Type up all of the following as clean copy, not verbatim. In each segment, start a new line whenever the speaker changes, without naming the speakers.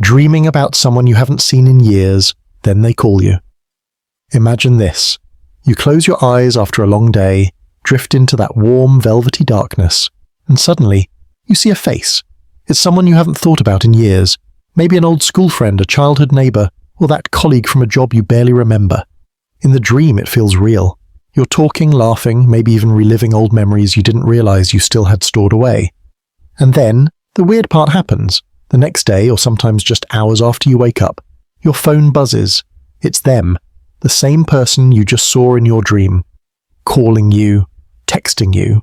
dreaming about someone you haven't seen in years, then they call you. Imagine this. You close your eyes after a long day, drift into that warm, velvety darkness, and suddenly, you see a face. It's someone you haven't thought about in years, maybe an old school friend, a childhood neighbour, or that colleague from a job you barely remember. In the dream, it feels real. You're talking, laughing, maybe even reliving old memories you didn't realise you still had stored away. And then, the weird part happens. The next day, or sometimes just hours after you wake up, your phone buzzes. It's them, the same person you just saw in your dream, calling you, texting you,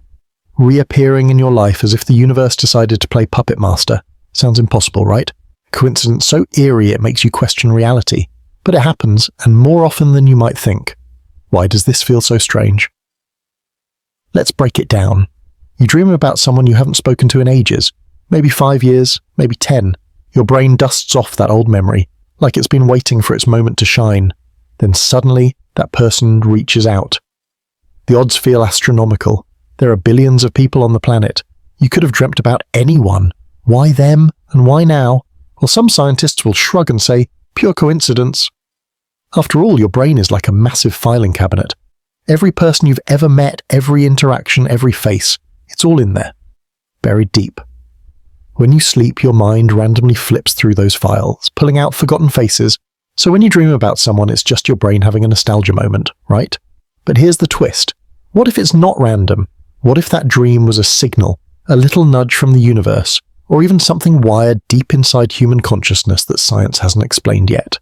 reappearing in your life as if the universe decided to play puppet master. Sounds impossible, right? Coincidence so eerie it makes you question reality. But it happens, and more often than you might think. Why does this feel so strange? Let's break it down. You dream about someone you haven't spoken to in ages, maybe 5 years, maybe 10. Your brain dusts off that old memory, like it's been waiting for its moment to shine. Then suddenly, that person reaches out. The odds feel astronomical. There are billions of people on the planet. You could have dreamt about anyone. Why them, and why now? Well, some scientists will shrug and say, pure coincidence. After all, your brain is like a massive filing cabinet. Every person you've ever met, every interaction, every face, it's all in there, buried deep. When you sleep, your mind randomly flips through those files, pulling out forgotten faces. So when you dream about someone, it's just your brain having a nostalgia moment, right? But here's the twist. What if it's not random? What if that dream was a signal, a little nudge from the universe, or even something wired deep inside human consciousness that science hasn't explained yet?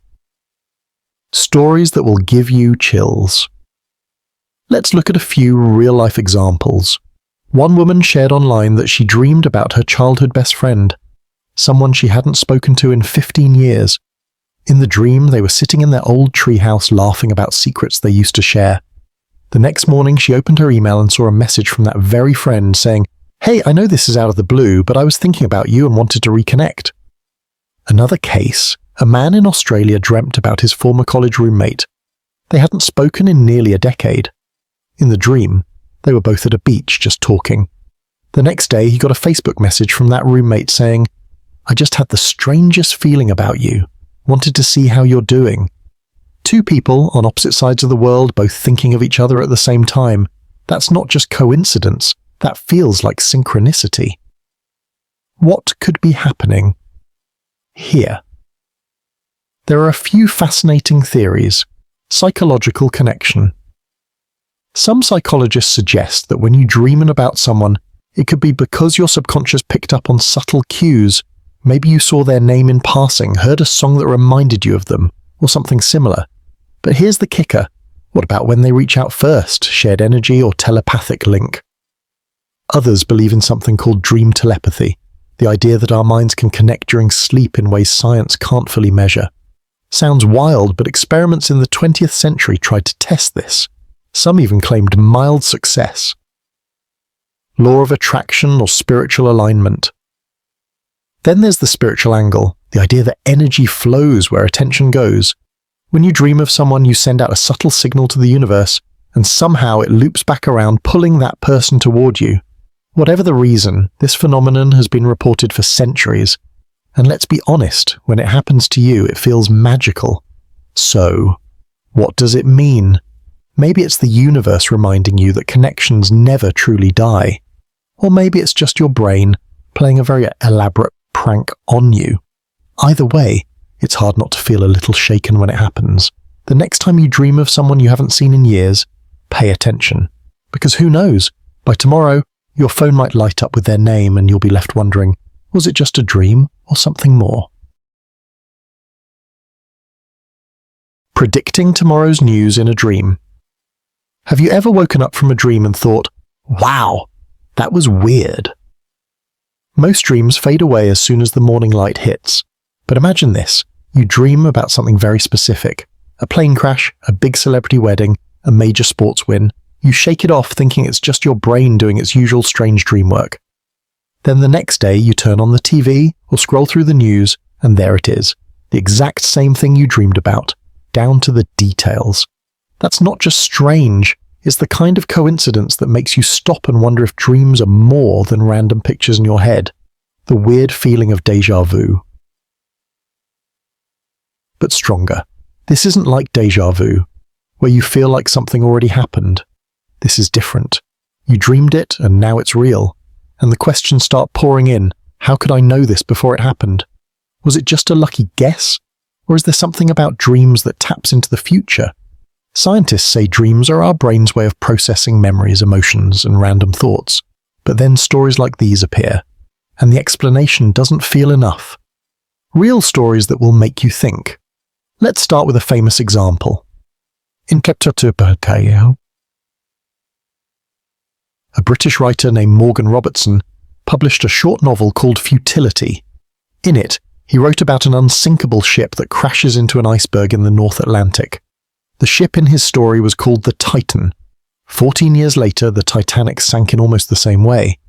Stories that will give you chills. Let's look at a few real-life examples. One woman shared online that she dreamed about her childhood best friend, someone she hadn't spoken to in 15 years. In the dream, they were sitting in their old treehouse laughing about secrets they used to share. The next morning, she opened her email and saw a message from that very friend saying, "Hey, I know this is out of the blue, but I was thinking about you and wanted to reconnect." Another case, a man in Australia dreamt about his former college roommate. They hadn't spoken in nearly a decade. In the dream, they were both at a beach just talking. The next day, he got a Facebook message from that roommate saying, "I just had the strangest feeling about you. Wanted to see how you're doing." Two people on opposite sides of the world both thinking of each other at the same time. That's not just coincidence. That feels like synchronicity. What could be happening here? There are a few fascinating theories. Psychological connection. Some psychologists suggest that when you dream about someone, it could be because your subconscious picked up on subtle cues. Maybe you saw their name in passing, heard a song that reminded you of them, or something similar. But here's the kicker. What about when they reach out first, shared energy or telepathic link? Others believe in something called dream telepathy, the idea that our minds can connect during sleep in ways science can't fully measure. Sounds wild, but experiments in the 20th century tried to test this. Some even claimed mild success. Law of attraction or spiritual alignment. Then there's the spiritual angle, the idea that energy flows where attention goes. When you dream of someone, you send out a subtle signal to the universe, and somehow it loops back around, pulling that person toward you. Whatever the reason, this phenomenon has been reported for centuries. And let's be honest, when it happens to you, it feels magical. So, what does it mean? Maybe it's the universe reminding you that connections never truly die. Or maybe it's just your brain playing a very elaborate prank on you. Either way, it's hard not to feel a little shaken when it happens. The next time you dream of someone you haven't seen in years, pay attention. Because who knows, by tomorrow, your phone might light up with their name and you'll be left wondering, was it just a dream or something more? Predicting tomorrow's news in a dream. Have you ever woken up from a dream and thought, wow, that was weird? Most dreams fade away as soon as the morning light hits. But imagine this, you dream about something very specific. A plane crash, a big celebrity wedding, a major sports win. You shake it off thinking it's just your brain doing its usual strange dream work. Then the next day you turn on the TV or scroll through the news and there it is. The exact same thing you dreamed about, down to the details. That's not just strange, it's the kind of coincidence that makes you stop and wonder if dreams are more than random pictures in your head. The weird feeling of déjà vu. but stronger. This isn't like déjà vu, where you feel like something already happened. This is different. You dreamed it, and now it's real. And the questions start pouring in. How could I know this before it happened? Was it just a lucky guess? Or is there something about dreams that taps into the future? Scientists say dreams are our brain's way of processing memories, emotions, and random thoughts. But then stories like these appear, and the explanation doesn't feel enough. Real stories that will make you think. Let's start with a famous example. In a British writer named Morgan Robertson published a short novel called Futility. In it, he wrote about an unsinkable ship that crashes into an iceberg in the North Atlantic. The ship in his story was called the Titan. 14 years later, the Titanic sank in almost the same way.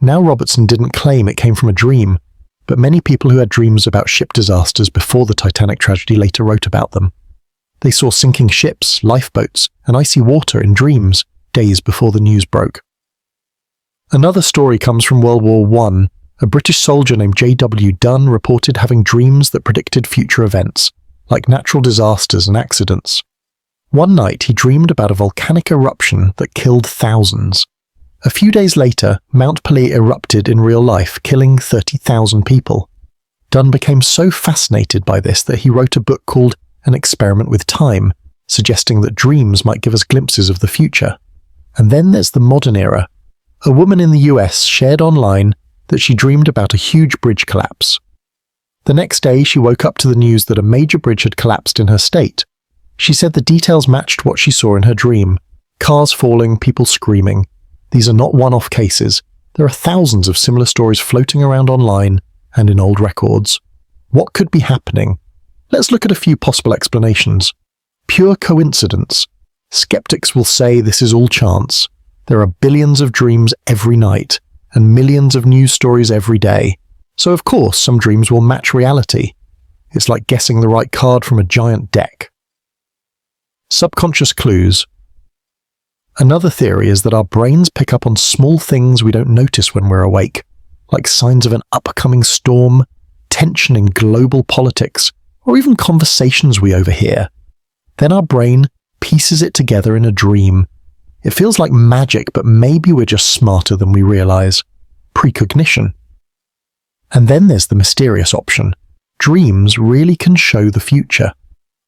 Now Robertson didn't claim it came from a dream, but many people who had dreams about ship disasters before the Titanic tragedy later wrote about them. They saw sinking ships, lifeboats, and icy water in dreams, days before the news broke. Another story comes from World War I. A British soldier named J.W. Dunn reported having dreams that predicted future events, like natural disasters and accidents. One night he dreamed about a volcanic eruption that killed thousands. A few days later, Mount Pelée erupted in real life, killing 30,000 people. Dunn became so fascinated by this that he wrote a book called An Experiment with Time, suggesting that dreams might give us glimpses of the future. And then there's the modern era. A woman in the US shared online that she dreamed about a huge bridge collapse. The next day, she woke up to the news that a major bridge had collapsed in her state. She said the details matched what she saw in her dream. Cars falling, people screaming. These are not one-off cases. There are thousands of similar stories floating around online and in old records. What could be happening? Let's look at a few possible explanations. Pure coincidence. Skeptics will say this is all chance. There are billions of dreams every night, and millions of news stories every day. So of course, some dreams will match reality. It's like guessing the right card from a giant deck. Subconscious clues. Another theory is that our brains pick up on small things we don't notice when we're awake, like signs of an upcoming storm, tension in global politics, or even conversations we overhear. Then our brain pieces it together in a dream. It feels like magic, but maybe we're just smarter than we realize. Precognition. And then there's the mysterious option. Dreams really can show the future.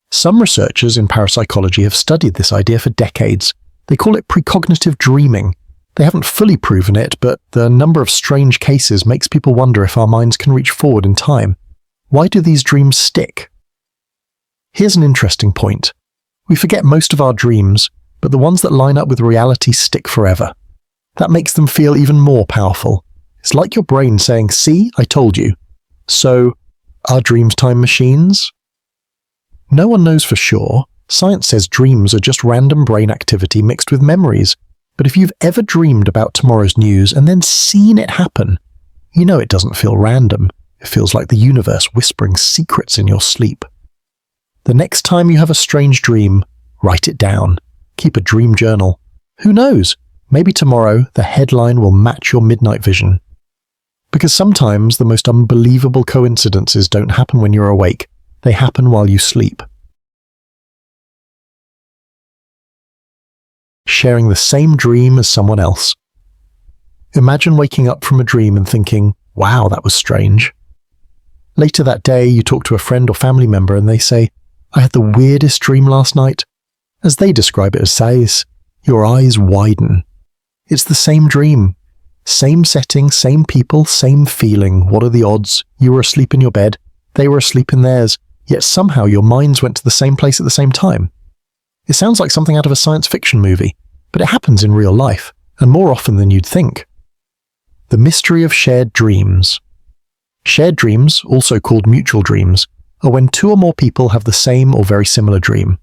Some researchers in parapsychology have studied this idea for decades. They call it precognitive dreaming. They haven't fully proven it, but the number of strange cases makes people wonder if our minds can reach forward in time. Why do these dreams stick? Here's an interesting point. We forget most of our dreams, but the ones that line up with reality stick forever. That makes them feel even more powerful. It's like your brain saying, "See, I told you." So, are dreams time machines? No one knows for sure. Science says dreams are just random brain activity mixed with memories. But if you've ever dreamed about tomorrow's news and then seen it happen, you know it doesn't feel random. It feels like the universe whispering secrets in your sleep. The next time you have a strange dream, write it down. Keep a dream journal. Who knows? Maybe tomorrow the headline will match your midnight vision. Because sometimes the most unbelievable coincidences don't happen when you're awake. They happen while you sleep. Sharing the same dream as someone else. Imagine waking up from a dream and thinking, "Wow, that was strange." Later that day, you talk to a friend or family member and they say, "I had the weirdest dream last night." As they describe it as says, your eyes widen. It's the same dream. Same setting, same people, same feeling. What are the odds? You were asleep in your bed, they were asleep in theirs, yet somehow your minds went to the same place at the same time. It sounds like something out of a science fiction movie, but it happens in real life, and more often than you'd think. The mystery of shared dreams. Shared dreams, also called mutual dreams, are when two or more people have the same or very similar dream.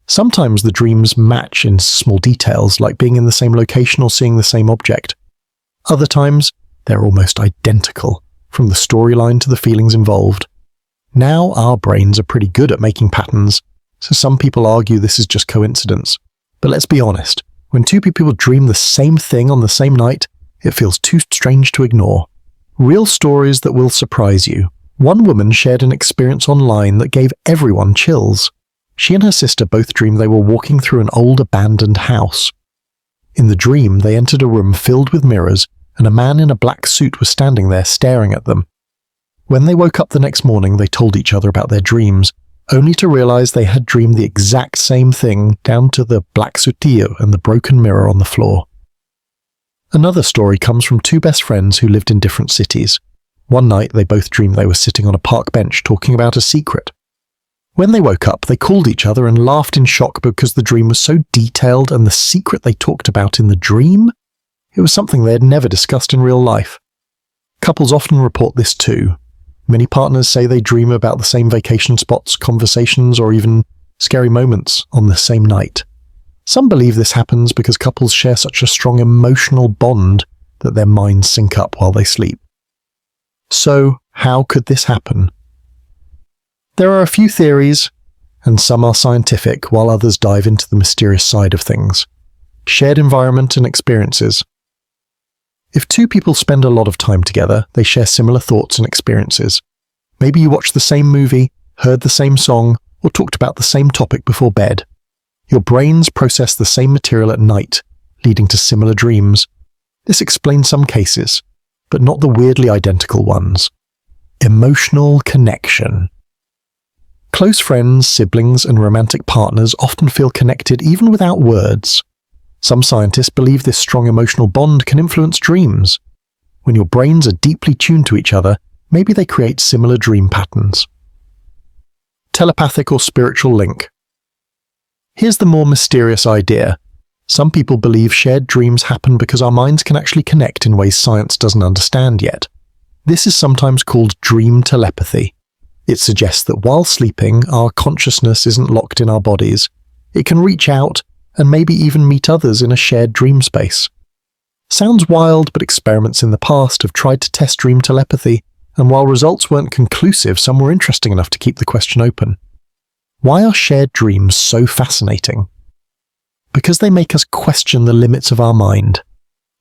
Sometimes the dreams match in small details, like being in the same location or seeing the same object. Other times, they're almost identical, from the storyline to the feelings involved. Now our brains are pretty good at making patterns, so some people argue this is just coincidence. But let's be honest, when two people dream the same thing on the same night, it feels too strange to ignore. Real stories that will surprise you. One woman shared an experience online that gave everyone chills. She and her sister both dreamed they were walking through an old abandoned house. In the dream, they entered a room filled with mirrors, and a man in a black suit was standing there staring at them. When they woke up the next morning, they told each other about their dreams, only to realize they had dreamed the exact same thing, down to the black sutillo and the broken mirror on the floor. Another story comes from two best friends who lived in different cities. One night, they both dreamed they were sitting on a park bench talking about a secret. When they woke up, they called each other and laughed in shock because the dream was so detailed, and the secret they talked about in the dream? It was something they had never discussed in real life. Couples often report this too. Many partners say they dream about the same vacation spots, conversations, or even scary moments on the same night. Some believe this happens because couples share such a strong emotional bond that their minds sync up while they sleep. So, how could this happen? There are a few theories, and some are scientific, while others dive into the mysterious side of things. Shared environment and experiences. If two people spend a lot of time together, they share similar thoughts and experiences. Maybe you watched the same movie, heard the same song, or talked about the same topic before bed. Your brains process the same material at night, leading to similar dreams. This explains some cases, but not the weirdly identical ones. Emotional connection. Close friends, siblings, and romantic partners often feel connected even without words. Some scientists believe this strong emotional bond can influence dreams. When your brains are deeply tuned to each other, maybe they create similar dream patterns. Telepathic or spiritual link. Here's the more mysterious idea. Some people believe shared dreams happen because our minds can actually connect in ways science doesn't understand yet. This is sometimes called dream telepathy. It suggests that while sleeping, our consciousness isn't locked in our bodies. It can reach out and maybe even meet others in a shared dream space. Sounds wild, but experiments in the past have tried to test dream telepathy, and while results weren't conclusive, some were interesting enough to keep the question open. Why are shared dreams so fascinating? Because they make us question the limits of our mind.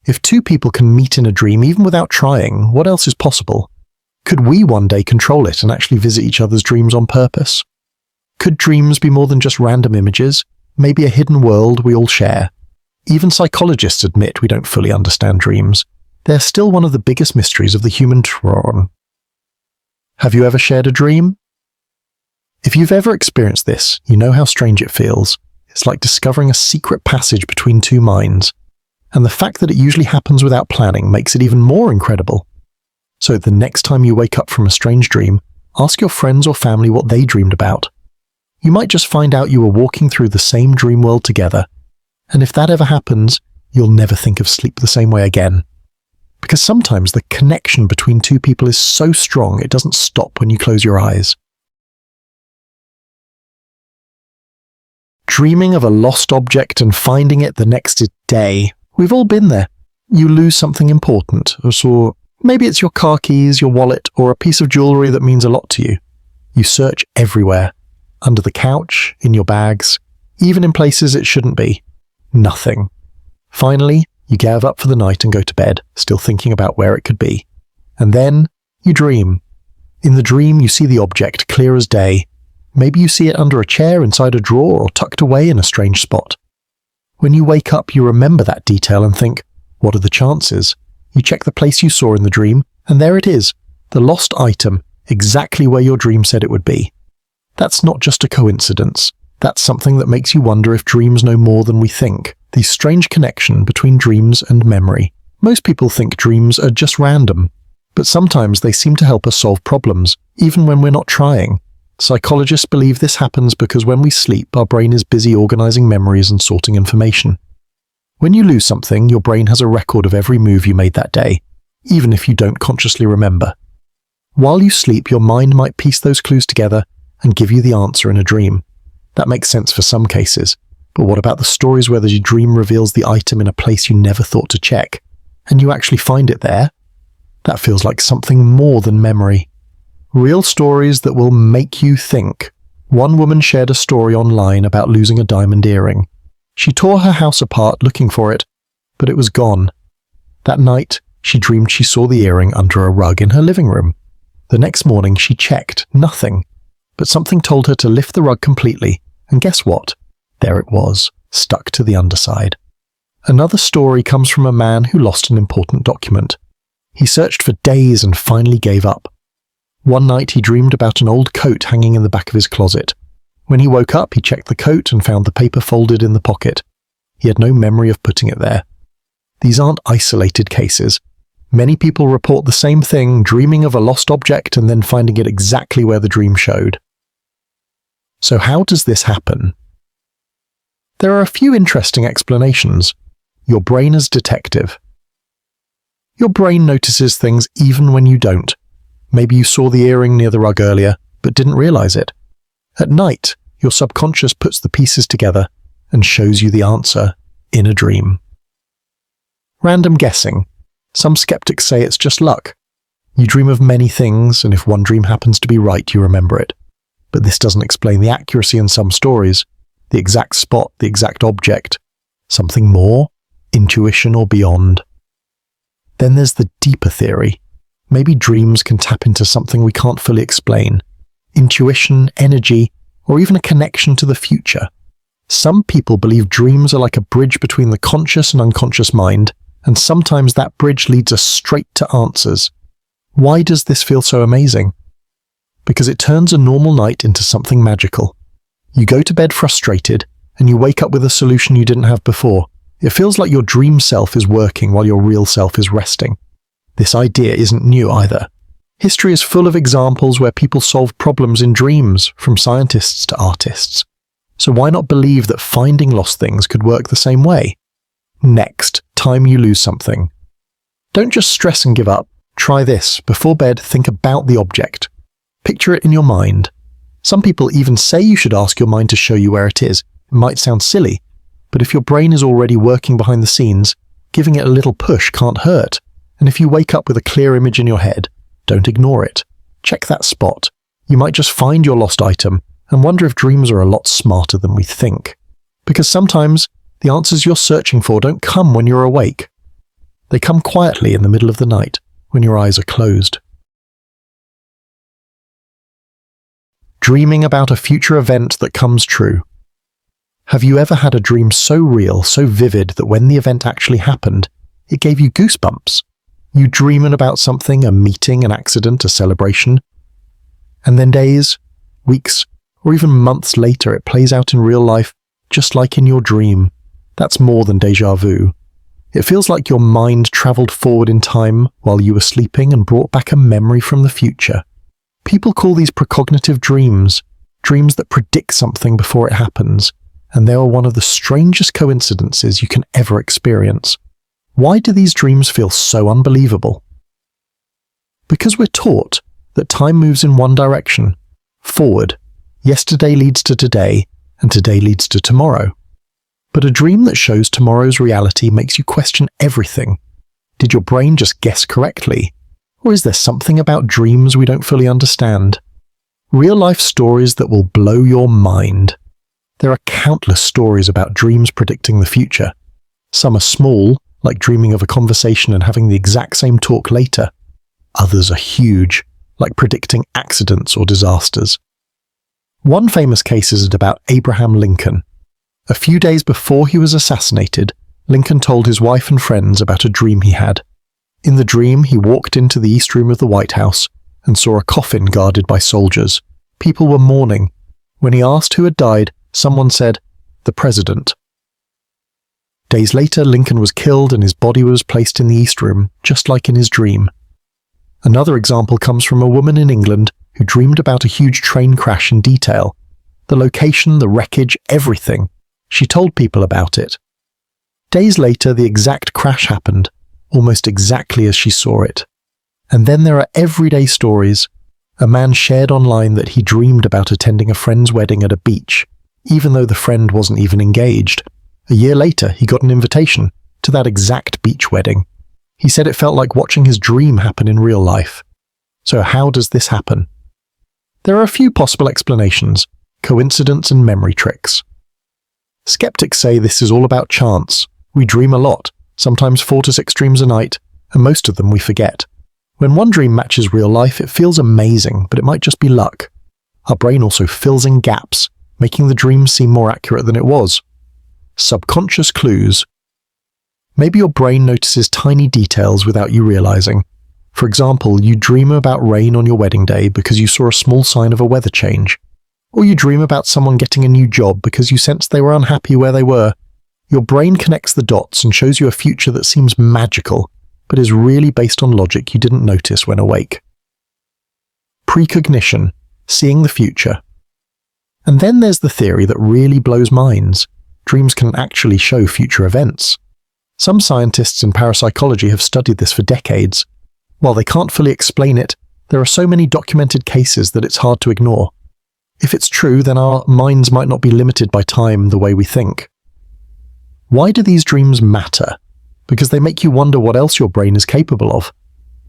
If two people can meet in a dream even without trying, what else is possible? Could we one day control it and actually visit each other's dreams on purpose? Could dreams be more than just random images? Maybe a hidden world we all share? Even psychologists admit we don't fully understand dreams. They're still one of the biggest mysteries of the human neuron. Have you ever shared a dream? If you've ever experienced this, you know how strange it feels. It's like discovering a secret passage between two minds. And the fact that it usually happens without planning makes it even more incredible. So the next time you wake up from a strange dream, ask your friends or family what they dreamed about. You might just find out you were walking through the same dream world together. And if that ever happens, you'll never think of sleep the same way again. Because sometimes the connection between two people is so strong it doesn't stop when you close your eyes. Dreaming of a lost object and finding it the next day. We've all been there. You lose something important, or maybe it's your car keys, your wallet, or a piece of jewelry that means a lot to you. You search everywhere. Under the couch, in your bags, even in places it shouldn't be. Nothing. Finally, you give up for the night and go to bed, still thinking about where it could be. And then, you dream. In the dream, you see the object clear as day. Maybe you see it under a chair, inside a drawer, or tucked away in a strange spot. When you wake up, you remember that detail and think, what are the chances? You check the place you saw in the dream, and there it is, the lost item, exactly where your dream said it would be. That's not just a coincidence. That's something that makes you wonder if dreams know more than we think. The strange connection between dreams and memory. Most people think dreams are just random, but sometimes they seem to help us solve problems, even when we're not trying. Psychologists believe this happens because when we sleep, our brain is busy organizing memories and sorting information. When you lose something, your brain has a record of every move you made that day, even if you don't consciously remember. While you sleep, your mind might piece those clues together and give you the answer in a dream. That makes sense for some cases, but what about the stories where the dream reveals the item in a place you never thought to check, and you actually find it there? That feels like something more than memory. Real stories that will make you think. One woman shared a story online about losing a diamond earring. She tore her house apart looking for it, but it was gone. That night, she dreamed she saw the earring under a rug in her living room. The next morning she checked, nothing. But something told her to lift the rug completely, and guess what? There it was, stuck to the underside. Another story comes from a man who lost an important document. He searched for days and finally gave up. One night he dreamed about an old coat hanging in the back of his closet. When he woke up, he checked the coat and found the paper folded in the pocket. He had no memory of putting it there. These aren't isolated cases. Many people report the same thing, dreaming of a lost object and then finding it exactly where the dream showed. So how does this happen? There are a few interesting explanations. Your brain as detective. Your brain notices things even when you don't. Maybe you saw the earring near the rug earlier, but didn't realize it. At night, your subconscious puts the pieces together and shows you the answer in a dream. Random guessing. Some skeptics say it's just luck. You dream of many things, and if one dream happens to be right, you remember it. But this doesn't explain the accuracy in some stories, the exact spot, the exact object. Something more? Intuition or beyond? Then there's the deeper theory. Maybe dreams can tap into something we can't fully explain. Intuition, energy, or even a connection to the future. Some people believe dreams are like a bridge between the conscious and unconscious mind, and sometimes that bridge leads us straight to answers. Why does this feel so amazing? Because it turns a normal night into something magical. You go to bed frustrated, and you wake up with a solution you didn't have before. It feels like your dream self is working while your real self is resting. This idea isn't new either. History is full of examples where people solve problems in dreams, from scientists to artists. So why not believe that finding lost things could work the same way? Next time you lose something, don't just stress and give up. Try this. Before bed, think about the object. Picture it in your mind. Some people even say you should ask your mind to show you where it is. It might sound silly, but if your brain is already working behind the scenes, giving it a little push can't hurt. And if you wake up with a clear image in your head, don't ignore it. Check that spot. You might just find your lost item and wonder if dreams are a lot smarter than we think. Because sometimes the answers you're searching for don't come when you're awake. They come quietly in the middle of the night when your eyes are closed. Dreaming about a future event that comes true. Have you ever had a dream so real, so vivid that when the event actually happened, it gave you goosebumps? You dreaming about something, a meeting, an accident, a celebration, and then days, weeks, or even months later it plays out in real life just like in your dream. That's more than déjà vu. It feels like your mind traveled forward in time while you were sleeping and brought back a memory from the future. People call these precognitive dreams, dreams that predict something before it happens, and they are one of the strangest coincidences you can ever experience. Why do these dreams feel so unbelievable? Because we're taught that time moves in one direction, forward. Yesterday leads to today, and today leads to tomorrow. But a dream that shows tomorrow's reality makes you question everything. Did your brain just guess correctly? Or is there something about dreams we don't fully understand? Real-life stories that will blow your mind. There are countless stories about dreams predicting the future. Some are small, like dreaming of a conversation and having the exact same talk later. Others are huge, like predicting accidents or disasters. One famous case is about Abraham Lincoln. A few days before he was assassinated, Lincoln told his wife and friends about a dream he had. In the dream, he walked into the East Room of the White House and saw a coffin guarded by soldiers. People were mourning. When he asked who had died, someone said, "The President." Days later, Lincoln was killed and his body was placed in the East Room, just like in his dream. Another example comes from a woman in England who dreamed about a huge train crash in detail. The location, the wreckage, everything. She told people about it. Days later, the exact crash happened, almost exactly as she saw it. And then there are everyday stories. A man shared online that he dreamed about attending a friend's wedding at a beach, even though the friend wasn't even engaged. A year later, he got an invitation to that exact beach wedding. He said it felt like watching his dream happen in real life. So how does this happen? There are a few possible explanations: coincidence and memory tricks. Skeptics say this is all about chance. We dream a lot, sometimes 4 to 6 dreams a night, and most of them we forget. When one dream matches real life, it feels amazing, but it might just be luck. Our brain also fills in gaps, making the dream seem more accurate than it was. Subconscious clues. Maybe your brain notices tiny details without you realizing. For example, you dream about rain on your wedding day because you saw a small sign of a weather change. Or you dream about someone getting a new job because you sensed they were unhappy where they were. Your brain connects the dots and shows you a future that seems magical, but is really based on logic you didn't notice when awake. Precognition, seeing the future. And then there's the theory that really blows minds. Dreams can actually show future events. Some scientists in parapsychology have studied this for decades. While they can't fully explain it, there are so many documented cases that it's hard to ignore. If it's true, then our minds might not be limited by time the way we think. Why do these dreams matter? Because they make you wonder what else your brain is capable of.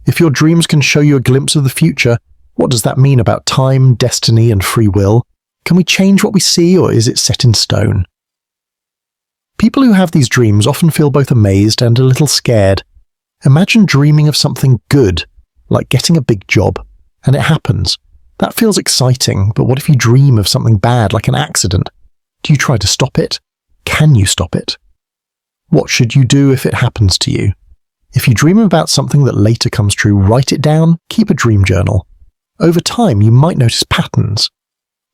If your dreams can show you a glimpse of the future, what does that mean about time, destiny, and free will? Can we change what we see, or is it set in stone? People who have these dreams often feel both amazed and a little scared. Imagine dreaming of something good, like getting a big job, and it happens. That feels exciting, but what if you dream of something bad, like an accident? Do you try to stop it? Can you stop it? What should you do if it happens to you? If you dream about something that later comes true, write it down, keep a dream journal. Over time, you might notice patterns.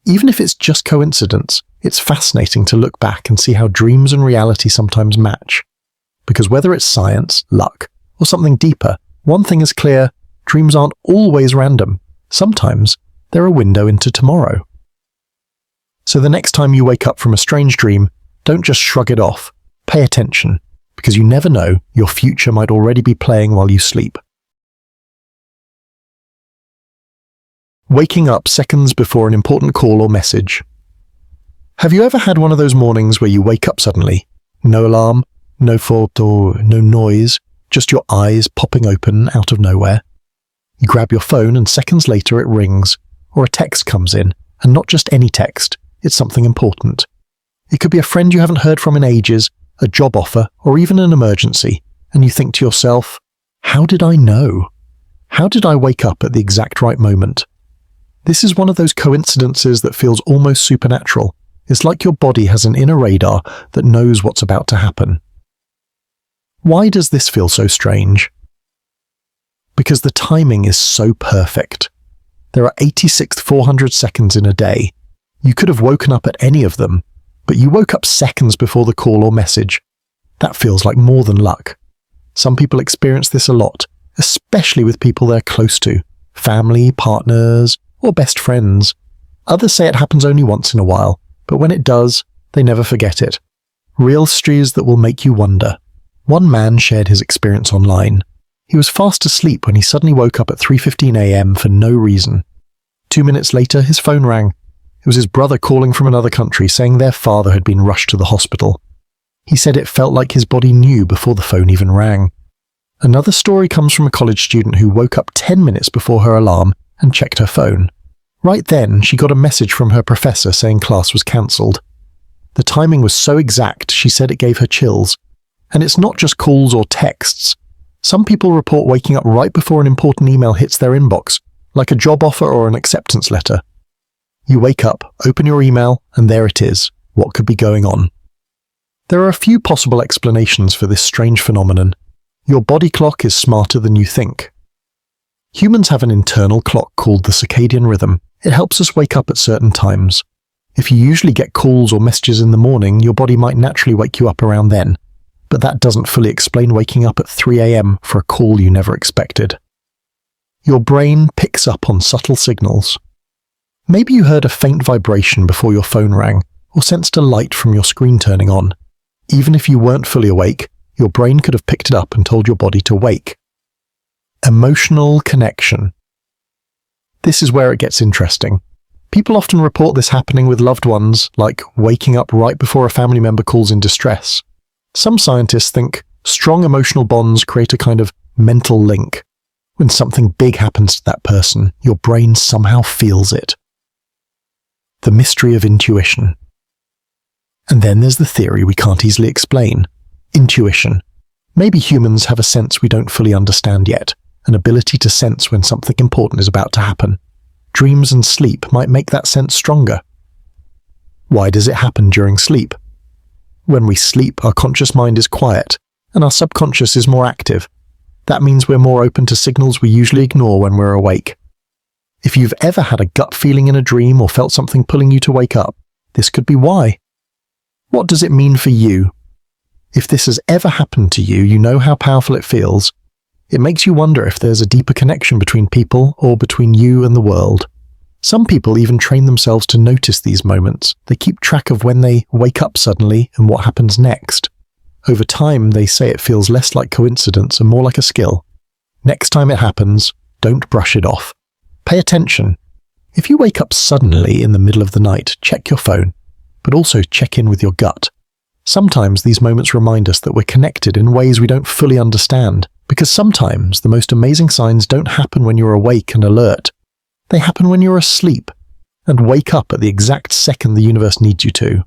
Even if it's just coincidence, it's fascinating to look back and see how dreams and reality sometimes match. Because whether it's science, luck, or something deeper, one thing is clear: dreams aren't always random. Sometimes they're a window into tomorrow. So the next time you wake up from a strange dream, don't just shrug it off. Pay attention, because you never know, your future might already be playing while you sleep. Waking up seconds before an important call or message. Have you ever had one of those mornings where you wake up suddenly? No alarm, no thought or no noise, just your eyes popping open out of nowhere. You grab your phone and seconds later it rings, or a text comes in, and not just any text, it's something important. It could be a friend you haven't heard from in ages, a job offer, or even an emergency, and you think to yourself, how did I know? How did I wake up at the exact right moment? This is one of those coincidences that feels almost supernatural. It's like your body has an inner radar that knows what's about to happen. Why does this feel so strange? Because the timing is so perfect. There are 86,400 seconds in a day. You could have woken up at any of them, but you woke up seconds before the call or message. That feels like more than luck. Some people experience this a lot, especially with people they're close to, family, partners, or best friends. Others say it happens only once in a while, but when it does, they never forget it. Real stories that will make you wonder. One man shared his experience online. He was fast asleep when he suddenly woke up at 3:15 a.m. for no reason. 2 minutes later, his phone rang. It was his brother calling from another country saying their father had been rushed to the hospital. He said it felt like his body knew before the phone even rang. Another story comes from a college student who woke up 10 minutes before her alarm and checked her phone. Right then, she got a message from her professor saying class was cancelled. The timing was so exact, she said it gave her chills. And it's not just calls or texts. Some people report waking up right before an important email hits their inbox, like a job offer or an acceptance letter. You wake up, open your email, and there it is. What could be going on? There are a few possible explanations for this strange phenomenon. Your body clock is smarter than you think. Humans have an internal clock called the circadian rhythm. It helps us wake up at certain times. If you usually get calls or messages in the morning, your body might naturally wake you up around then. But that doesn't fully explain waking up at 3 a.m. for a call you never expected. Your brain picks up on subtle signals. Maybe you heard a faint vibration before your phone rang, or sensed a light from your screen turning on. Even if you weren't fully awake, your brain could have picked it up and told your body to wake. Emotional connection. This is where it gets interesting. People often report this happening with loved ones, like waking up right before a family member calls in distress. Some scientists think strong emotional bonds create a kind of mental link. When something big happens to that person, your brain somehow feels it. The mystery of intuition. And then there's the theory we can't easily explain. Intuition. Maybe humans have a sense we don't fully understand yet, an ability to sense when something important is about to happen. Dreams and sleep might make that sense stronger. Why does it happen during sleep? When we sleep, our conscious mind is quiet, and our subconscious is more active. That means we're more open to signals we usually ignore when we're awake. If you've ever had a gut feeling in a dream or felt something pulling you to wake up, this could be why. What does it mean for you? If this has ever happened to you, you know how powerful it feels. It makes you wonder if there's a deeper connection between people or between you and the world. Some people even train themselves to notice these moments. They keep track of when they wake up suddenly and what happens next. Over time, they say it feels less like coincidence and more like a skill. Next time it happens, don't brush it off. Pay attention. If you wake up suddenly in the middle of the night, check your phone, but also check in with your gut. Sometimes these moments remind us that we're connected in ways we don't fully understand, because sometimes the most amazing signs don't happen when you're awake and alert. They happen when you're asleep and wake up at the exact second the universe needs you to.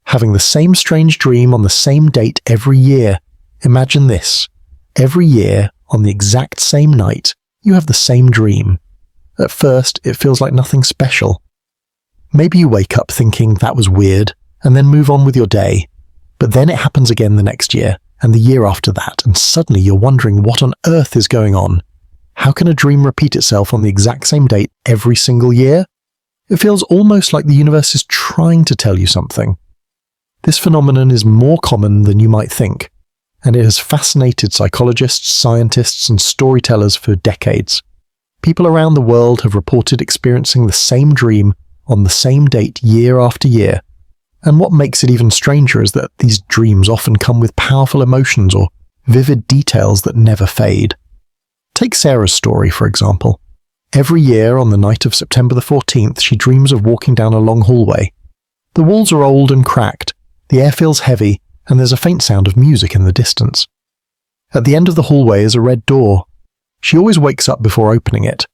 Having the same strange dream on the same date every year. Imagine this. Every year, on the exact same night, you have the same dream. At first, it feels like nothing special. Maybe you wake up thinking that was weird, and then move on with your day. But then it happens again the next year, and the year after that, and suddenly you're wondering what on earth is going on. How can a dream repeat itself on the exact same date every single year? It feels almost like the universe is trying to tell you something. This phenomenon is more common than you might think, and it has fascinated psychologists, scientists, and storytellers for decades. People around the world have reported experiencing the same dream on the same date year after year. And what makes it even stranger is that these dreams often come with powerful emotions or vivid details that never fade. Take Sarah's story, for example. Every year on the night of September the 14th, she dreams of walking down a long hallway. The walls are old and cracked, the air feels heavy, and there's a faint sound of music in the distance. At the end of the hallway is a red door. She always wakes up before opening it.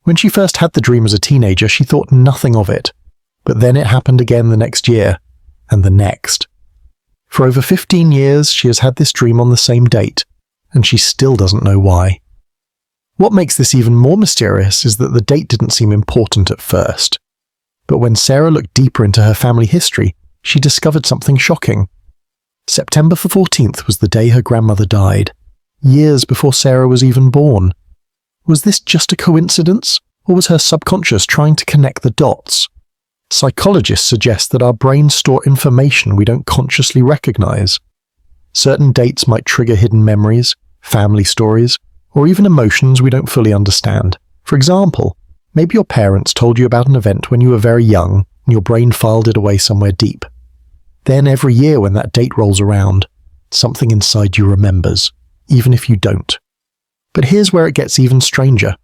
When she first had the dream as a teenager, she thought nothing of it. But then it happened again the next year, and the next. For over 15 years, she has had this dream on the same date, and she still doesn't know why. What makes this even more mysterious is that the date didn't seem important at first. But when Sarah looked deeper into her family history, she discovered something shocking. September the 14th was the day her grandmother died, years before Sarah was even born. Was this just a coincidence, or was her subconscious trying to connect the dots? Psychologists suggest that our brains store information we don't consciously recognize. Certain dates might trigger hidden memories, family stories, or even emotions we don't fully understand. For example, maybe your parents told you about an event when you were very young and your brain filed it away somewhere deep. Then every year when that date rolls around, something inside you remembers, even if you don't. But here's where it gets even stranger.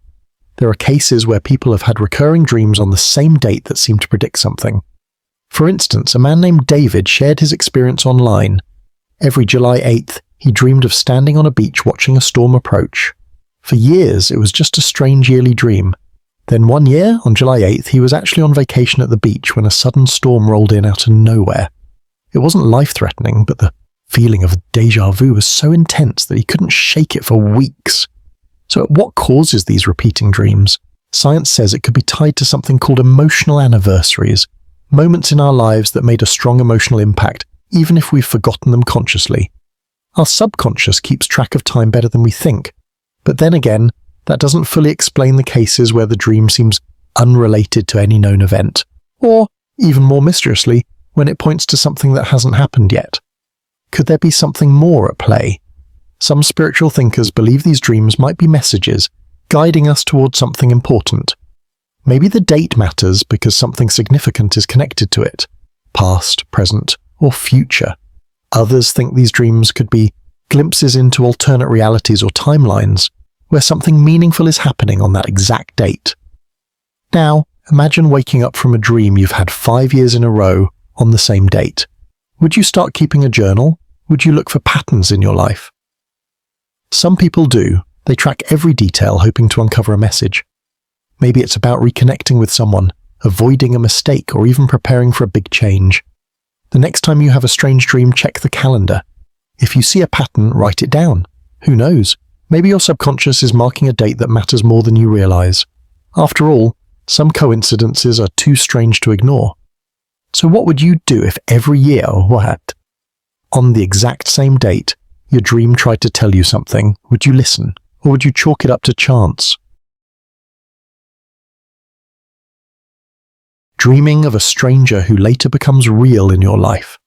There are cases where people have had recurring dreams on the same date that seem to predict something. For instance, a man named David shared his experience online. Every July 8th, he dreamed of standing on a beach watching a storm approach. For years, it was just a strange yearly dream. Then one year, on July 8th, he was actually on vacation at the beach when a sudden storm rolled in out of nowhere. It wasn't life-threatening, but the feeling of déjà vu was so intense that he couldn't shake it for weeks. So what causes these repeating dreams? Science says it could be tied to something called emotional anniversaries, moments in our lives that made a strong emotional impact, even if we've forgotten them consciously. Our subconscious keeps track of time better than we think. But then again, that doesn't fully explain the cases where the dream seems unrelated to any known event, or, even more mysteriously, when it points to something that hasn't happened yet. Could there be something more at play? Some spiritual thinkers believe these dreams might be messages, guiding us towards something important. Maybe the date matters because something significant is connected to it, past, present, or future. Others think these dreams could be glimpses into alternate realities or timelines, where something meaningful is happening on that exact date. Now, imagine waking up from a dream you've had 5 years in a row on the same date. Would you start keeping a journal? Would you look for patterns in your life? Some people do. They track every detail, hoping to uncover a message. Maybe it's about reconnecting with someone, avoiding a mistake, or even preparing for a big change. The next time you have a strange dream, check the calendar. If you see a pattern, write it down. Who knows? Maybe your subconscious is marking a date that matters more than you realize. After all, some coincidences are too strange to ignore. So what would you do if every year, on the exact same date, your dream tried to tell you something? Would you listen, or would you chalk it up to chance? Dreaming of a stranger who later becomes real in your life.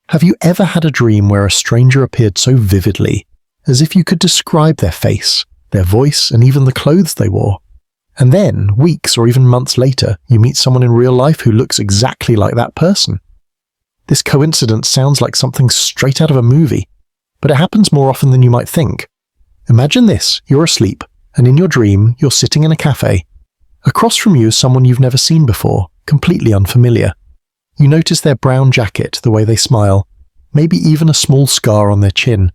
Have you ever had a dream where a stranger appeared so vividly, as if you could describe their face, their voice, and even the clothes they wore? And then, weeks or even months later, you meet someone in real life who looks exactly like that person. This coincidence sounds like something straight out of a movie, but it happens more often than you might think. Imagine this: you're asleep, and in your dream, you're sitting in a cafe. Across from you is someone you've never seen before, completely unfamiliar. You notice their brown jacket, the way they smile, maybe even a small scar on their chin.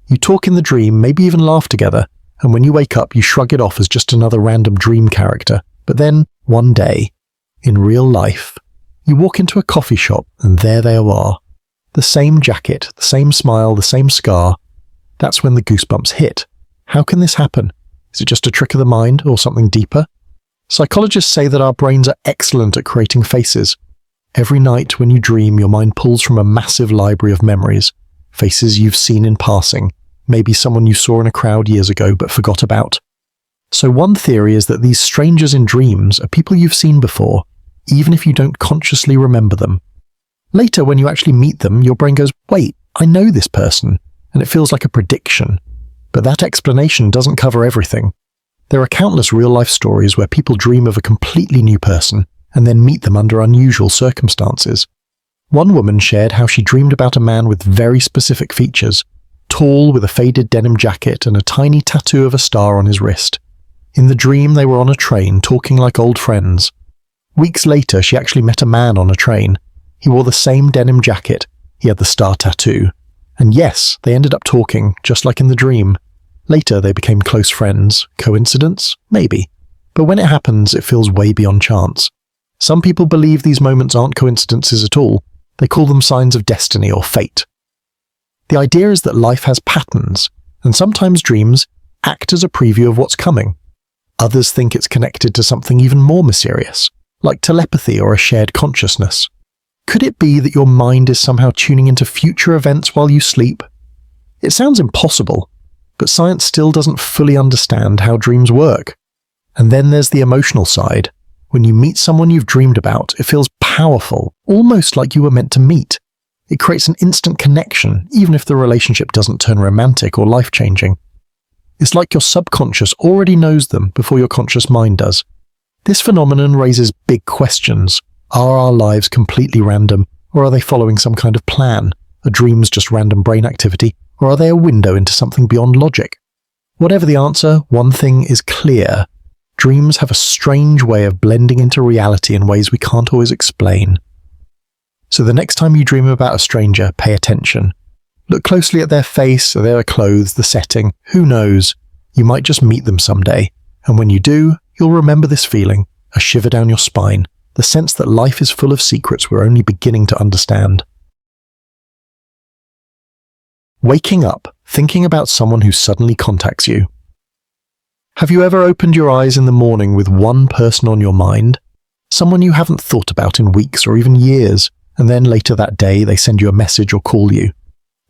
You talk in the dream, maybe even laugh together, and when you wake up, you shrug it off as just another random dream character. But then, one day, in real life, you walk into a coffee shop, and there they are. The same jacket, the same smile, the same scar. That's when the goosebumps hit. How can this happen? Is it just a trick of the mind, or something deeper? Psychologists say that our brains are excellent at creating faces. Every night when you dream, your mind pulls from a massive library of memories, faces you've seen in passing, maybe someone you saw in a crowd years ago but forgot about. So one theory is that these strangers in dreams are people you've seen before, even if you don't consciously remember them. Later, when you actually meet them, your brain goes, wait, I know this person, and it feels like a prediction. But that explanation doesn't cover everything. There are countless real-life stories where people dream of a completely new person and then meet them under unusual circumstances. One woman shared how she dreamed about a man with very specific features, tall with a faded denim jacket and a tiny tattoo of a star on his wrist. In the dream, they were on a train talking like old friends. Weeks later, she actually met a man on a train. He wore the same denim jacket, he had the star tattoo. And yes, they ended up talking, just like in the dream. Later, they became close friends. Coincidence? Maybe. But when it happens, it feels way beyond chance. Some people believe these moments aren't coincidences at all. They call them signs of destiny or fate. The idea is that life has patterns, and sometimes dreams act as a preview of what's coming. Others think it's connected to something even more mysterious, like telepathy or a shared consciousness. Could it be that your mind is somehow tuning into future events while you sleep? It sounds impossible, but science still doesn't fully understand how dreams work. And then there's the emotional side. When you meet someone you've dreamed about, it feels powerful, almost like you were meant to meet. It creates an instant connection, even if the relationship doesn't turn romantic or life-changing. It's like your subconscious already knows them before your conscious mind does. This phenomenon raises big questions. Are our lives completely random, or are they following some kind of plan? Are dreams just random brain activity, or are they a window into something beyond logic? Whatever the answer, one thing is clear. Dreams have a strange way of blending into reality in ways we can't always explain. So the next time you dream about a stranger, pay attention. Look closely at their face, their clothes, the setting. Who knows? You might just meet them someday. And when you do, you'll remember this feeling, a shiver down your spine, the sense that life is full of secrets we're only beginning to understand. Waking up, thinking about someone who suddenly contacts you. Have you ever opened your eyes in the morning with one person on your mind? Someone you haven't thought about in weeks or even years, and then later that day they send you a message or call you.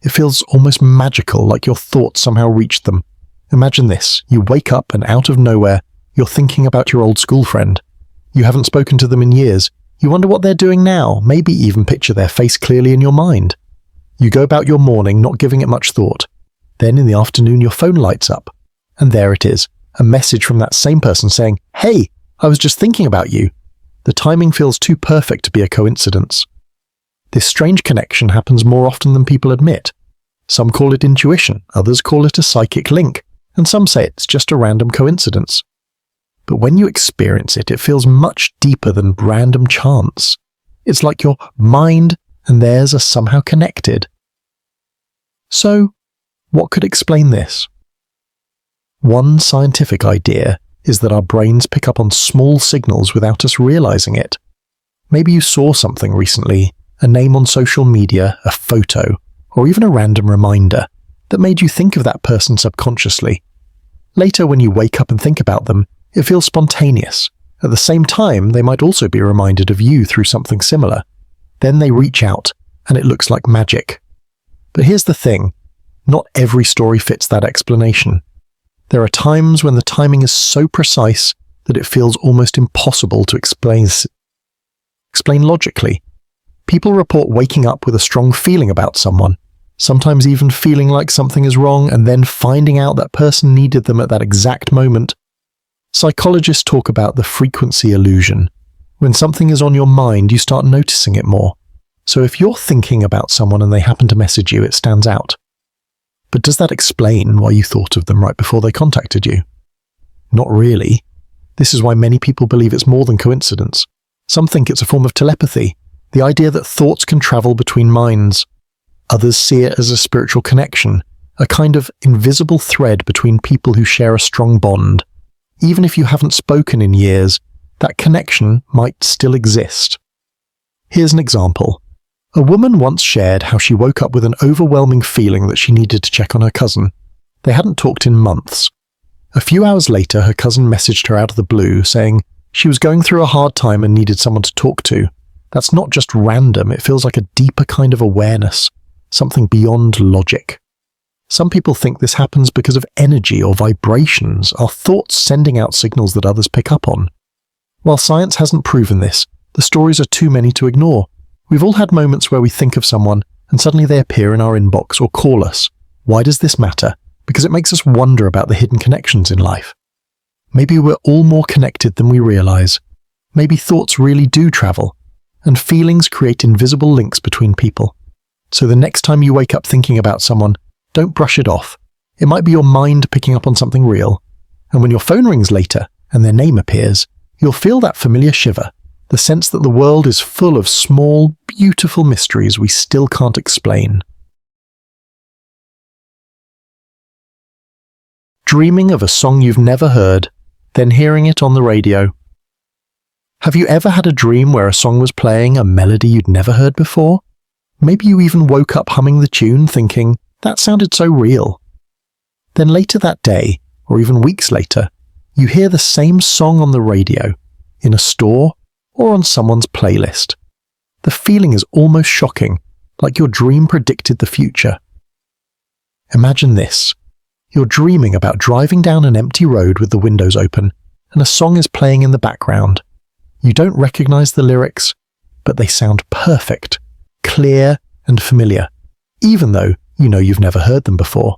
It feels almost magical, like your thoughts somehow reached them. Imagine this: you wake up and out of nowhere, you're thinking about your old school friend. You haven't spoken to them in years. You wonder what they're doing now, maybe even picture their face clearly in your mind. You go about your morning not giving it much thought. Then in the afternoon your phone lights up, and there it is, a message from that same person saying, "Hey, I was just thinking about you." The timing feels too perfect to be a coincidence. This strange connection happens more often than people admit. Some call it intuition, others call it a psychic link, and some say it's just a random coincidence. But when you experience it, it feels much deeper than random chance. It's like your mind and theirs are somehow connected. So, what could explain this? One scientific idea is that our brains pick up on small signals without us realizing it. Maybe you saw something recently, a name on social media, a photo, or even a random reminder that made you think of that person subconsciously. Later, when you wake up and think about them, it feels spontaneous. At the same time, they might also be reminded of you through something similar. Then they reach out, and it looks like magic. But here's the thing, not every story fits that explanation. There are times when the timing is so precise that it feels almost impossible to explain logically. People report waking up with a strong feeling about someone, sometimes even feeling like something is wrong and then finding out that person needed them at that exact moment. Psychologists talk about the frequency illusion. When something is on your mind, you start noticing it more. So if you're thinking about someone and they happen to message you, it stands out. But does that explain why you thought of them right before they contacted you? Not really. This is why many people believe it's more than coincidence. Some think it's a form of telepathy, the idea that thoughts can travel between minds. Others see it as a spiritual connection, a kind of invisible thread between people who share a strong bond. Even if you haven't spoken in years, that connection might still exist. Here's an example. A woman once shared how she woke up with an overwhelming feeling that she needed to check on her cousin. They hadn't talked in months. A few hours later, her cousin messaged her out of the blue, saying she was going through a hard time and needed someone to talk to. That's not just random, it feels like a deeper kind of awareness, something beyond logic. Some people think this happens because of energy or vibrations, our thoughts sending out signals that others pick up on. While science hasn't proven this, the stories are too many to ignore. We've all had moments where we think of someone and suddenly they appear in our inbox or call us. Why does this matter? Because it makes us wonder about the hidden connections in life. Maybe we're all more connected than we realize. Maybe thoughts really do travel, and feelings create invisible links between people. So the next time you wake up thinking about someone, don't brush it off. It might be your mind picking up on something real. And when your phone rings later and their name appears, you'll feel that familiar shiver, the sense that the world is full of small, beautiful mysteries we still can't explain. Dreaming of a song you've never heard, then hearing it on the radio. Have you ever had a dream where a song was playing, a melody you'd never heard before? Maybe you even woke up humming the tune thinking, that sounded so real. Then later that day, or even weeks later, you hear the same song on the radio, in a store, or on someone's playlist. The feeling is almost shocking, like your dream predicted the future. Imagine this. You're dreaming about driving down an empty road with the windows open, and a song is playing in the background. You don't recognize the lyrics, but they sound perfect, clear and familiar, even though you know you've never heard them before.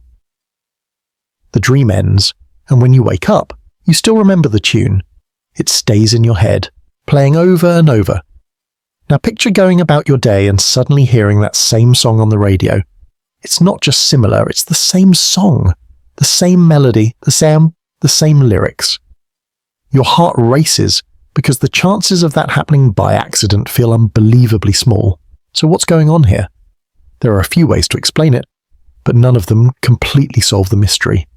The dream ends, and when you wake up, you still remember the tune. It stays in your head, playing over and over. Now picture going about your day and suddenly hearing that same song on the radio. It's not just similar, it's the same song, the same melody, the same lyrics. Your heart races because the chances of that happening by accident feel unbelievably small. So what's going on here? There are a few ways to explain it, but none of them completely solve the mystery.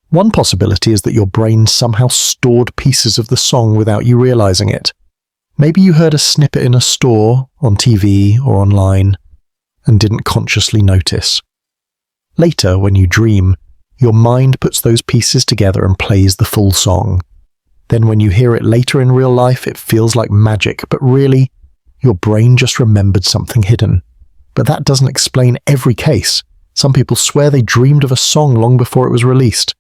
One possibility is that your brain somehow stored pieces of the song without you realizing it. Maybe you heard a snippet in a store, on TV, or online, and didn't consciously notice. Later, when you dream, your mind puts those pieces together and plays the full song. Then when you hear it later in real life, it feels like magic, but really, your brain just remembered something hidden. But that doesn't explain every case. Some people swear they dreamed of a song long before it was released.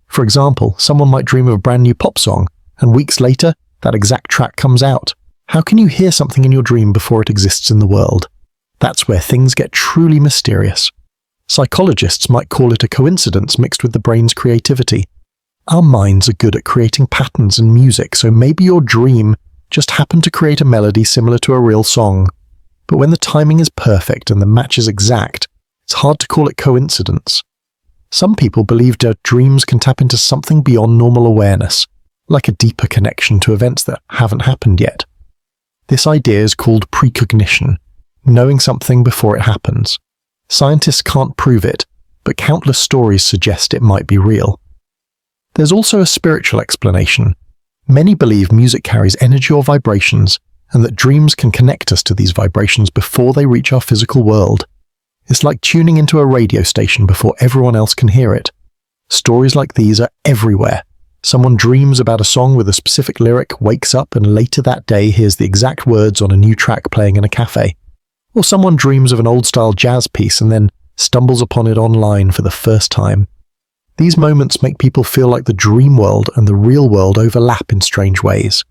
For example, someone might dream of a brand new pop song, and weeks later, that exact track comes out. How can you hear something in your dream before it exists in the world? That's where things get truly mysterious. Psychologists might call it a coincidence mixed with the brain's creativity. Our minds are good at creating patterns in music, so maybe your dream just happened to create a melody similar to a real song. But when the timing is perfect and the match is exact, it's hard to call it coincidence. Some people believe that dreams can tap into something beyond normal awareness, like a deeper connection to events that haven't happened yet. This idea is called precognition, knowing something before it happens. Scientists can't prove it, but countless stories suggest it might be real. There's also a spiritual explanation. Many believe music carries energy or vibrations, and that dreams can connect us to these vibrations before they reach our physical world. It's like tuning into a radio station before everyone else can hear it. Stories like these are everywhere. Someone dreams about a song with a specific lyric, wakes up, and later that day hears the exact words on a new track playing in a cafe. Or someone dreams of an old-style jazz piece and then stumbles upon it online for the first time. These moments make people feel like the dream world and the real world overlap in strange ways.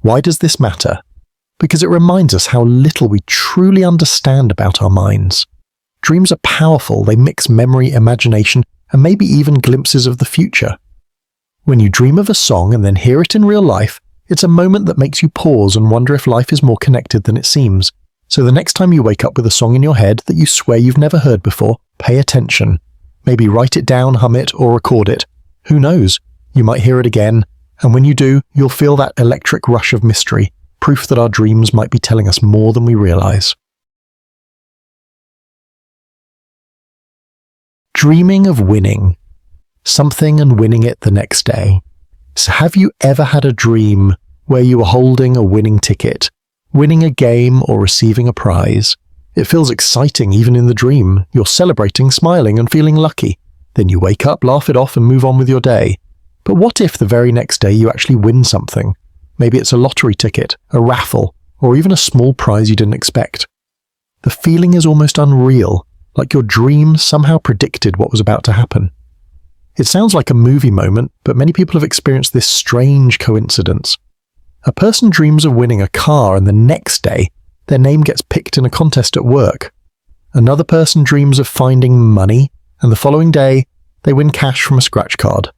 Why does this matter? Because it reminds us how little we truly understand about our minds. Dreams are powerful. They mix memory, imagination, and maybe even glimpses of the future. When you dream of a song and then hear it in real life, it's a moment that makes you pause and wonder if life is more connected than it seems. So the next time you wake up with a song in your head that you swear you've never heard before, pay attention. Maybe write it down, hum it, or record it. Who knows? You might hear it again, and when you do, you'll feel that electric rush of mystery, proof that our dreams might be telling us more than we realize. Dreaming of winning something and winning it the next day. So have you ever had a dream where you were holding a winning ticket, winning a game or receiving a prize? It feels exciting even in the dream. You're celebrating, smiling, and feeling lucky. Then you wake up, laugh it off, and move on with your day. But what if the very next day you actually win something? Maybe it's a lottery ticket, a raffle, or even a small prize you didn't expect. The feeling is almost unreal, like your dream somehow predicted what was about to happen. It sounds like a movie moment, but many people have experienced this strange coincidence. A person dreams of winning a car and the next day, their name gets picked in a contest at work. Another person dreams of finding money, and the following day, they win cash from a scratch card.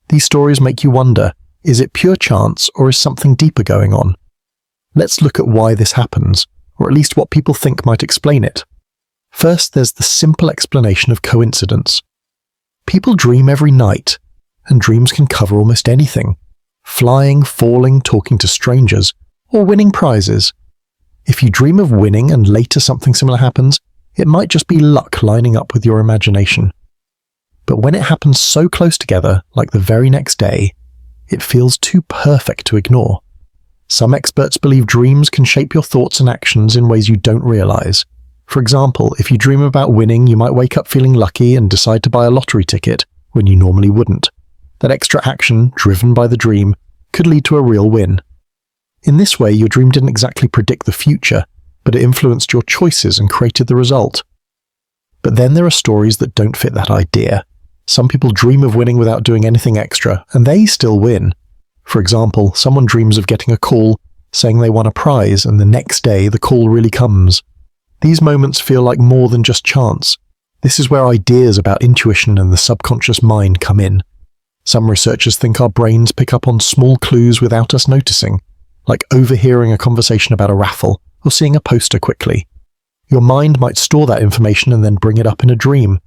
These stories make you wonder, is it pure chance or is something deeper going on? Let's look at why this happens, or at least what people think might explain it. First, there's the simple explanation of coincidence. People dream every night, and dreams can cover almost anything. Flying, falling, talking to strangers, or winning prizes. If you dream of winning and later something similar happens, it might just be luck lining up with your imagination. But when it happens so close together, like the very next day, it feels too perfect to ignore. Some experts believe dreams can shape your thoughts and actions in ways you don't realize. For example, if you dream about winning, you might wake up feeling lucky and decide to buy a lottery ticket when you normally wouldn't. That extra action, driven by the dream, could lead to a real win. In this way, your dream didn't exactly predict the future, but it influenced your choices and created the result. But then there are stories that don't fit that idea. Some people dream of winning without doing anything extra, and they still win. For example, someone dreams of getting a call saying they won a prize, and the next day the call really comes. These moments feel like more than just chance. This is where ideas about intuition and the subconscious mind come in. Some researchers think our brains pick up on small clues without us noticing, like overhearing a conversation about a raffle or seeing a poster quickly. Your mind might store that information and then bring it up in a dream.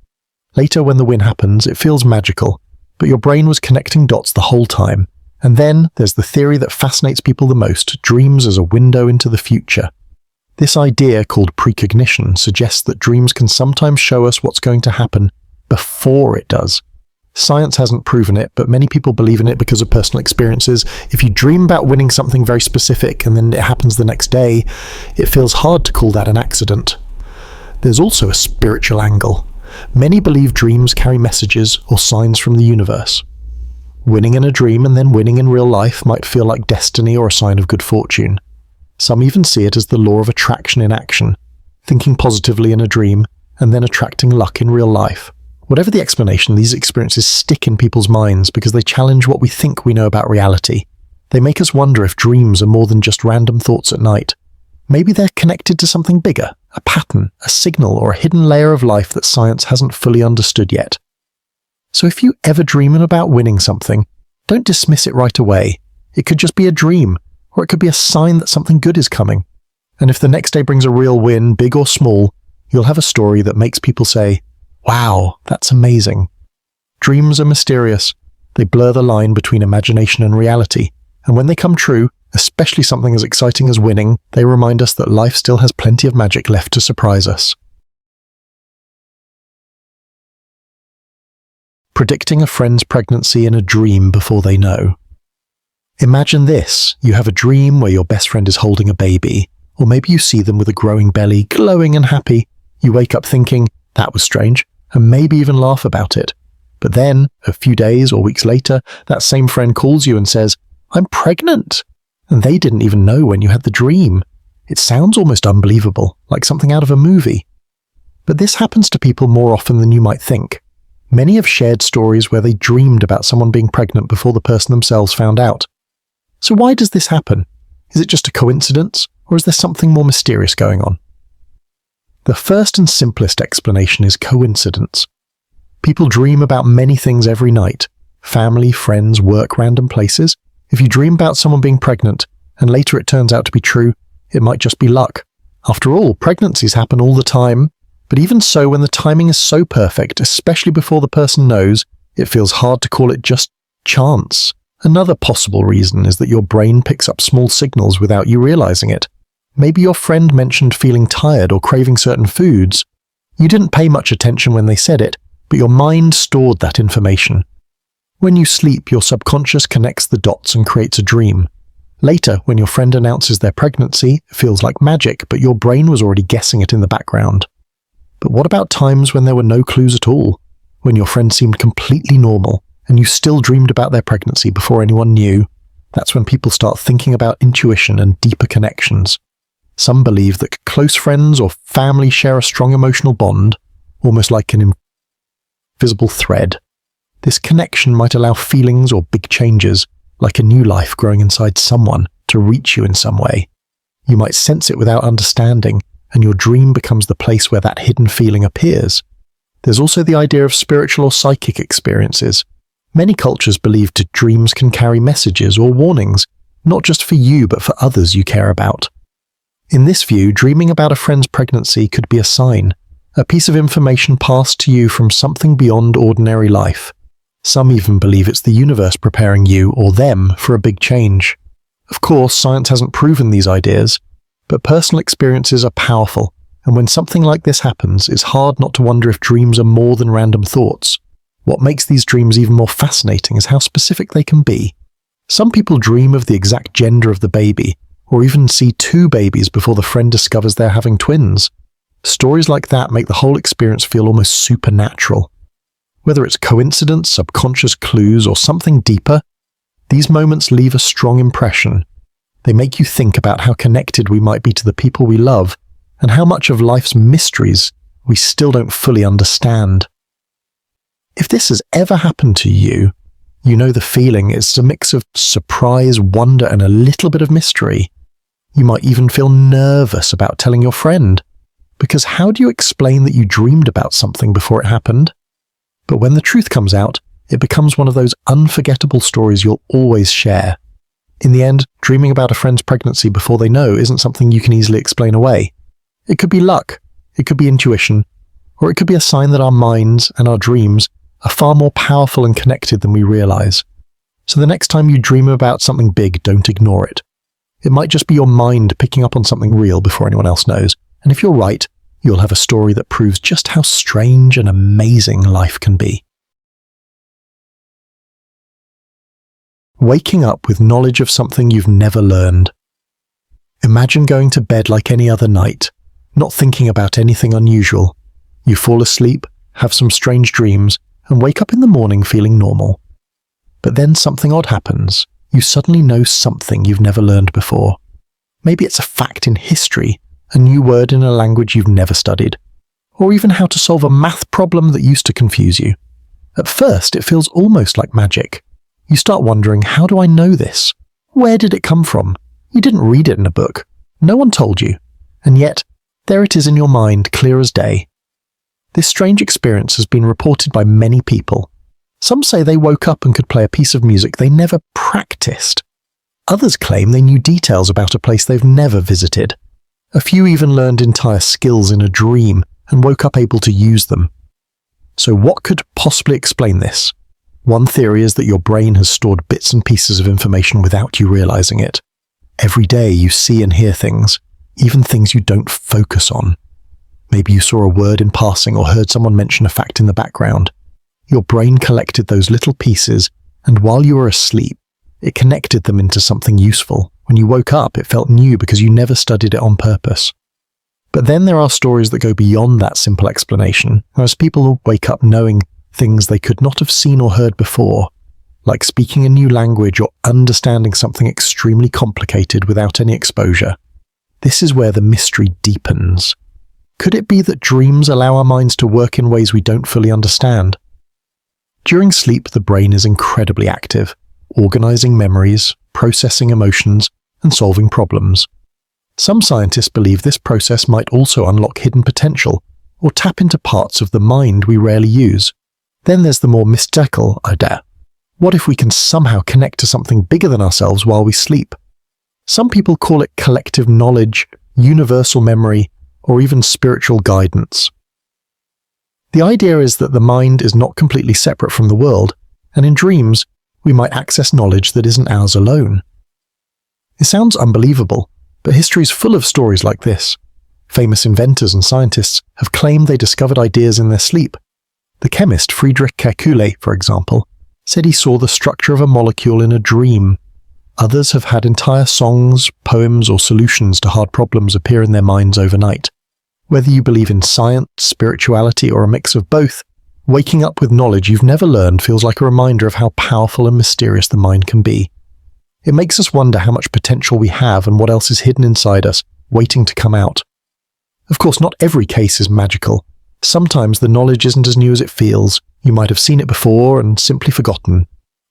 Later, when the win happens, it feels magical, but your brain was connecting dots the whole time. And then there's the theory that fascinates people the most, dreams as a window into the future. This idea, called precognition, suggests that dreams can sometimes show us what's going to happen before it does. Science hasn't proven it, but many people believe in it because of personal experiences. If you dream about winning something very specific and then it happens the next day, it feels hard to call that an accident. There's also a spiritual angle. Many believe dreams carry messages or signs from the universe. Winning in a dream and then winning in real life might feel like destiny or a sign of good fortune. Some even see it as the law of attraction in action, thinking positively in a dream and then attracting luck in real life. Whatever the explanation, these experiences stick in people's minds because they challenge what we think we know about reality. They make us wonder if dreams are more than just random thoughts at night. Maybe they're connected to something bigger, a pattern, a signal, or a hidden layer of life that science hasn't fully understood yet. So if you ever dream about winning something, don't dismiss it right away. It could just be a dream, or it could be a sign that something good is coming. And if the next day brings a real win, big or small, you'll have a story that makes people say, "Wow, that's amazing." Dreams are mysterious. They blur the line between imagination and reality. And when they come true, especially something as exciting as winning, they remind us that life still has plenty of magic left to surprise us. Predicting a friend's pregnancy in a dream before they know. Imagine this. You have a dream where your best friend is holding a baby, or maybe you see them with a growing belly, glowing and happy. You wake up thinking, That was strange, and maybe even laugh about it. But then, a few days or weeks later, that same friend calls you and says, "I'm pregnant!" And they didn't even know when you had the dream. It sounds almost unbelievable, like something out of a movie. But this happens to people more often than you might think. Many have shared stories where they dreamed about someone being pregnant before the person themselves found out. So why does this happen? Is it just a coincidence, or is there something more mysterious going on? The first and simplest explanation is coincidence. People dream about many things every night: family, friends, work, random places. If you dream about someone being pregnant, and later it turns out to be true, it might just be luck. After all, pregnancies happen all the time, but even so, when the timing is so perfect, especially before the person knows, it feels hard to call it just chance. Another possible reason is that your brain picks up small signals without you realizing it. Maybe your friend mentioned feeling tired or craving certain foods. You didn't pay much attention when they said it, but your mind stored that information. When you sleep, your subconscious connects the dots and creates a dream. Later, when your friend announces their pregnancy, it feels like magic, but your brain was already guessing it in the background. But what about times when there were no clues at all? When your friend seemed completely normal, and you still dreamed about their pregnancy before anyone knew? That's when people start thinking about intuition and deeper connections. Some believe that close friends or family share a strong emotional bond, almost like an invisible thread. This connection might allow feelings or big changes, like a new life growing inside someone, to reach you in some way. You might sense it without understanding, and your dream becomes the place where that hidden feeling appears. There's also the idea of spiritual or psychic experiences. Many cultures believe that dreams can carry messages or warnings, not just for you but for others you care about. In this view, dreaming about a friend's pregnancy could be a sign, a piece of information passed to you from something beyond ordinary life. Some even believe it's the universe preparing you or them for a big change. Of course, science hasn't proven these ideas, but personal experiences are powerful, and when something like this happens, it's hard not to wonder if dreams are more than random thoughts. What makes these dreams even more fascinating is how specific they can be. Some people dream of the exact gender of the baby, or even see two babies before the friend discovers they're having twins. Stories like that make the whole experience feel almost supernatural. Whether it's coincidence, subconscious clues, or something deeper, these moments leave a strong impression. They make you think about how connected we might be to the people we love, and how much of life's mysteries we still don't fully understand. If this has ever happened to you, you know the feeling. It's a mix of surprise, wonder, and a little bit of mystery. You might even feel nervous about telling your friend, because how do you explain that you dreamed about something before it happened? But when the truth comes out, it becomes one of those unforgettable stories you'll always share. In the end, dreaming about a friend's pregnancy before they know isn't something you can easily explain away. It could be luck, it could be intuition, or it could be a sign that our minds and our dreams are far more powerful and connected than we realize. So the next time you dream about something big, don't ignore it. It might just be your mind picking up on something real before anyone else knows, and if you're right, you'll have a story that proves just how strange and amazing life can be. Waking up with knowledge of something you've never learned. Imagine going to bed like any other night, not thinking about anything unusual. You fall asleep, have some strange dreams, and wake up in the morning feeling normal. But then something odd happens. You suddenly know something you've never learned before. Maybe it's a fact in history, a new word in a language you've never studied, or even how to solve a math problem that used to confuse you. At first, it feels almost like magic. You start wondering, how do I know this? Where did it come from? You didn't read it in a book. No one told you. And yet, there it is in your mind, clear as day. This strange experience has been reported by many people. Some say they woke up and could play a piece of music they never practiced. Others claim they knew details about a place they've never visited. A few even learned entire skills in a dream and woke up able to use them. So what could possibly explain this? One theory is that your brain has stored bits and pieces of information without you realizing it. Every day you see and hear things, even things you don't focus on. Maybe you saw a word in passing or heard someone mention a fact in the background. Your brain collected those little pieces, and while you were asleep, it connected them into something useful. When you woke up, it felt new because you never studied it on purpose. But then there are stories that go beyond that simple explanation, as people wake up knowing things they could not have seen or heard before, like speaking a new language or understanding something extremely complicated without any exposure. This is where the mystery deepens. Could it be that dreams allow our minds to work in ways we don't fully understand? During sleep, the brain is incredibly active, organizing memories, processing emotions, and solving problems. Some scientists believe this process might also unlock hidden potential or tap into parts of the mind we rarely use. Then there's the more mystical idea. What if we can somehow connect to something bigger than ourselves while we sleep? Some people call it collective knowledge, universal memory, or even spiritual guidance. The idea is that the mind is not completely separate from the world, and in dreams, we might access knowledge that isn't ours alone. It sounds unbelievable, but history is full of stories like this. Famous inventors and scientists have claimed they discovered ideas in their sleep. The chemist Friedrich Kekulé, for example, said he saw the structure of a molecule in a dream. Others have had entire songs, poems, or solutions to hard problems appear in their minds overnight. Whether you believe in science, spirituality, or a mix of both, waking up with knowledge you've never learned feels like a reminder of how powerful and mysterious the mind can be. It makes us wonder how much potential we have and what else is hidden inside us, waiting to come out. Of course, not every case is magical. Sometimes the knowledge isn't as new as it feels. You might have seen it before and simply forgotten.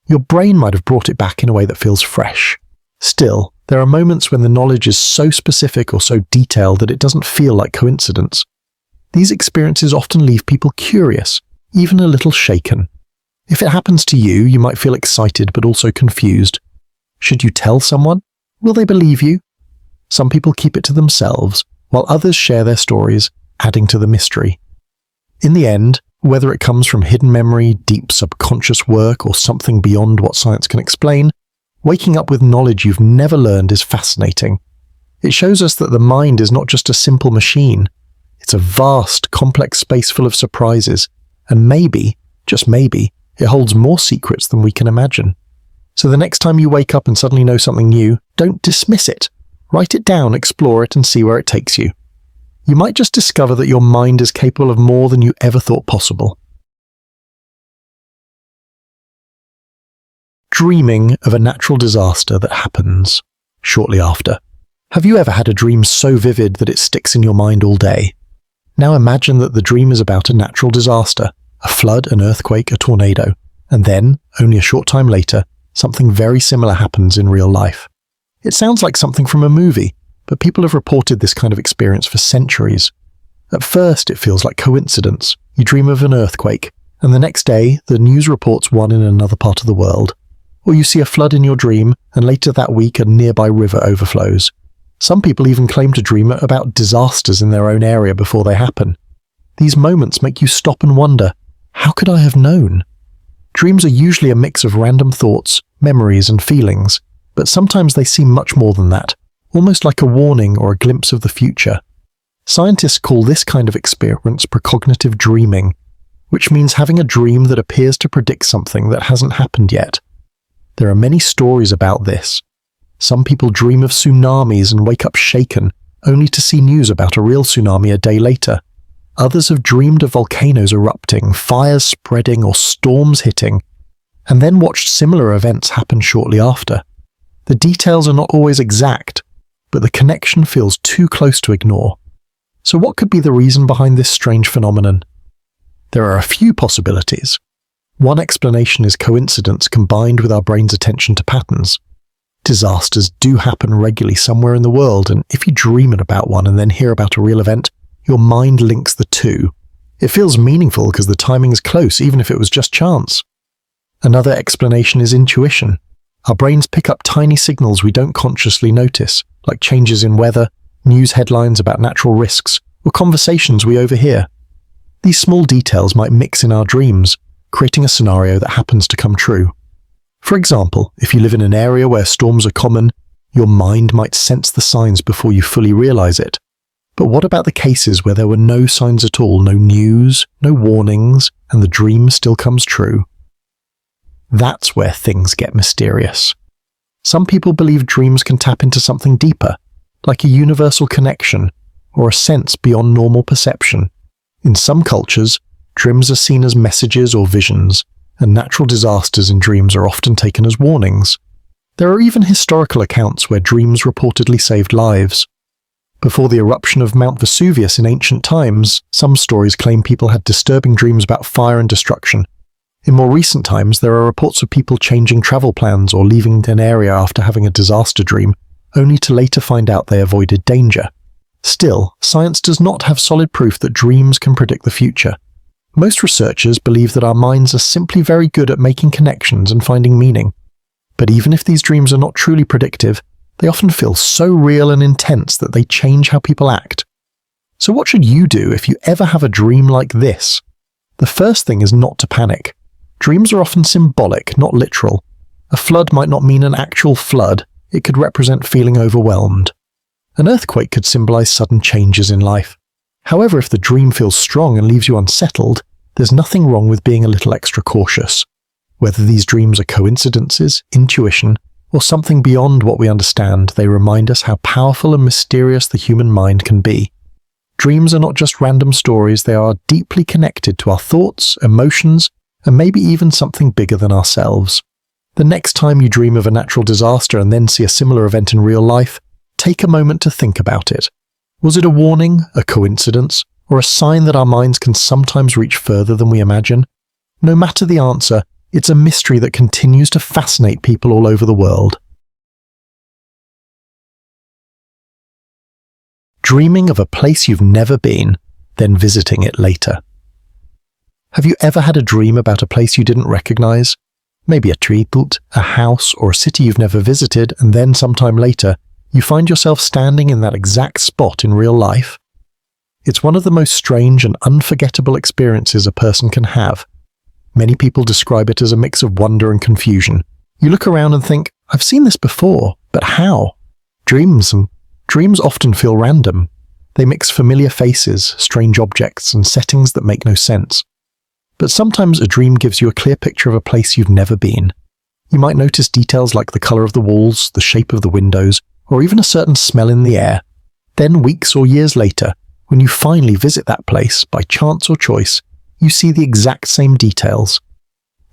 Your brain might have brought it back in a way that feels fresh. Still, there are moments when the knowledge is so specific or so detailed that it doesn't feel like coincidence. These experiences often leave people curious, even a little shaken. If it happens to you, you might feel excited but also confused. Should you tell someone? Will they believe you? Some people keep it to themselves, while others share their stories, adding to the mystery. In the end, whether it comes from hidden memory, deep subconscious work, or something beyond what science can explain, waking up with knowledge you've never learned is fascinating. It shows us that the mind is not just a simple machine. It's a vast, complex space full of surprises, and maybe, just maybe, it holds more secrets than we can imagine. So the next time you wake up and suddenly know something new, don't dismiss it. Write it down, explore it, and see where it takes you. You might just discover that your mind is capable of more than you ever thought possible. Dreaming of a natural disaster that happens shortly after. Have you ever had a dream so vivid that it sticks in your mind all day? Now imagine that the dream is about a natural disaster, a flood, an earthquake, a tornado, and then, only a short time later, something very similar happens in real life. It sounds like something from a movie, but people have reported this kind of experience for centuries. At first, it feels like coincidence. You dream of an earthquake, and the next day, the news reports one in another part of the world. Or you see a flood in your dream, and later that week a nearby river overflows. Some people even claim to dream about disasters in their own area before they happen. These moments make you stop and wonder, how could I have known? Dreams are usually a mix of random thoughts, memories, and feelings, but sometimes they seem much more than that, almost like a warning or a glimpse of the future. Scientists call this kind of experience precognitive dreaming, which means having a dream that appears to predict something that hasn't happened yet. There are many stories about this. Some people dream of tsunamis and wake up shaken, only to see news about a real tsunami a day later. Others have dreamed of volcanoes erupting, fires spreading, or storms hitting, and then watched similar events happen shortly after. The details are not always exact, but the connection feels too close to ignore. So what could be the reason behind this strange phenomenon? There are a few possibilities. One explanation is coincidence combined with our brain's attention to patterns. Disasters do happen regularly somewhere in the world, and if you dream about one and then hear about a real event, your mind links the two. It feels meaningful because the timing is close, even if it was just chance. Another explanation is intuition. Our brains pick up tiny signals we don't consciously notice, like changes in weather, news headlines about natural risks, or conversations we overhear. These small details might mix in our dreams, creating a scenario that happens to come true. For example, if you live in an area where storms are common, your mind might sense the signs before you fully realize it. But what about the cases where there were no signs at all, no news, no warnings, and the dream still comes true? That's where things get mysterious. Some people believe dreams can tap into something deeper, like a universal connection, or a sense beyond normal perception. In some cultures, dreams are seen as messages or visions, and natural disasters in dreams are often taken as warnings. There are even historical accounts where dreams reportedly saved lives. Before the eruption of Mount Vesuvius in ancient times, some stories claim people had disturbing dreams about fire and destruction. In more recent times, there are reports of people changing travel plans or leaving an area after having a disaster dream, only to later find out they avoided danger. Still, science does not have solid proof that dreams can predict the future. Most researchers believe that our minds are simply very good at making connections and finding meaning. But even if these dreams are not truly predictive, they often feel so real and intense that they change how people act. So what should you do if you ever have a dream like this? The first thing is not to panic. Dreams are often symbolic, not literal. A flood might not mean an actual flood, it could represent feeling overwhelmed. An earthquake could symbolize sudden changes in life. However, if the dream feels strong and leaves you unsettled, there's nothing wrong with being a little extra cautious. Whether these dreams are coincidences, intuition, or something beyond what we understand, they remind us how powerful and mysterious the human mind can be. Dreams are not just random stories, they are deeply connected to our thoughts, emotions, and maybe even something bigger than ourselves. The next time you dream of a natural disaster and then see a similar event in real life, take a moment to think about it. Was it a warning, a coincidence, or a sign that our minds can sometimes reach further than we imagine? No matter the answer, it's a mystery that continues to fascinate people all over the world. Dreaming of a place you've never been, then visiting it later. Have you ever had a dream about a place you didn't recognize? Maybe a treetult, a house, or a city you've never visited, and then sometime later, you find yourself standing in that exact spot in real life? It's one of the most strange and unforgettable experiences a person can have. Many people describe it as a mix of wonder and confusion. You look around and think, I've seen this before, but how? Dreams often feel random. They mix familiar faces, strange objects, and settings that make no sense. But sometimes a dream gives you a clear picture of a place you've never been. You might notice details like the color of the walls, the shape of the windows, or even a certain smell in the air. Then weeks or years later, when you finally visit that place, by chance or choice, you see the exact same details.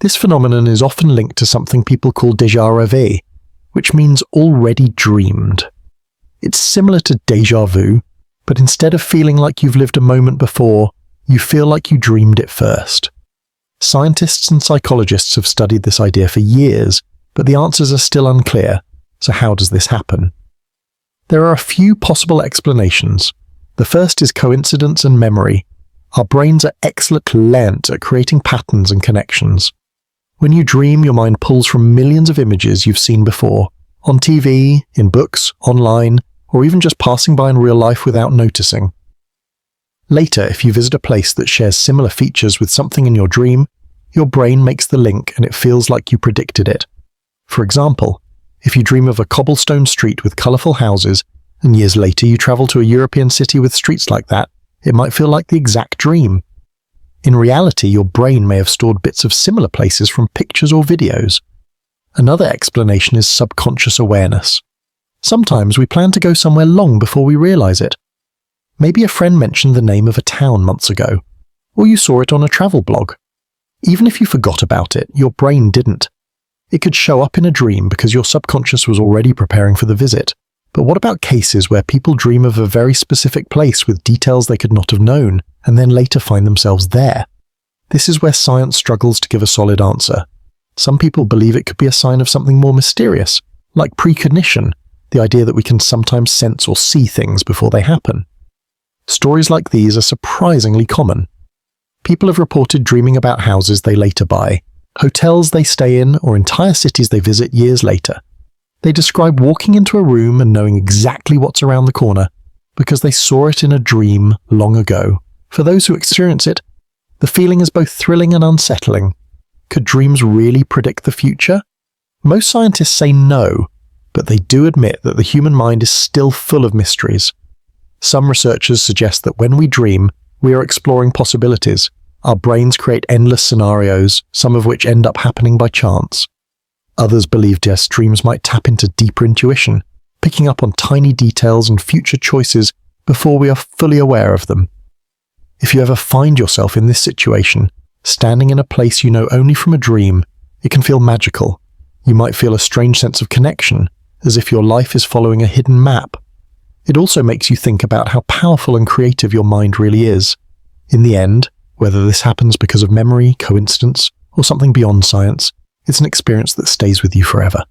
This phenomenon is often linked to something people call déjà rêvé, which means already dreamed. It's similar to déjà vu, but instead of feeling like you've lived a moment before, you feel like you dreamed it first. Scientists and psychologists have studied this idea for years, but the answers are still unclear. So how does this happen? There are a few possible explanations. The first is coincidence and memory. Our brains are excellently learnt at creating patterns and connections. When you dream, your mind pulls from millions of images you've seen before, on TV, in books, online, or even just passing by in real life without noticing. Later, if you visit a place that shares similar features with something in your dream, your brain makes the link and it feels like you predicted it. For example, if you dream of a cobblestone street with colourful houses, and years later you travel to a European city with streets like that, it might feel like the exact dream. In reality, your brain may have stored bits of similar places from pictures or videos. Another explanation is subconscious awareness. Sometimes we plan to go somewhere long before we realise it. Maybe a friend mentioned the name of a town months ago, or you saw it on a travel blog. Even if you forgot about it, your brain didn't. It could show up in a dream because your subconscious was already preparing for the visit. But what about cases where people dream of a very specific place with details they could not have known, and then later find themselves there? This is where science struggles to give a solid answer. Some people believe it could be a sign of something more mysterious, like precognition, the idea that we can sometimes sense or see things before they happen. Stories like these are surprisingly common. People have reported dreaming about houses they later buy, hotels they stay in, or entire cities they visit years later. They describe walking into a room and knowing exactly what's around the corner because they saw it in a dream long ago. For those who experience it, the feeling is both thrilling and unsettling. Could dreams really predict the future? Most scientists say no, but they do admit that the human mind is still full of mysteries. Some researchers suggest that when we dream, we are exploring possibilities. Our brains create endless scenarios, some of which end up happening by chance. Others believe dreams might tap into deeper intuition, picking up on tiny details and future choices before we are fully aware of them. If you ever find yourself in this situation, standing in a place you know only from a dream, it can feel magical. You might feel a strange sense of connection, as if your life is following a hidden map. It also makes you think about how powerful and creative your mind really is. In the end, whether this happens because of memory, coincidence, or something beyond science, it's an experience that stays with you forever.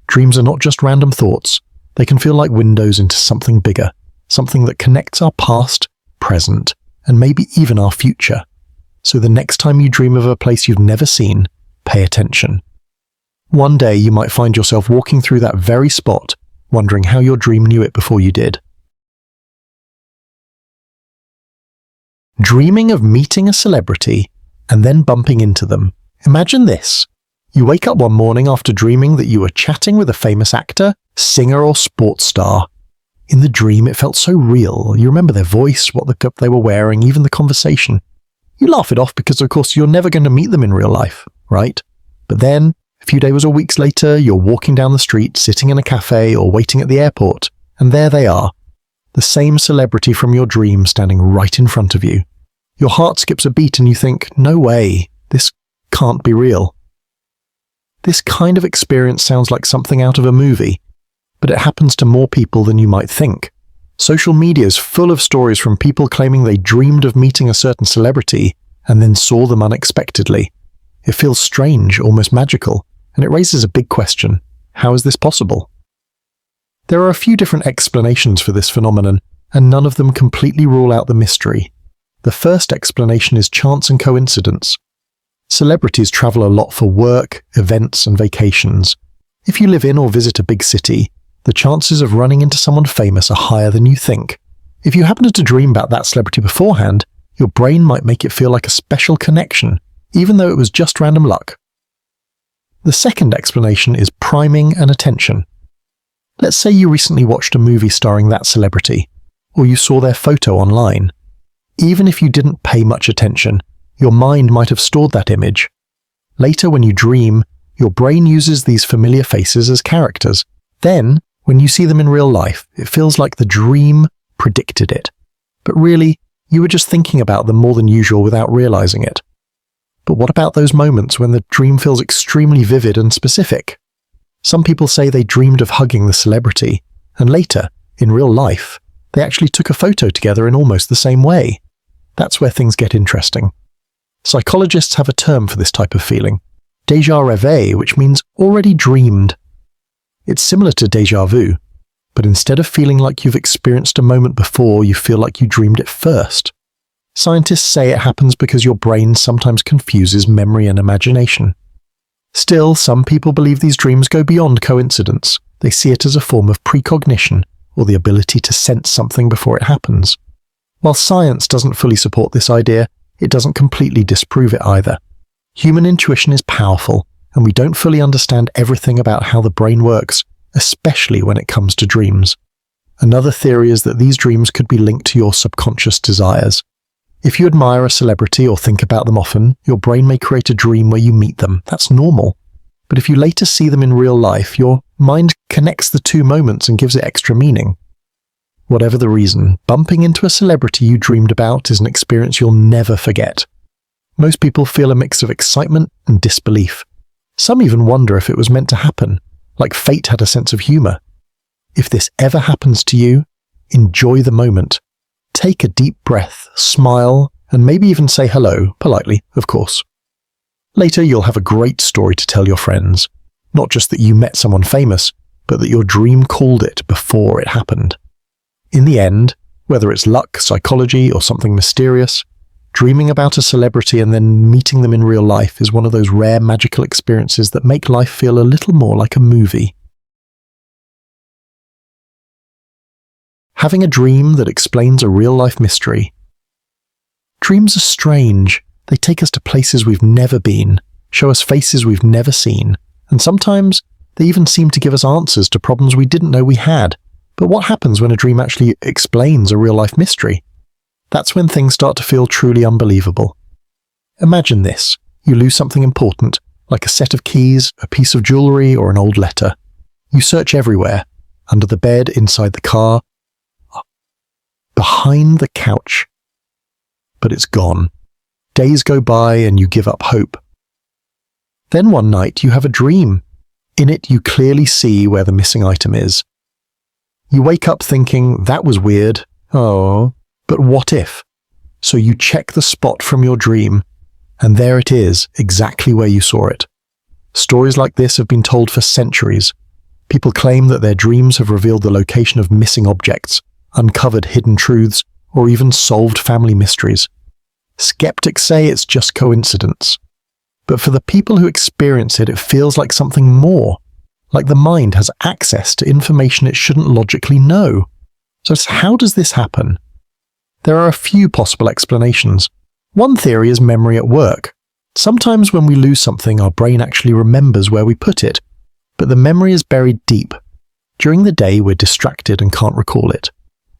Dreams are not just random thoughts. They can feel like windows into something bigger, something that connects our past, present, and maybe even our future. So the next time you dream of a place you've never seen, pay attention. One day you might find yourself walking through that very spot, wondering how your dream knew it before you did. Dreaming of meeting a celebrity and then bumping into them. Imagine this. You wake up one morning after dreaming that you were chatting with a famous actor, singer, or sports star. In the dream, it felt so real. You remember their voice, what they were wearing, even the conversation. You laugh it off because, of course, you're never going to meet them in real life, right? But then, a few days or weeks later, you're walking down the street, sitting in a cafe, or waiting at the airport, and there they are. The same celebrity from your dream standing right in front of you. Your heart skips a beat and you think, no way, this can't be real. This kind of experience sounds like something out of a movie, but it happens to more people than you might think. Social media is full of stories from people claiming they dreamed of meeting a certain celebrity and then saw them unexpectedly. It feels strange, almost magical, and it raises a big question. How is this possible? There are a few different explanations for this phenomenon, and none of them completely rule out the mystery. The first explanation is chance and coincidence. Celebrities travel a lot for work, events, and vacations. If you live in or visit a big city, the chances of running into someone famous are higher than you think. If you happen to dream about that celebrity beforehand, your brain might make it feel like a special connection, even though it was just random luck. The second explanation is priming and attention. Let's say you recently watched a movie starring that celebrity, or you saw their photo online. Even if you didn't pay much attention, your mind might have stored that image. Later, when you dream, your brain uses these familiar faces as characters. Then, when you see them in real life, it feels like the dream predicted it. But really, you were just thinking about them more than usual without realizing it. But what about those moments when the dream feels extremely vivid and specific? Some people say they dreamed of hugging the celebrity, and later, in real life, they actually took a photo together in almost the same way. That's where things get interesting. Psychologists have a term for this type of feeling, déjà rêvé, which means already dreamed. It's similar to déjà vu, but instead of feeling like you've experienced a moment before, you feel like you dreamed it first. Scientists say it happens because your brain sometimes confuses memory and imagination. Still, some people believe these dreams go beyond coincidence. They see it as a form of precognition, or the ability to sense something before it happens. While science doesn't fully support this idea, it doesn't completely disprove it either. Human intuition is powerful, and we don't fully understand everything about how the brain works, especially when it comes to dreams. Another theory is that these dreams could be linked to your subconscious desires. If you admire a celebrity or think about them often, your brain may create a dream where you meet them. That's normal. But if you later see them in real life, your mind connects the two moments and gives it extra meaning. Whatever the reason, bumping into a celebrity you dreamed about is an experience you'll never forget. Most people feel a mix of excitement and disbelief. Some even wonder if it was meant to happen, like fate had a sense of humor. If this ever happens to you, enjoy the moment. Take a deep breath, smile, and maybe even say hello, politely, of course. Later, you'll have a great story to tell your friends. Not just that you met someone famous, but that your dream called it before it happened. In the end, whether it's luck, psychology, or something mysterious, dreaming about a celebrity and then meeting them in real life is one of those rare magical experiences that make life feel a little more like a movie. Having a dream that explains a real-life mystery. Dreams are strange. They take us to places we've never been, show us faces we've never seen, and sometimes they even seem to give us answers to problems we didn't know we had. But what happens when a dream actually explains a real-life mystery? That's when things start to feel truly unbelievable. Imagine this. You lose something important, like a set of keys, a piece of jewelry, or an old letter. You search everywhere, under the bed, inside the car. behind the couch. But it's gone. Days go by and you give up hope. Then one night you have a dream. In it you clearly see where the missing item is. You wake up thinking, that was weird. Oh, but what if? So you check the spot from your dream, and there it is, exactly where you saw it. Stories like this have been told for centuries. People claim that their dreams have revealed the location of missing objects, uncovered hidden truths, or even solved family mysteries. Skeptics say it's just coincidence. But for the people who experience it, it feels like something more, like the mind has access to information it shouldn't logically know. So how does this happen? There are a few possible explanations. One theory is memory at work. Sometimes when we lose something, our brain actually remembers where we put it, but the memory is buried deep. During the day, we're distracted and can't recall it.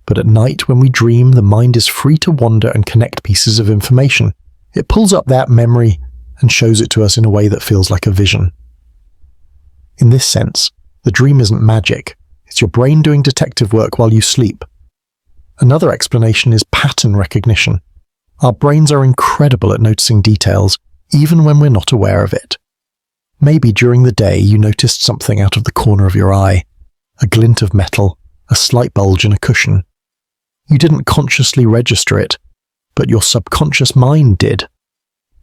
But at night, when we dream, the mind is free to wander and connect pieces of information. It pulls up that memory and shows it to us in a way that feels like a vision. In this sense, the dream isn't magic. It's your brain doing detective work while you sleep. Another explanation is pattern recognition. Our brains are incredible at noticing details, even when we're not aware of it. Maybe during the day you noticed something out of the corner of your eye, a glint of metal, a slight bulge in a cushion. You didn't consciously register it, but your subconscious mind did.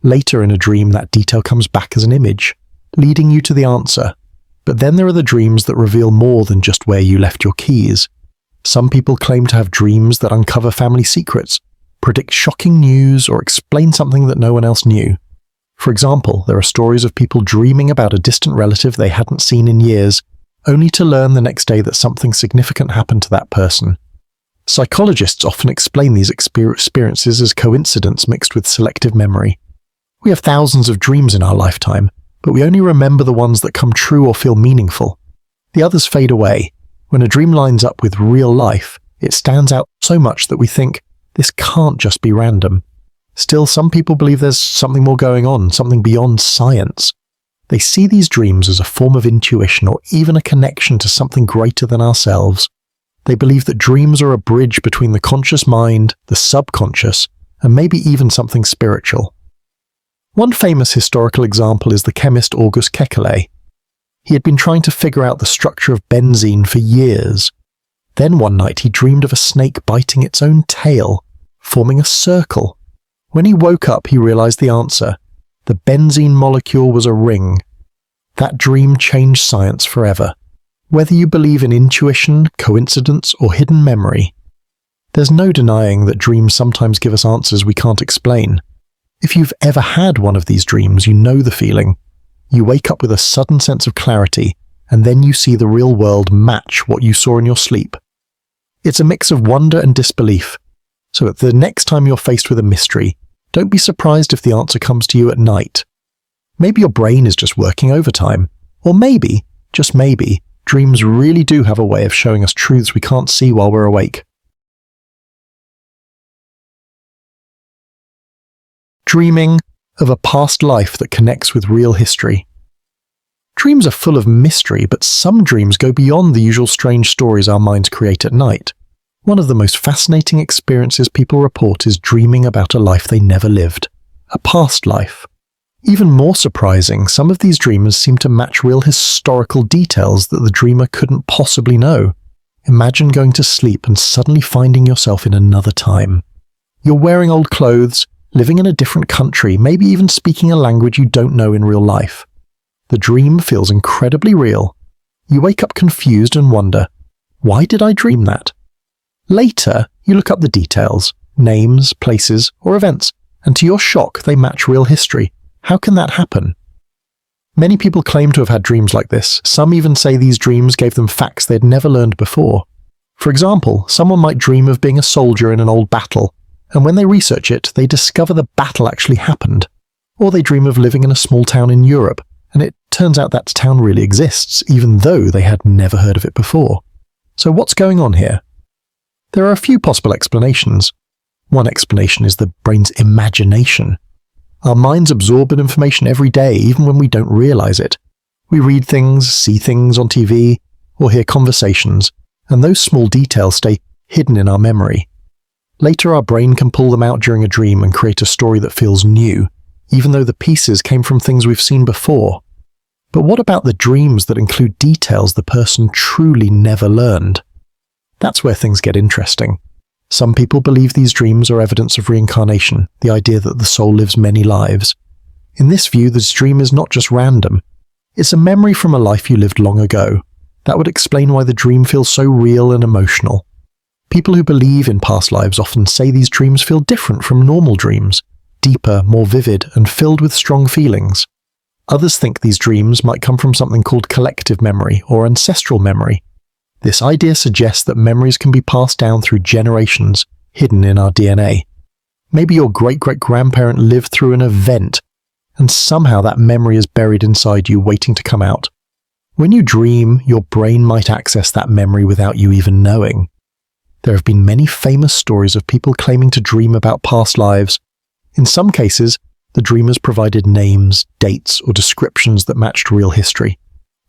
Later in a dream, that detail comes back as an image, leading you to the answer. But then there are the dreams that reveal more than just where you left your keys. Some people claim to have dreams that uncover family secrets, predict shocking news, or explain something that no one else knew. For example, there are stories of people dreaming about a distant relative they hadn't seen in years, only to learn the next day that something significant happened to that person. Psychologists often explain these experiences as coincidence mixed with selective memory. We have thousands of dreams in our lifetime, but we only remember the ones that come true or feel meaningful. The others fade away. When a dream lines up with real life, it stands out so much that we think, this can't just be random. Still, some people believe there's something more going on, something beyond science. They see these dreams as a form of intuition or even a connection to something greater than ourselves. They believe that dreams are a bridge between the conscious mind, the subconscious, and maybe even something spiritual. One famous historical example is the chemist August Kekulé. He had been trying to figure out the structure of benzene for years. Then one night he dreamed of a snake biting its own tail, forming a circle. When he woke up, he realized the answer. The benzene molecule was a ring. That dream changed science forever. Whether you believe in intuition, coincidence, or hidden memory, there's no denying that dreams sometimes give us answers we can't explain. If you've ever had one of these dreams, you know the feeling. You wake up with a sudden sense of clarity, and then you see the real world match what you saw in your sleep. It's a mix of wonder and disbelief. So the next time you're faced with a mystery, don't be surprised if the answer comes to you at night. Maybe your brain is just working overtime. Or maybe, just maybe, dreams really do have a way of showing us truths we can't see while we're awake. Dreaming of a past life that connects with real history. Dreams are full of mystery, but some dreams go beyond the usual strange stories our minds create at night. One of the most fascinating experiences people report is dreaming about a life they never lived, a past life. Even more surprising, some of these dreamers seem to match real historical details that the dreamer couldn't possibly know. Imagine going to sleep and suddenly finding yourself in another time. You're wearing old clothes, living in a different country, maybe even speaking a language you don't know in real life. The dream feels incredibly real. You wake up confused and wonder, why did I dream that? Later, you look up the details, names, places, or events, and to your shock, they match real history. How can that happen? Many people claim to have had dreams like this. Some even say these dreams gave them facts they'd never learned before. For example, someone might dream of being a soldier in an old battle, and when they research it, they discover the battle actually happened. Or they dream of living in a small town in Europe, and it turns out that town really exists, even though they had never heard of it before. So what's going on here? There are a few possible explanations. One explanation is the brain's imagination. Our minds absorb information every day, even when we don't realize it. We read things, see things on TV, or hear conversations, and those small details stay hidden in our memory. Later, our brain can pull them out during a dream and create a story that feels new, even though the pieces came from things we've seen before. But what about the dreams that include details the person truly never learned? That's where things get interesting. Some people believe these dreams are evidence of reincarnation, the idea that the soul lives many lives. In this view, this dream is not just random. It's a memory from a life you lived long ago. That would explain why the dream feels so real and emotional. People who believe in past lives often say these dreams feel different from normal dreams, deeper, more vivid, and filled with strong feelings. Others think these dreams might come from something called collective memory or ancestral memory. This idea suggests that memories can be passed down through generations, hidden in our DNA. Maybe your great-great-grandparent lived through an event, and somehow that memory is buried inside you, waiting to come out. When you dream, your brain might access that memory without you even knowing. There have been many famous stories of people claiming to dream about past lives. In some cases, the dreamers provided names, dates, or descriptions that matched real history.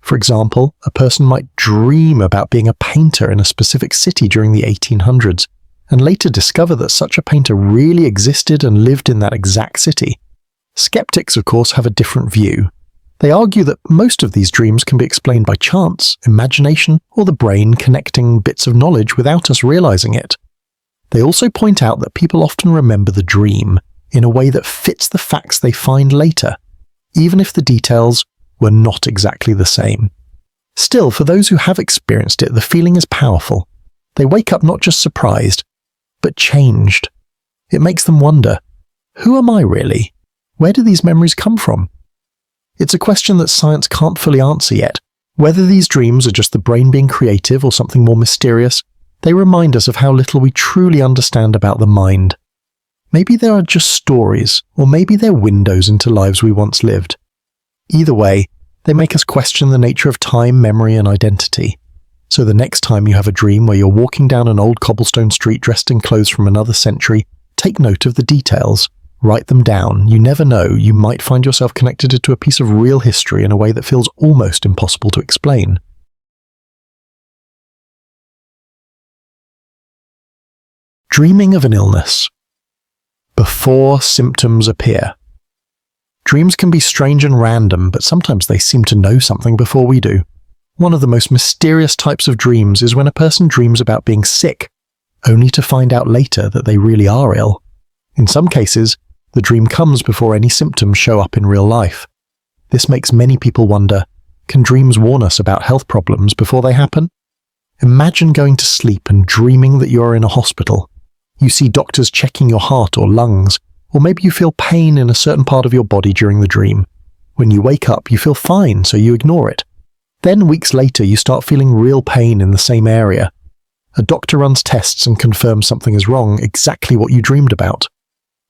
For example, a person might dream about being a painter in a specific city during the 1800s, and later discover that such a painter really existed and lived in that exact city. Skeptics, of course, have a different view. They argue that most of these dreams can be explained by chance, imagination, or the brain connecting bits of knowledge without us realizing it. They also point out that people often remember the dream in a way that fits the facts they find later, even if the details were not exactly the same. Still, for those who have experienced it, the feeling is powerful. They wake up not just surprised, but changed. It makes them wonder, who am I really? Where do these memories come from? It's a question that science can't fully answer yet. Whether these dreams are just the brain being creative or something more mysterious, they remind us of how little we truly understand about the mind. Maybe they are just stories, or maybe they're windows into lives we once lived. Either way, they make us question the nature of time, memory, and identity. So the next time you have a dream where you're walking down an old cobblestone street dressed in clothes from another century, take note of the details. Write them down. You never know, you might find yourself connected to a piece of real history in a way that feels almost impossible to explain. Dreaming of an illness. Before symptoms appear. Dreams can be strange and random, but sometimes they seem to know something before we do. One of the most mysterious types of dreams is when a person dreams about being sick, only to find out later that they really are ill. In some cases, the dream comes before any symptoms show up in real life. This makes many people wonder, can dreams warn us about health problems before they happen? Imagine going to sleep and dreaming that you're in a hospital. You see doctors checking your heart or lungs, or maybe you feel pain in a certain part of your body during the dream. When you wake up, you feel fine, so you ignore it. Then weeks later, you start feeling real pain in the same area. A doctor runs tests and confirms something is wrong, exactly what you dreamed about.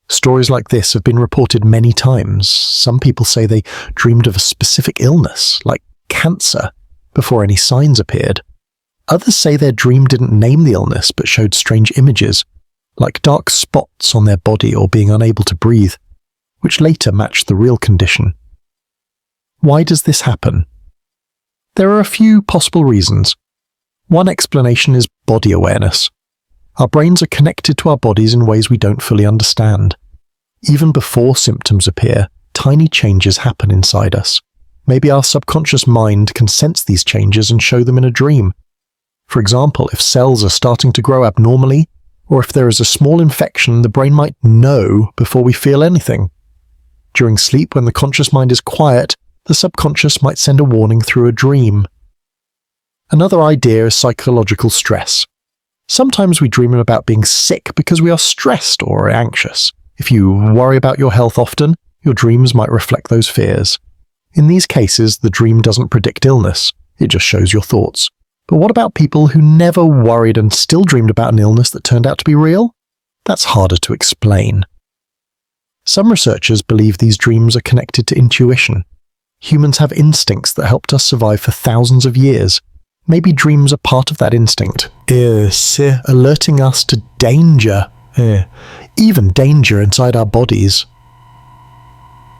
Stories like this have been reported many times. Some people say they dreamed of a specific illness, like cancer, before any signs appeared. Others say their dream didn't name the illness, but showed strange images, like dark spots on their body or being unable to breathe, which later matched the real condition. Why does this happen? There are a few possible reasons. One explanation is body awareness. Our brains are connected to our bodies in ways we don't fully understand. Even before symptoms appear, tiny changes happen inside us. Maybe our subconscious mind can sense these changes and show them in a dream. For example, if cells are starting to grow abnormally, or if there is a small infection, the brain might know before we feel anything. During sleep, when the conscious mind is quiet, the subconscious might send a warning through a dream. Another idea is psychological stress. Sometimes we dream about being sick because we are stressed or anxious. If you worry about your health often, your dreams might reflect those fears. In these cases, the dream doesn't predict illness, it just shows your thoughts. But what about people who never worried and still dreamed about an illness that turned out to be real? That's harder to explain. Some researchers believe these dreams are connected to intuition. Humans have instincts that helped us survive for thousands of years. Maybe dreams are part of that instinct, alerting us to danger, even danger inside our bodies.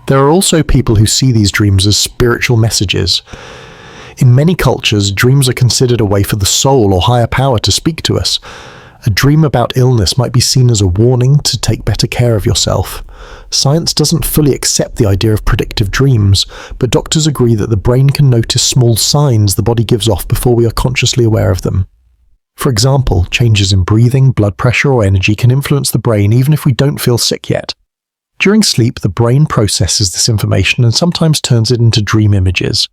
There are also people who see these dreams as spiritual messages. In many cultures, dreams are considered a way for the soul or higher power to speak to us. A dream about illness might be seen as a warning to take better care of yourself. Science doesn't fully accept the idea of predictive dreams, but doctors agree that the brain can notice small signs the body gives off before we are consciously aware of them. For example, changes in breathing, blood pressure, or energy can influence the brain even if we don't feel sick yet. During sleep, the brain processes this information and sometimes turns it into dream images.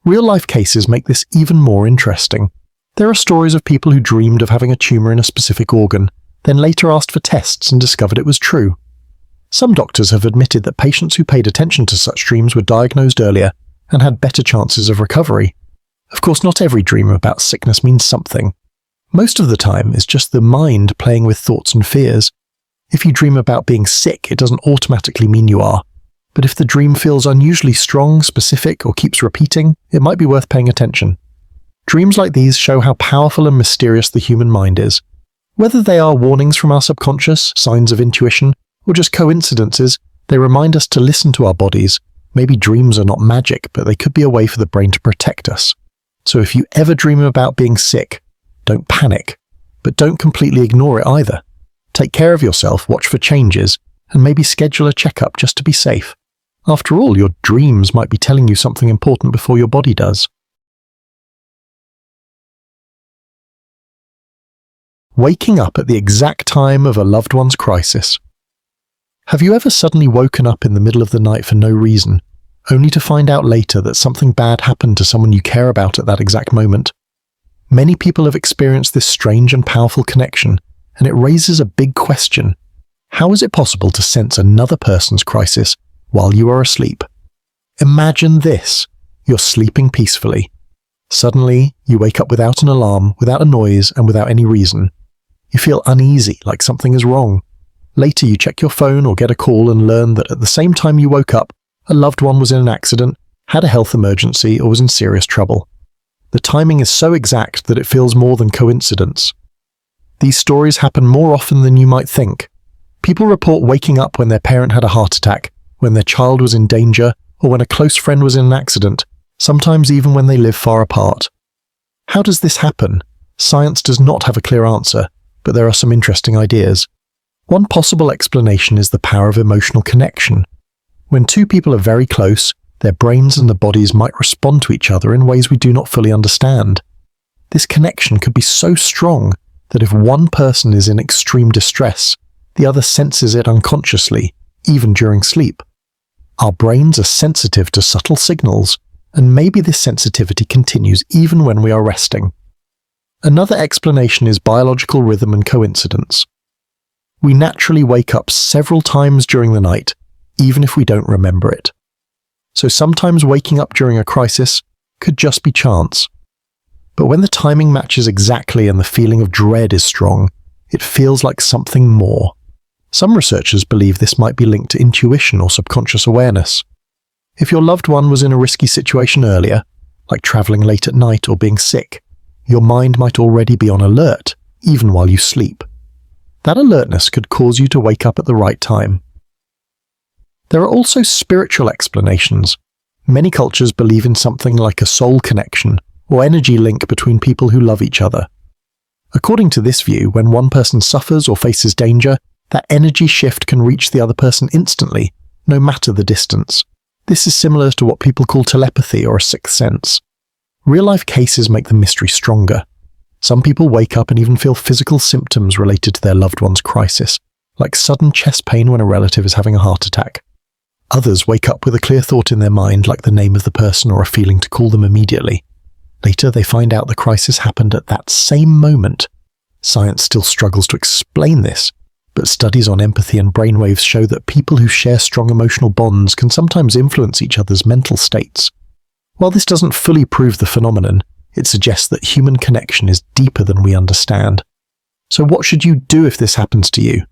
Real-life cases make this even more interesting. There are stories of people who dreamed of having a tumor in a specific organ, then later asked for tests and discovered it was true. Some doctors have admitted that patients who paid attention to such dreams were diagnosed earlier and had better chances of recovery. Of course, not every dream about sickness means something. Most of the time, it's just the mind playing with thoughts and fears. If you dream about being sick, it doesn't automatically mean you are. But if the dream feels unusually strong, specific, or keeps repeating, it might be worth paying attention. Dreams like these show how powerful and mysterious the human mind is. Whether they are warnings from our subconscious, signs of intuition, or just coincidences, they remind us to listen to our bodies. Maybe dreams are not magic, but they could be a way for the brain to protect us. So if you ever dream about being sick, don't panic, but don't completely ignore it either. Take care of yourself, watch for changes, and maybe schedule a checkup just to be safe. After all, your dreams might be telling you something important before your body does. Waking up at the exact time of a loved one's crisis. Have you ever suddenly woken up in the middle of the night for no reason, only to find out later that something bad happened to someone you care about at that exact moment? Many people have experienced this strange and powerful connection, and it raises a big question. How is it possible to sense another person's crisis while you are asleep? Imagine this. You're sleeping peacefully. Suddenly, you wake up without an alarm, without a noise, and without any reason. You feel uneasy, like something is wrong. Later, you check your phone or get a call and learn that at the same time you woke up, a loved one was in an accident, had a health emergency, or was in serious trouble. The timing is so exact that it feels more than coincidence. These stories happen more often than you might think. People report waking up when their parent had a heart attack, when their child was in danger, or when a close friend was in an accident, sometimes even when they live far apart. How does this happen? Science does not have a clear answer, but there are some interesting ideas. One possible explanation is the power of emotional connection. When two people are very close, their brains and the bodies might respond to each other in ways we do not fully understand. This connection could be so strong that if one person is in extreme distress, the other senses it unconsciously, even during sleep. Our brains are sensitive to subtle signals, and maybe this sensitivity continues even when we are resting. Another explanation is biological rhythm and coincidence. We naturally wake up several times during the night, even if we don't remember it. So sometimes waking up during a crisis could just be chance. But when the timing matches exactly and the feeling of dread is strong, it feels like something more. Some researchers believe this might be linked to intuition or subconscious awareness. If your loved one was in a risky situation earlier, like traveling late at night or being sick, your mind might already be on alert, even while you sleep. That alertness could cause you to wake up at the right time. There are also spiritual explanations. Many cultures believe in something like a soul connection or energy link between people who love each other. According to this view, when one person suffers or faces danger, that energy shift can reach the other person instantly, no matter the distance. This is similar to what people call telepathy or a sixth sense. Real-life cases make the mystery stronger. Some people wake up and even feel physical symptoms related to their loved one's crisis, like sudden chest pain when a relative is having a heart attack. Others wake up with a clear thought in their mind, like the name of the person or a feeling to call them immediately. Later, they find out the crisis happened at that same moment. Science still struggles to explain this, but studies on empathy and brainwaves show that people who share strong emotional bonds can sometimes influence each other's mental states. While this doesn't fully prove the phenomenon, it suggests that human connection is deeper than we understand. So what should you do if this happens to you?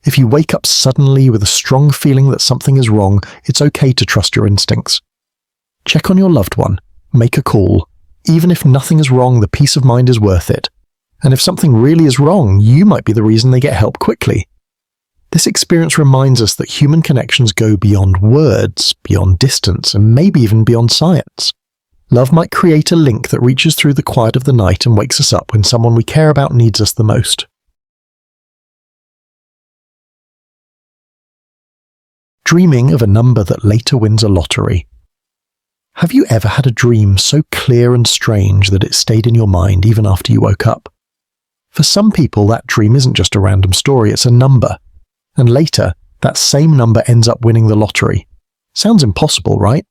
If you wake up suddenly with a strong feeling that something is wrong, it's okay to trust your instincts. Check on your loved one, make a call. Even if nothing is wrong, the peace of mind is worth it. And if something really is wrong, you might be the reason they get help quickly. This experience reminds us that human connections go beyond words, beyond distance, and maybe even beyond science. Love might create a link that reaches through the quiet of the night and wakes us up when someone we care about needs us the most. dreaming of a number that later wins a lottery. Have you ever had a dream so clear and strange that it stayed in your mind even after you woke up? For some people, that dream isn't just a random story, it's a number. And later, that same number ends up winning the lottery. Sounds impossible, right?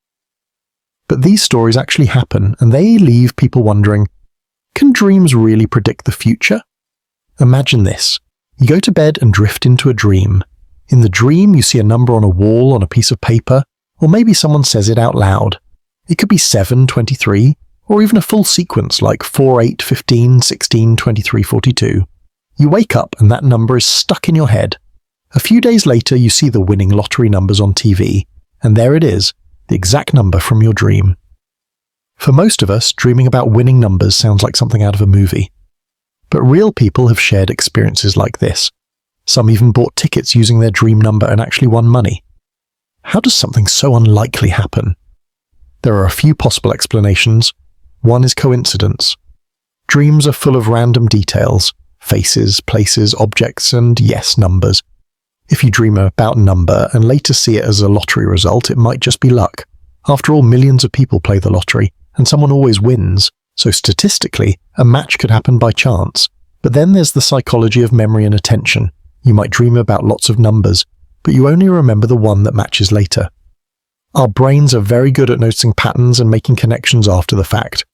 But these stories actually happen, and they leave people wondering, can dreams really predict the future? Imagine this. You go to bed and drift into a dream. In the dream, you see a number on a wall on a piece of paper, or maybe someone says it out loud. It could be 7, 23, or even a full sequence like 4, 8, 15, 16, 23, 42. You wake up and that number is stuck in your head. A few days later, you see the winning lottery numbers on TV, and there it is, the exact number from your dream. For most of us, dreaming about winning numbers sounds like something out of a movie. But real people have shared experiences like this. Some even bought tickets using their dream number and actually won money. How does something so unlikely happen? There are a few possible explanations. One is coincidence. Dreams are full of random details, faces, places, objects, and yes, numbers. If you dream about a number and later see it as a lottery result, it might just be luck. After all, millions of people play the lottery, and someone always wins, so statistically, a match could happen by chance. But then there's the psychology of memory and attention. You might dream about lots of numbers, but you only remember the one that matches later. Our brains are very good at noticing patterns and making connections after the fact.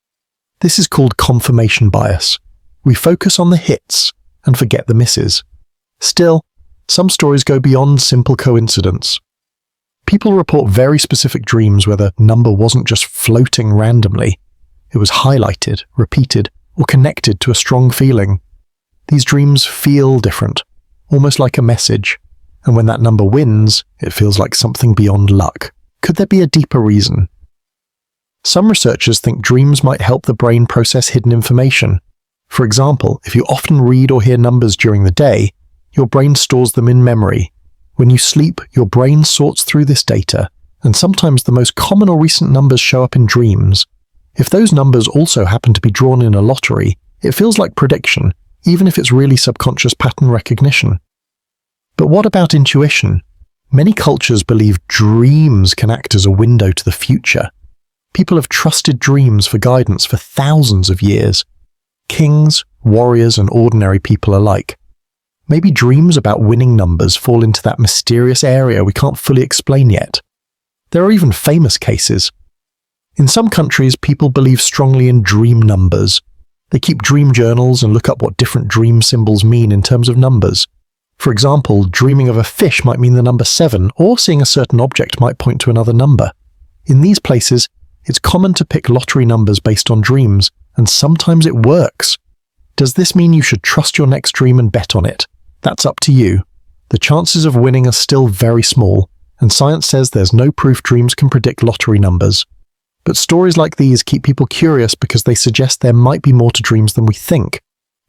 This is called confirmation bias. We focus on the hits and forget the misses. Still, some stories go beyond simple coincidence. People report very specific dreams where the number wasn't just floating randomly. It was highlighted, repeated, or connected to a strong feeling. These dreams feel different, almost like a message. And when that number wins, it feels like something beyond luck. Could there be a deeper reason? Some researchers think dreams might help the brain process hidden information. For example, if you often read or hear numbers during the day, your brain stores them in memory. When you sleep, your brain sorts through this data, and sometimes the most common or recent numbers show up in dreams. If those numbers also happen to be drawn in a lottery, it feels like prediction, even if it's really subconscious pattern recognition. But what about intuition? Many cultures believe dreams can act as a window to the future. People have trusted dreams for guidance for thousands of years. Kings, warriors, and ordinary people alike. Maybe dreams about winning numbers fall into that mysterious area we can't fully explain yet. There are even famous cases. In some countries, people believe strongly in dream numbers. They keep dream journals and look up what different dream symbols mean in terms of numbers. For example, dreaming of a fish might mean the number 7, or seeing a certain object might point to another number. In these places, it's common to pick lottery numbers based on dreams, and sometimes it works. Does this mean you should trust your next dream and bet on it? That's up to you. The chances of winning are still very small, and science says there's no proof dreams can predict lottery numbers. But stories like these keep people curious because they suggest there might be more to dreams than we think.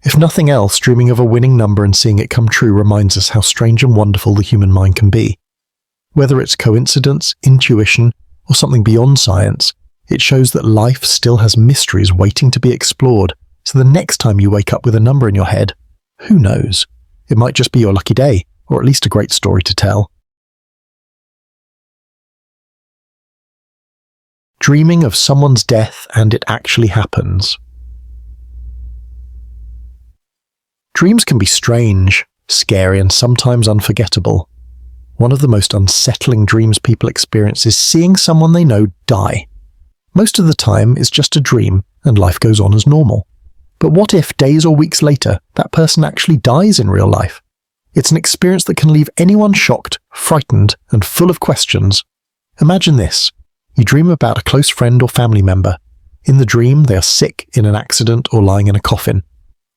If nothing else, dreaming of a winning number and seeing it come true reminds us how strange and wonderful the human mind can be. Whether it's coincidence, intuition, or something beyond science, it shows that life still has mysteries waiting to be explored, so the next time you wake up with a number in your head, who knows? It might just be your lucky day, or at least a great story to tell. Dreaming of someone's death and it actually happens. Dreams can be strange, scary, and sometimes unforgettable. One of the most unsettling dreams people experience is seeing someone they know die. Most of the time, it's just a dream, and life goes on as normal. But what if days or weeks later, that person actually dies in real life? It's an experience that can leave anyone shocked, frightened, and full of questions. Imagine this. You dream about a close friend or family member. In the dream, they are sick, in an accident, or lying in a coffin.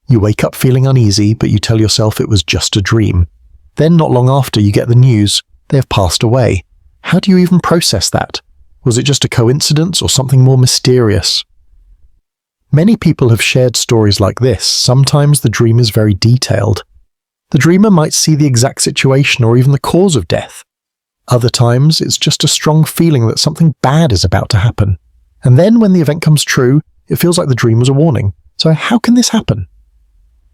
You wake up feeling uneasy, but you tell yourself it was just a dream. Then, not long after, you get the news, they have passed away. How do you even process that? Was it just a coincidence or something more mysterious? Many people have shared stories like this. Sometimes the dream is very detailed. The dreamer might see the exact situation or even the cause of death. Other times, it's just a strong feeling that something bad is about to happen. And then when the event comes true, it feels like the dream was a warning. So how can this happen?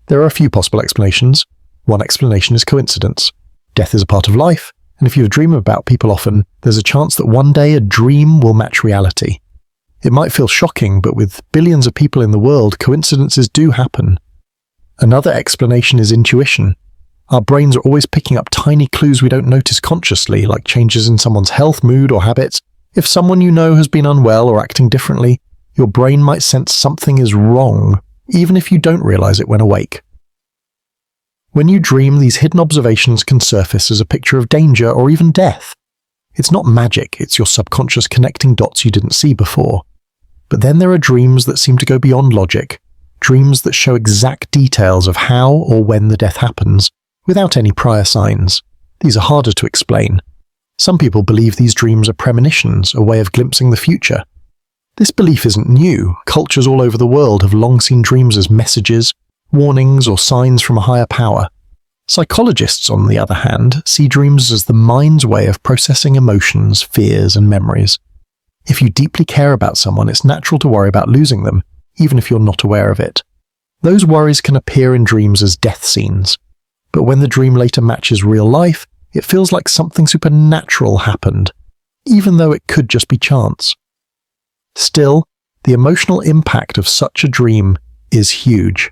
There are a few possible explanations. One explanation is coincidence. Death is a part of life, and if you dream about people often, there's a chance that one day a dream will match reality. It might feel shocking, but with billions of people in the world, coincidences do happen. Another explanation is intuition. Our brains are always picking up tiny clues we don't notice consciously, like changes in someone's health, mood, or habits. If someone you know has been unwell or acting differently, your brain might sense something is wrong, even if you don't realize it when awake. When you dream, these hidden observations can surface as a picture of danger or even death. It's not magic, it's your subconscious connecting dots you didn't see before. But then there are dreams that seem to go beyond logic, dreams that show exact details of how or when the death happens, without any prior signs. These are harder to explain. Some people believe these dreams are premonitions, a way of glimpsing the future. This belief isn't new. Cultures all over the world have long seen dreams as messages, warnings, or signs from a higher power. Psychologists, on the other hand, see dreams as the mind's way of processing emotions, fears, and memories. If you deeply care about someone, it's natural to worry about losing them, even if you're not aware of it. Those worries can appear in dreams as death scenes. But when the dream later matches real life, it feels like something supernatural happened, even though it could just be chance. Still, the emotional impact of such a dream is huge.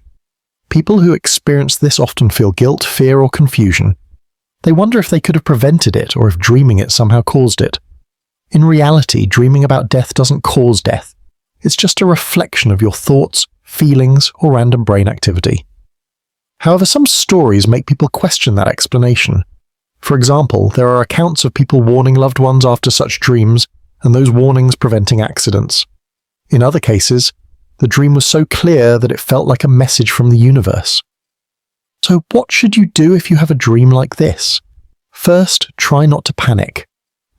People who experience this often feel guilt, fear, or confusion. They wonder if they could have prevented it or if dreaming it somehow caused it. In reality, dreaming about death doesn't cause death. It's just a reflection of your thoughts, feelings, or random brain activity. However, some stories make people question that explanation. For example, there are accounts of people warning loved ones after such dreams, and those warnings preventing accidents. In other cases, the dream was so clear that it felt like a message from the universe. So what should you do if you have a dream like this? First, try not to panic.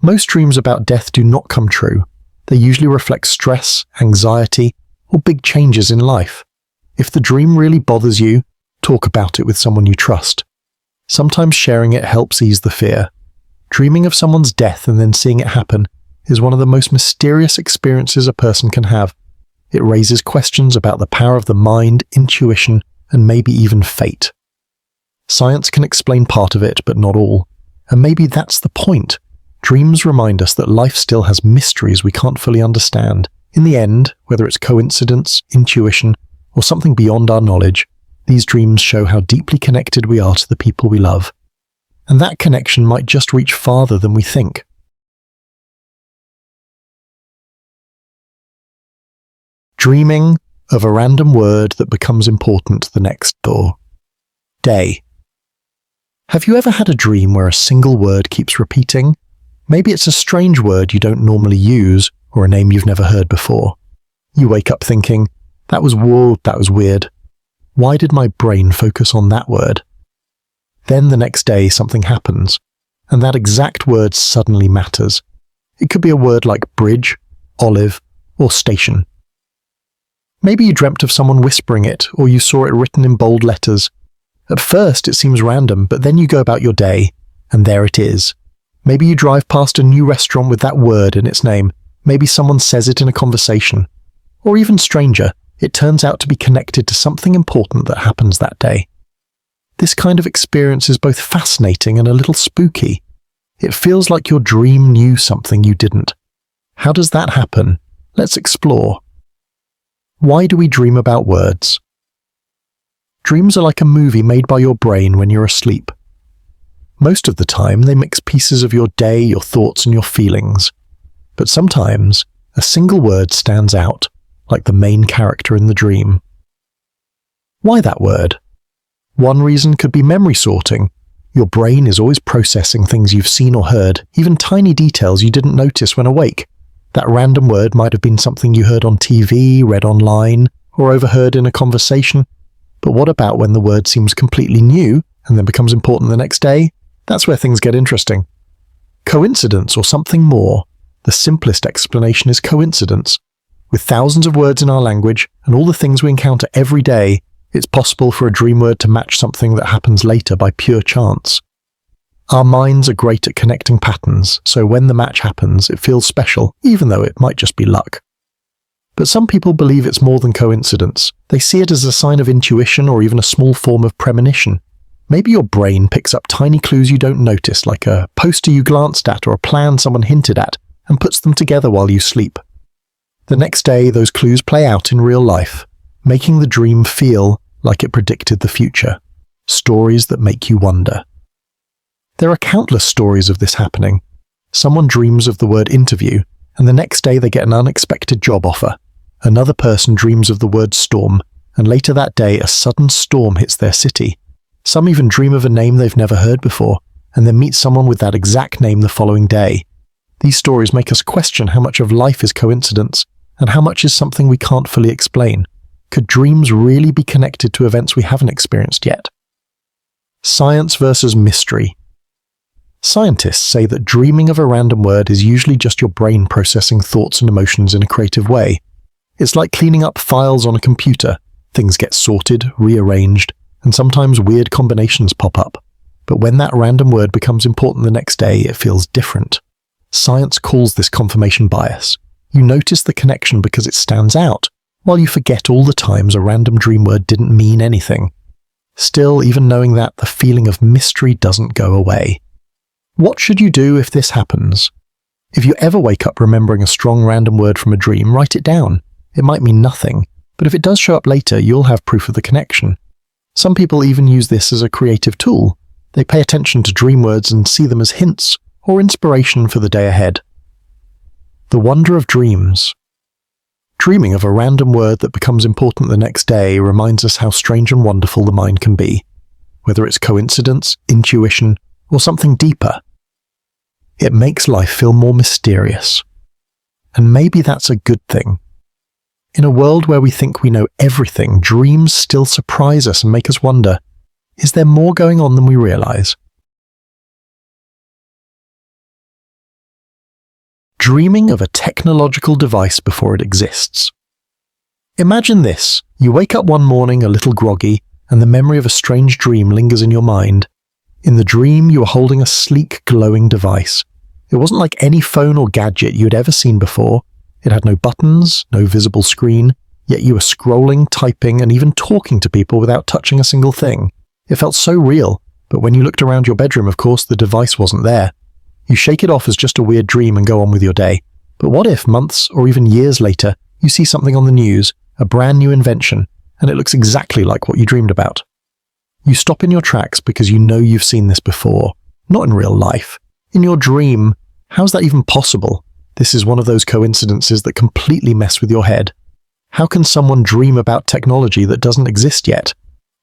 Most dreams about death do not come true. They usually reflect stress, anxiety, or big changes in life. If the dream really bothers you, talk about it with someone you trust. Sometimes sharing it helps ease the fear. Dreaming of someone's death and then seeing it happen is one of the most mysterious experiences a person can have. It raises questions about the power of the mind, intuition, and maybe even fate. Science can explain part of it, but not all. And maybe that's the point. Dreams remind us that life still has mysteries we can't fully understand. In the end, whether it's coincidence, intuition, or something beyond our knowledge, these dreams show how deeply connected we are to the people we love. And that connection might just reach farther than we think. Dreaming of a random word that becomes important the next door. Day. Have you ever had a dream where a single word keeps repeating? Maybe it's a strange word you don't normally use, or a name you've never heard before. You wake up thinking, that was weird. Why did my brain focus on that word? Then the next day something happens, and that exact word suddenly matters. It could be a word like bridge, olive, or station. Maybe you dreamt of someone whispering it, or you saw it written in bold letters. At first it seems random, but then you go about your day, and there it is. Maybe you drive past a new restaurant with that word in its name. Maybe someone says it in a conversation. Or even stranger, it turns out to be connected to something important that happens that day. This kind of experience is both fascinating and a little spooky. It feels like your dream knew something you didn't. How does that happen? Let's explore. Why do we dream about words? Dreams are like a movie made by your brain when you're asleep. Most of the time, they mix pieces of your day, your thoughts, and your feelings. But sometimes, a single word stands out, like the main character in the dream. Why that word? One reason could be memory sorting. Your brain is always processing things you've seen or heard, even tiny details you didn't notice when awake. That random word might have been something you heard on TV, read online, or overheard in a conversation. But what about when the word seems completely new and then becomes important the next day? That's where things get interesting. Coincidence or something more? The simplest explanation is coincidence. With thousands of words in our language and all the things we encounter every day, it's possible for a dream word to match something that happens later by pure chance. Our minds are great at connecting patterns, so when the match happens, it feels special, even though it might just be luck. But some people believe it's more than coincidence. They see it as a sign of intuition or even a small form of premonition. Maybe your brain picks up tiny clues you don't notice, like a poster you glanced at or a plan someone hinted at, and puts them together while you sleep. The next day, those clues play out in real life, making the dream feel like it predicted the future. Stories that make you wonder. There are countless stories of this happening. Someone dreams of the word interview, and the next day they get an unexpected job offer. Another person dreams of the word storm, and later that day a sudden storm hits their city. Some even dream of a name they've never heard before, and then meet someone with that exact name the following day. These stories make us question how much of life is coincidence, and how much is something we can't fully explain. Could dreams really be connected to events we haven't experienced yet? Science versus mystery. Scientists say that dreaming of a random word is usually just your brain processing thoughts and emotions in a creative way. It's like cleaning up files on a computer. Things get sorted, rearranged, and sometimes weird combinations pop up. But when that random word becomes important the next day, it feels different. Science calls this confirmation bias. You notice the connection because it stands out, while you forget all the times a random dream word didn't mean anything. Still, even knowing that, the feeling of mystery doesn't go away. What should you do if this happens? If you ever wake up remembering a strong random word from a dream, write it down. It might mean nothing, but if it does show up later, you'll have proof of the connection. Some people even use this as a creative tool. They pay attention to dream words and see them as hints or inspiration for the day ahead. The wonder of dreams. Dreaming of a random word that becomes important the next day reminds us how strange and wonderful the mind can be, whether it's coincidence, intuition, or something deeper. It makes life feel more mysterious. And maybe that's a good thing. In a world where we think we know everything, dreams still surprise us and make us wonder, is there more going on than we realize? Dreaming of a technological device before it exists. Imagine this. You wake up one morning a little groggy, and the memory of a strange dream lingers in your mind. In the dream, you were holding a sleek, glowing device. It wasn't like any phone or gadget you had ever seen before. It had no buttons, no visible screen, yet you were scrolling, typing, and even talking to people without touching a single thing. It felt so real, but when you looked around your bedroom, of course, the device wasn't there. You shake it off as just a weird dream and go on with your day. But what if, months or even years later, you see something on the news, a brand new invention, and it looks exactly like what you dreamed about? You stop in your tracks because you know you've seen this before. Not in real life. In your dream. How's that even possible? This is one of those coincidences that completely mess with your head. How can someone dream about technology that doesn't exist yet?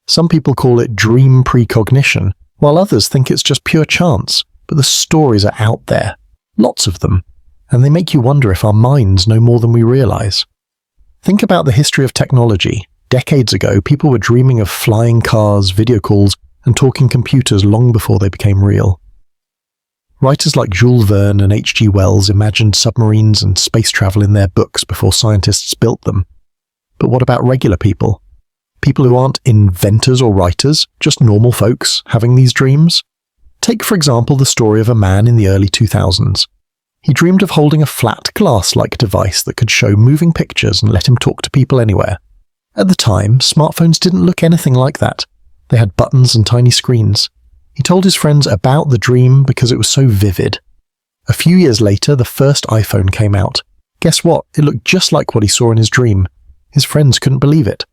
Some people call it dream precognition, while others think it's just pure chance. But the stories are out there. Lots of them. And they make you wonder if our minds know more than we realize. Think about the history of technology. Decades ago, people were dreaming of flying cars, video calls, and talking computers long before they became real. Writers like Jules Verne and H.G. Wells imagined submarines and space travel in their books before scientists built them. But what about regular people? People who aren't inventors or writers, just normal folks having these dreams? Take, for example, the story of a man in the early 2000s. He dreamed of holding a flat glass-like device that could show moving pictures and let him talk to people anywhere. At the time, smartphones didn't look anything like that. They had buttons and tiny screens. He told his friends about the dream because it was so vivid. A few years later, the first iPhone came out. Guess what? It looked just like what he saw in his dream. His friends couldn't believe it.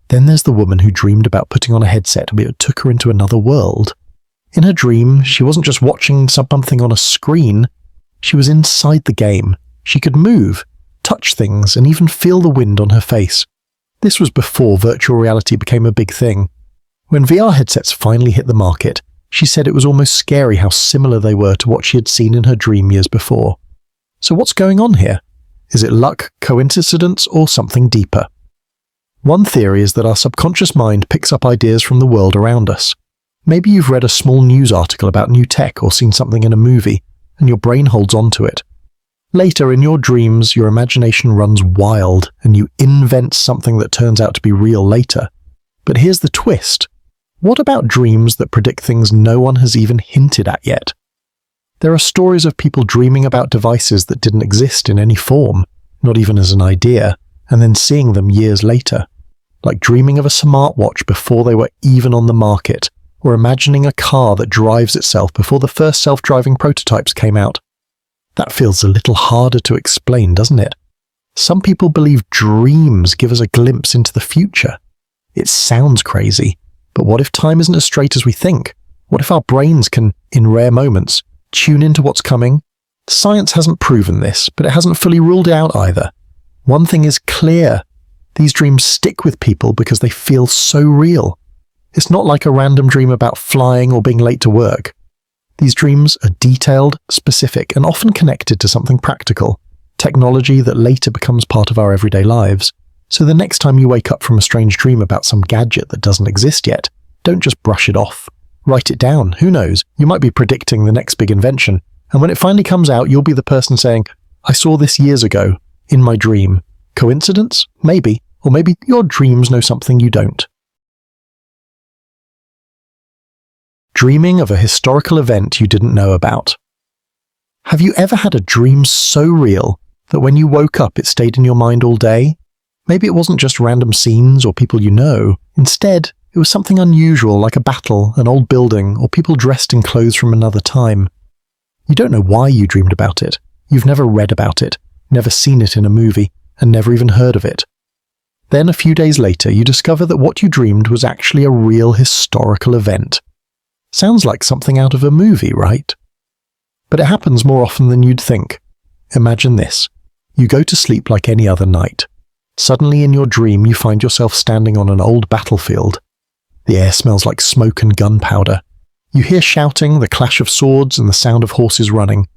Then there's the woman who dreamed about putting on a headset but it took her into another world. In her dream, she wasn't just watching something on a screen. She was inside the game. She could move, touch things, and even feel the wind on her face. This was before virtual reality became a big thing. When VR headsets finally hit the market, she said it was almost scary how similar they were to what she had seen in her dream years before. So what's going on here? Is it luck, coincidence, or something deeper? One theory is that our subconscious mind picks up ideas from the world around us. Maybe you've read a small news article about new tech or seen something in a movie, and your brain holds on to it. Later, in your dreams, your imagination runs wild, and you invent something that turns out to be real later. But here's the twist. What about dreams that predict things no one has even hinted at yet? There are stories of people dreaming about devices that didn't exist in any form, not even as an idea, and then seeing them years later. Like dreaming of a smartwatch before they were even on the market, or imagining a car that drives itself before the first self-driving prototypes came out. That feels a little harder to explain, doesn't it? Some people believe dreams give us a glimpse into the future. It sounds crazy, but what if time isn't as straight as we think? What if our brains can, in rare moments, tune into what's coming? Science hasn't proven this, but it hasn't fully ruled it out either. One thing is clear. These dreams stick with people because they feel so real. It's not like a random dream about flying or being late to work. These dreams are detailed, specific, and often connected to something practical, technology that later becomes part of our everyday lives. So the next time you wake up from a strange dream about some gadget that doesn't exist yet, don't just brush it off. Write it down. Who knows? You might be predicting the next big invention, and when it finally comes out, you'll be the person saying, "I saw this years ago, in my dream." Coincidence? Maybe. Or maybe your dreams know something you don't. Dreaming of a historical event you didn't know about. Have you ever had a dream so real that when you woke up it stayed in your mind all day? Maybe it wasn't just random scenes or people you know. Instead, it was something unusual like a battle, an old building, or people dressed in clothes from another time. You don't know why you dreamed about it. You've never read about it, never seen it in a movie, and never even heard of it. Then a few days later, you discover that what you dreamed was actually a real historical event. Sounds like something out of a movie, right? But it happens more often than you'd think. Imagine this. You go to sleep like any other night. Suddenly in your dream you find yourself standing on an old battlefield. The air smells like smoke and gunpowder. You hear shouting, the clash of swords, and the sound of horses running.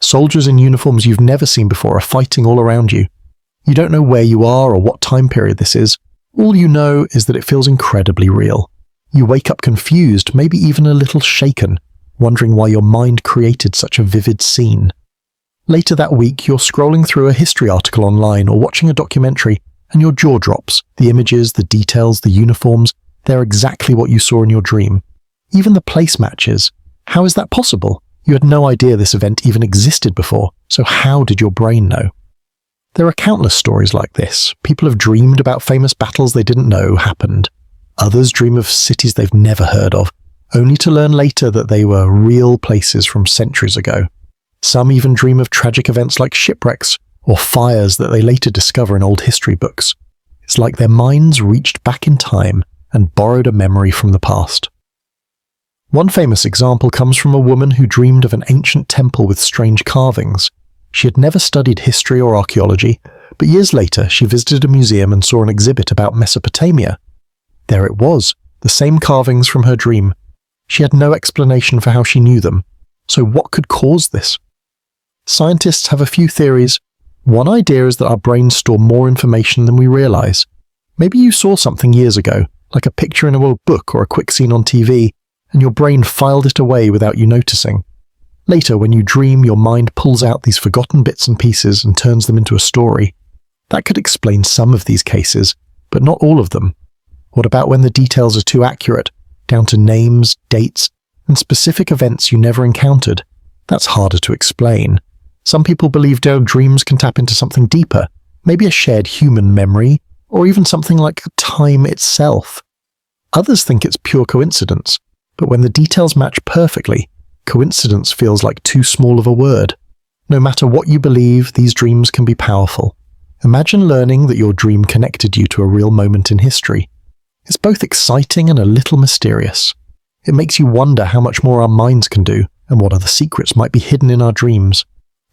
Soldiers in uniforms you've never seen before are fighting all around you. You don't know where you are or what time period this is. All you know is that it feels incredibly real. You wake up confused, maybe even a little shaken, wondering why your mind created such a vivid scene. Later that week, you're scrolling through a history article online or watching a documentary, and your jaw drops. The images, the details, the uniforms, they're exactly what you saw in your dream. Even the place matches. How is that possible? You had no idea this event even existed before, so how did your brain know? There are countless stories like this. People have dreamed about famous battles they didn't know happened. Others dream of cities they've never heard of, only to learn later that they were real places from centuries ago. Some even dream of tragic events like shipwrecks or fires that they later discover in old history books. It's like their minds reached back in time and borrowed a memory from the past. One famous example comes from a woman who dreamed of an ancient temple with strange carvings. She had never studied history or archaeology, but years later she visited a museum and saw an exhibit about Mesopotamia. There it was, the same carvings from her dream. She had no explanation for how she knew them. So what could cause this? Scientists have a few theories. One idea is that our brains store more information than we realize. Maybe you saw something years ago, like a picture in a old book or a quick scene on TV, and your brain filed it away without you noticing. Later, when you dream, your mind pulls out these forgotten bits and pieces and turns them into a story. That could explain some of these cases, but not all of them. What about when the details are too accurate, down to names, dates, and specific events you never encountered? That's harder to explain. Some people believe their dreams can tap into something deeper, maybe a shared human memory, or even something like time itself. Others think it's pure coincidence, but when the details match perfectly, coincidence feels like too small of a word. No matter what you believe, these dreams can be powerful. Imagine learning that your dream connected you to a real moment in history. It's both exciting and a little mysterious. It makes you wonder how much more our minds can do and what other secrets might be hidden in our dreams.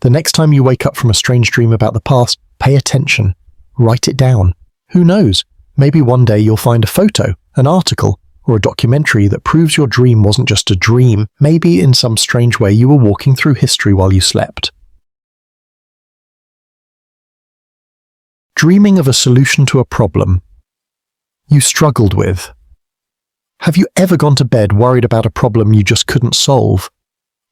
The next time you wake up from a strange dream about the past, pay attention. Write it down. Who knows? Maybe one day you'll find a photo, an article, or a documentary that proves your dream wasn't just a dream. Maybe in some strange way you were walking through history while you slept. Dreaming of a solution to a problem you struggled with. Have you ever gone to bed worried about a problem you just couldn't solve?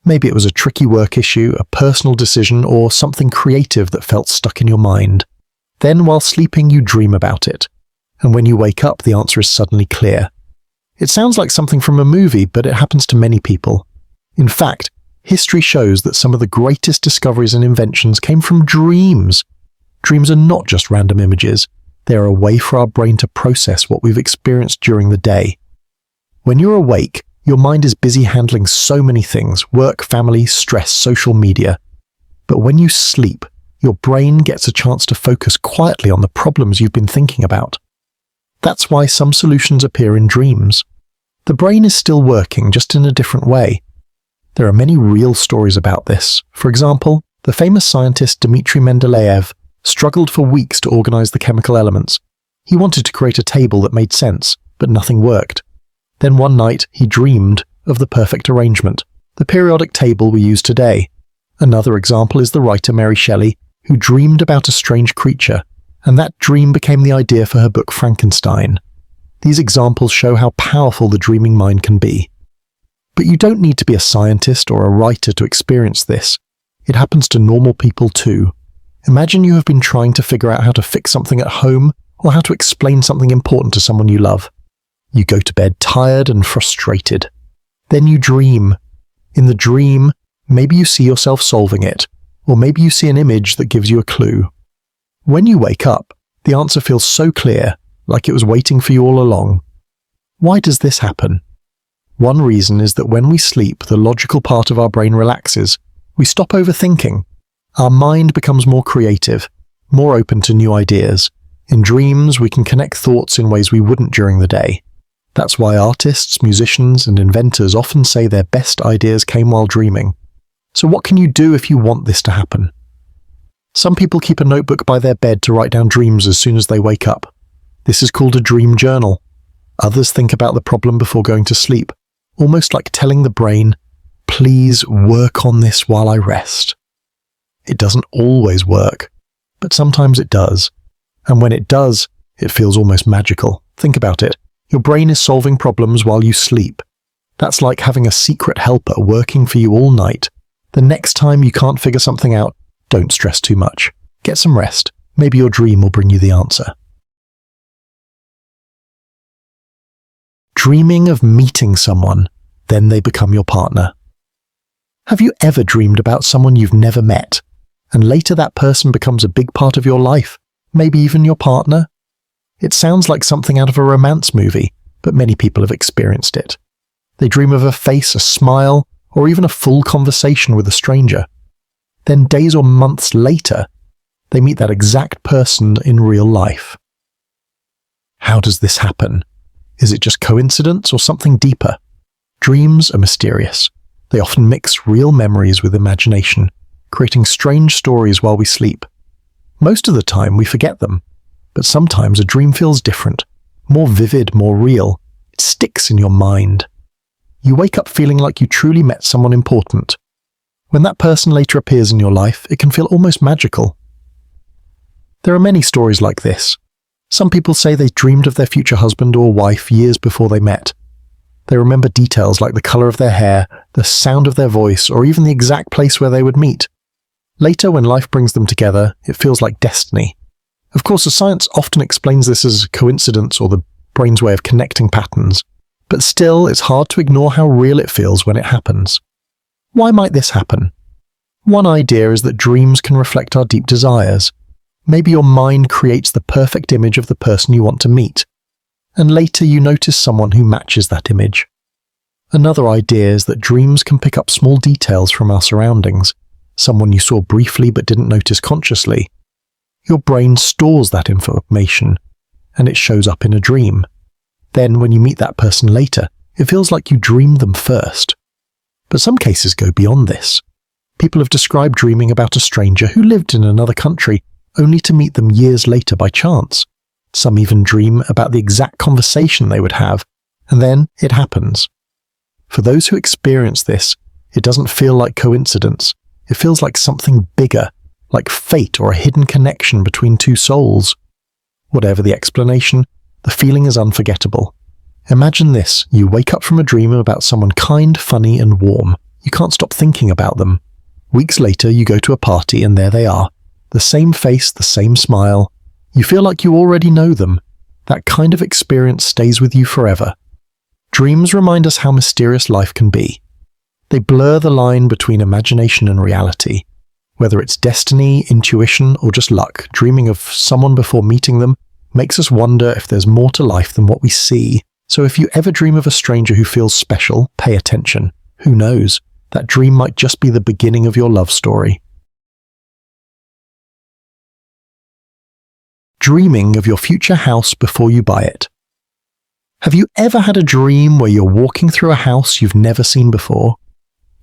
Maybe it was a tricky work issue, a personal decision, or something creative that felt stuck in your mind. Then while sleeping you dream about it, and when you wake up the answer is suddenly clear. It sounds like something from a movie, but it happens to many people. In fact, history shows that some of the greatest discoveries and inventions came from dreams. Dreams are not just random images. They are a way for our brain to process what we've experienced during the day. When you're awake, Your mind is busy handling so many things: work, family, stress, social media. But when you sleep, your brain gets a chance to focus quietly on the problems you've been thinking about. That's why some solutions appear in dreams. The brain is still working, just in a different way. There are many real stories about this. For example, the famous scientist Dmitri Mendeleev struggled for weeks to organize the chemical elements. He wanted to create a table that made sense, but nothing worked. Then one night, he dreamed of the perfect arrangement, the periodic table we use today. Another example is the writer Mary Shelley, who dreamed about a strange creature, and that dream became the idea for her book Frankenstein. These examples show how powerful the dreaming mind can be. But you don't need to be a scientist or a writer to experience this. It happens to normal people too. Imagine you have been trying to figure out how to fix something at home or how to explain something important to someone you love. You go to bed tired and frustrated. Then you dream. In the dream, maybe you see yourself solving it, or maybe you see an image that gives you a clue. When you wake up, the answer feels so clear, like it was waiting for you all along. Why does this happen? One reason is that when we sleep, the logical part of our brain relaxes. We stop overthinking. Our mind becomes more creative, more open to new ideas. In dreams, we can connect thoughts in ways we wouldn't during the day. That's why artists, musicians, and inventors often say their best ideas came while dreaming. So what can you do if you want this to happen? Some people keep a notebook by their bed to write down dreams as soon as they wake up. This is called a dream journal. Others think about the problem before going to sleep, almost like telling the brain, "Please work on this while I rest." It doesn't always work, but sometimes it does. And when it does, it feels almost magical. Think about it. Your brain is solving problems while you sleep. That's like having a secret helper working for you all night. The next time you can't figure something out, don't stress too much. Get some rest. Maybe your dream will bring you the answer. Dreaming of meeting someone, then they become your partner. Have you ever dreamed about someone you've never met, and later that person becomes a big part of your life, maybe even your partner? It sounds like something out of a romance movie, but many people have experienced it. They dream of a face, a smile, or even a full conversation with a stranger. Then days or months later, they meet that exact person in real life. How does this happen? Is it just coincidence or something deeper? Dreams are mysterious. They often mix real memories with imagination, creating strange stories while we sleep. Most of the time we forget them, but sometimes a dream feels different, more vivid, more real. It sticks in your mind. You wake up feeling like you truly met someone important. When that person later appears in your life, it can feel almost magical. There are many stories like this. Some people say they dreamed of their future husband or wife years before they met. They remember details like the color of their hair, the sound of their voice, or even the exact place where they would meet. Later, when life brings them together, it feels like destiny. Of course, the science often explains this as coincidence or the brain's way of connecting patterns, but still, it's hard to ignore how real it feels when it happens. Why might this happen? One idea is that dreams can reflect our deep desires. Maybe your mind creates the perfect image of the person you want to meet, and later you notice someone who matches that image. Another idea is that dreams can pick up small details from our surroundings, someone you saw briefly but didn't notice consciously. Your brain stores that information, and it shows up in a dream. Then when you meet that person later, it feels like you dreamed them first. But some cases go beyond this. People have described dreaming about a stranger who lived in another country, only to meet them years later by chance. Some even dream about the exact conversation they would have, and then it happens. For those who experience this, it doesn't feel like coincidence. It feels like something bigger, like fate or a hidden connection between two souls. Whatever the explanation, the feeling is unforgettable. Imagine this: you wake up from a dream about someone kind, funny, and warm. You can't stop thinking about them. Weeks later, you go to a party and there they are. The same face, the same smile. You feel like you already know them. That kind of experience stays with you forever. Dreams remind us how mysterious life can be. They blur the line between imagination and reality. Whether it's destiny, intuition, or just luck, dreaming of someone before meeting them makes us wonder if there's more to life than what we see. So if you ever dream of a stranger who feels special, pay attention. Who knows? That dream might just be the beginning of your love story. Dreaming of your future house before you buy it. Have you ever had a dream where you're walking through a house you've never seen before?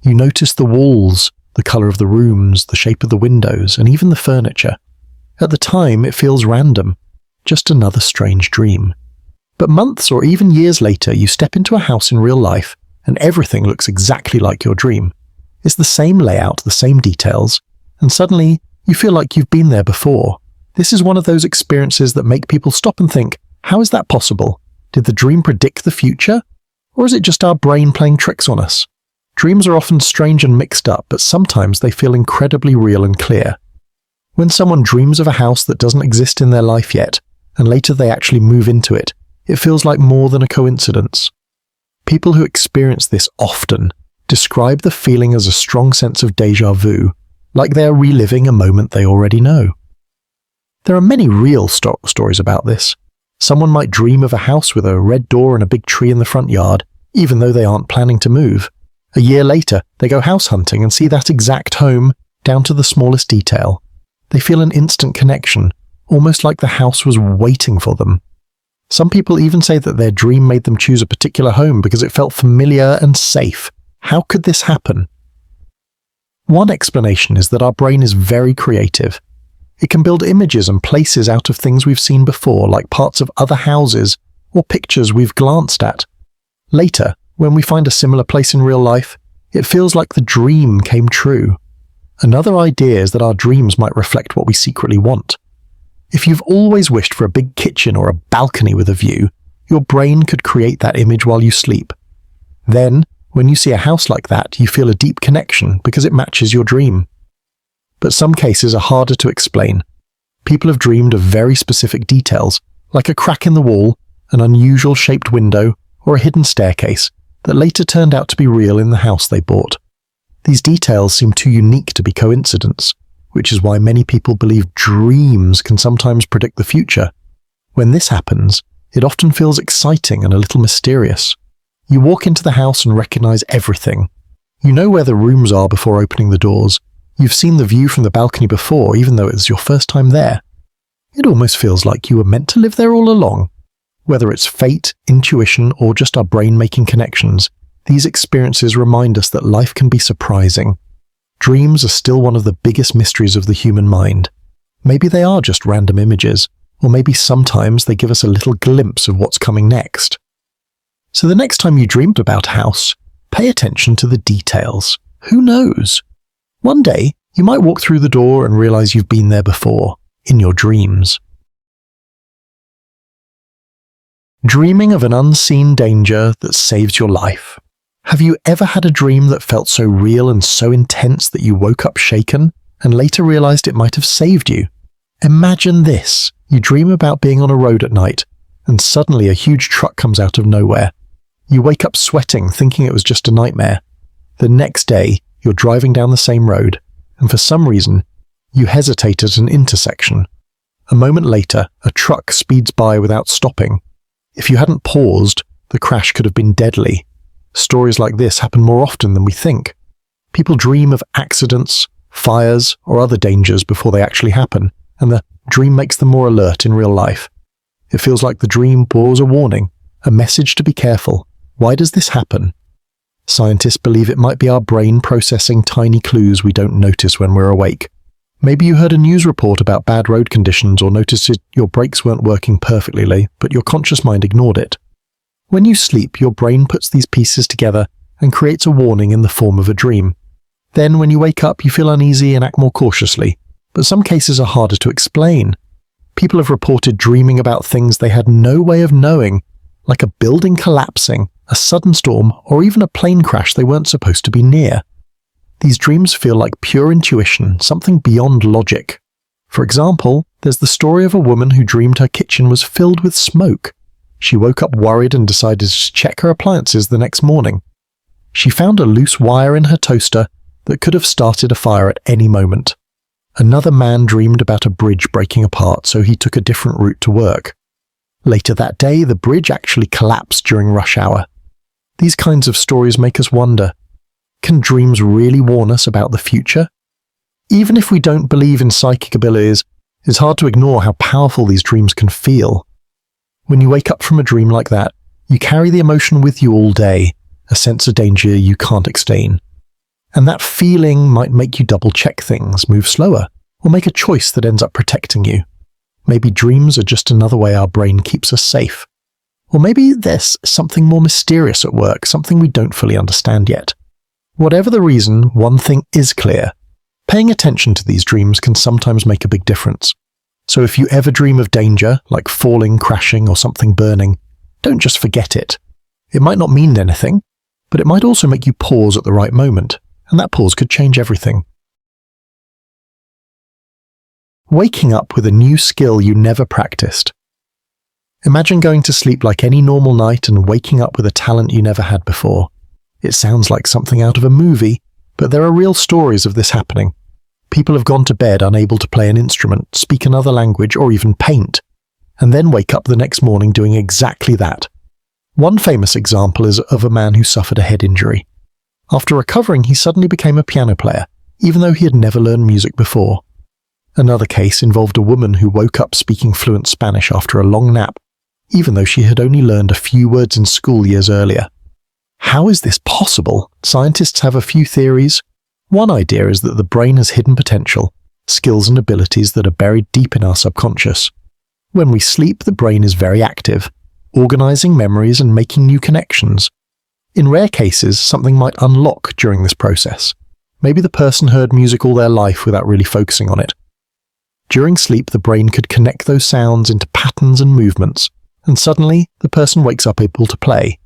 You notice the walls, the color of the rooms, the shape of the windows, and even the furniture. At the time, it feels random, just another strange dream. But months or even years later, you step into a house in real life, and everything looks exactly like your dream. It's the same layout, the same details, and suddenly you feel like you've been there before. This is one of those experiences that make people stop and think, how is that possible? Did the dream predict the future? Or is it just our brain playing tricks on us? Dreams are often strange and mixed up, but sometimes they feel incredibly real and clear. When someone dreams of a house that doesn't exist in their life yet, and later they actually move into it, it feels like more than a coincidence. People who experience this often describe the feeling as a strong sense of déjà vu, like they are reliving a moment they already know. There are many real stories about this. Someone might dream of a house with a red door and a big tree in the front yard, even though they aren't planning to move. A year later, they go house hunting and see that exact home, down to the smallest detail. They feel an instant connection, almost like the house was waiting for them. Some people even say that their dream made them choose a particular home because it felt familiar and safe. How could this happen? One explanation is that our brain is very creative. It can build images and places out of things we've seen before, like parts of other houses or pictures we've glanced at. Later, when we find a similar place in real life, it feels like the dream came true. Another idea is that our dreams might reflect what we secretly want. If you've always wished for a big kitchen or a balcony with a view, your brain could create that image while you sleep. Then, when you see a house like that, you feel a deep connection because it matches your dream. But some cases are harder to explain. People have dreamed of very specific details, like a crack in the wall, an unusual shaped window, or a hidden staircase, that later turned out to be real in the house they bought. These details seem too unique to be coincidence, which is why many people believe dreams can sometimes predict the future. When this happens, it often feels exciting and a little mysterious. You walk into the house and recognize everything. You know where the rooms are before opening the doors. You've seen the view from the balcony before, even though it's your first time there. It almost feels like you were meant to live there all along. Whether it's fate, intuition, or just our brain making connections, these experiences remind us that life can be surprising. Dreams are still one of the biggest mysteries of the human mind. Maybe they are just random images, or maybe sometimes they give us a little glimpse of what's coming next. So the next time you dreamed about a house, pay attention to the details. Who knows? One day, you might walk through the door and realize you've been there before, in your dreams. Dreaming of an unseen danger that saves your life. Have you ever had a dream that felt so real and so intense that you woke up shaken and later realized it might have saved you? Imagine this. You dream about being on a road at night, and suddenly a huge truck comes out of nowhere. You wake up sweating, thinking it was just a nightmare. The next day, you're driving down the same road, and for some reason, you hesitate at an intersection. A moment later, a truck speeds by without stopping. If you hadn't paused, the crash could have been deadly. Stories like this happen more often than we think. People dream of accidents, fires, or other dangers before they actually happen, and the dream makes them more alert in real life. It feels like the dream bore a warning, a message to be careful. Why does this happen? Scientists believe it might be our brain processing tiny clues we don't notice when we're awake. Maybe you heard a news report about bad road conditions or noticed your brakes weren't working perfectly, but your conscious mind ignored it. When you sleep, your brain puts these pieces together and creates a warning in the form of a dream. Then, when you wake up, you feel uneasy and act more cautiously, but some cases are harder to explain. People have reported dreaming about things they had no way of knowing, like a building collapsing, a sudden storm, or even a plane crash they weren't supposed to be near. These dreams feel like pure intuition, something beyond logic. For example, there's the story of a woman who dreamed her kitchen was filled with smoke. She woke up worried and decided to check her appliances the next morning. She found a loose wire in her toaster that could have started a fire at any moment. Another man dreamed about a bridge breaking apart, so he took a different route to work. Later that day, the bridge actually collapsed during rush hour. These kinds of stories make us wonder, can dreams really warn us about the future? Even if we don't believe in psychic abilities, it's hard to ignore how powerful these dreams can feel. When you wake up from a dream like that, you carry the emotion with you all day, a sense of danger you can't explain. And that feeling might make you double-check things, move slower, or make a choice that ends up protecting you. Maybe dreams are just another way our brain keeps us safe. Or maybe there's something more mysterious at work, something we don't fully understand yet. Whatever the reason, one thing is clear. Paying attention to these dreams can sometimes make a big difference. So if you ever dream of danger, like falling, crashing, or something burning, don't just forget it. It might not mean anything, but it might also make you pause at the right moment, and that pause could change everything. Waking up with a new skill you never practiced. Imagine going to sleep like any normal night and waking up with a talent you never had before. It sounds like something out of a movie, but there are real stories of this happening. People have gone to bed unable to play an instrument, speak another language, or even paint, and then wake up the next morning doing exactly that. One famous example is of a man who suffered a head injury. After recovering, he suddenly became a piano player, even though he had never learned music before. Another case involved a woman who woke up speaking fluent Spanish after a long nap, even though she had only learned a few words in school years earlier. How is this possible? Scientists have a few theories. One idea is that the brain has hidden potential, skills and abilities that are buried deep in our subconscious. When we sleep, the brain is very active, organizing memories and making new connections. In rare cases, something might unlock during this process. Maybe the person heard music all their life without really focusing on it. During sleep, the brain could connect those sounds into patterns and movements, and suddenly the person wakes up able to play.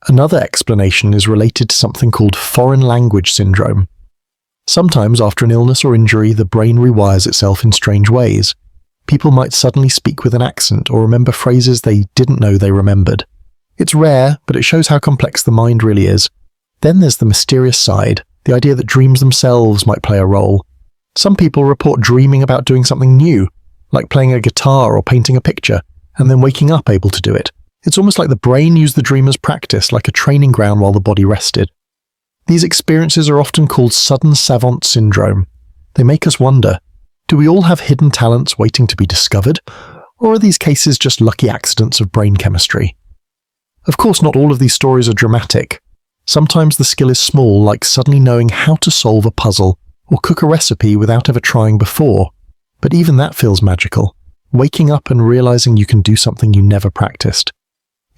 Another explanation is related to something called foreign language syndrome. Sometimes after an illness or injury, the brain rewires itself in strange ways. People might suddenly speak with an accent or remember phrases they didn't know they remembered. It's rare, but it shows how complex the mind really is. Then there's the mysterious side, the idea that dreams themselves might play a role. Some people report dreaming about doing something new, like playing a guitar or painting a picture, and then waking up able to do it. It's almost like the brain used the dream as practice, like a training ground while the body rested. These experiences are often called sudden savant syndrome. They make us wonder, do we all have hidden talents waiting to be discovered, or are these cases just lucky accidents of brain chemistry? Of course, not all of these stories are dramatic. Sometimes the skill is small, like suddenly knowing how to solve a puzzle or cook a recipe without ever trying before. But even that feels magical, waking up and realizing you can do something you never practiced.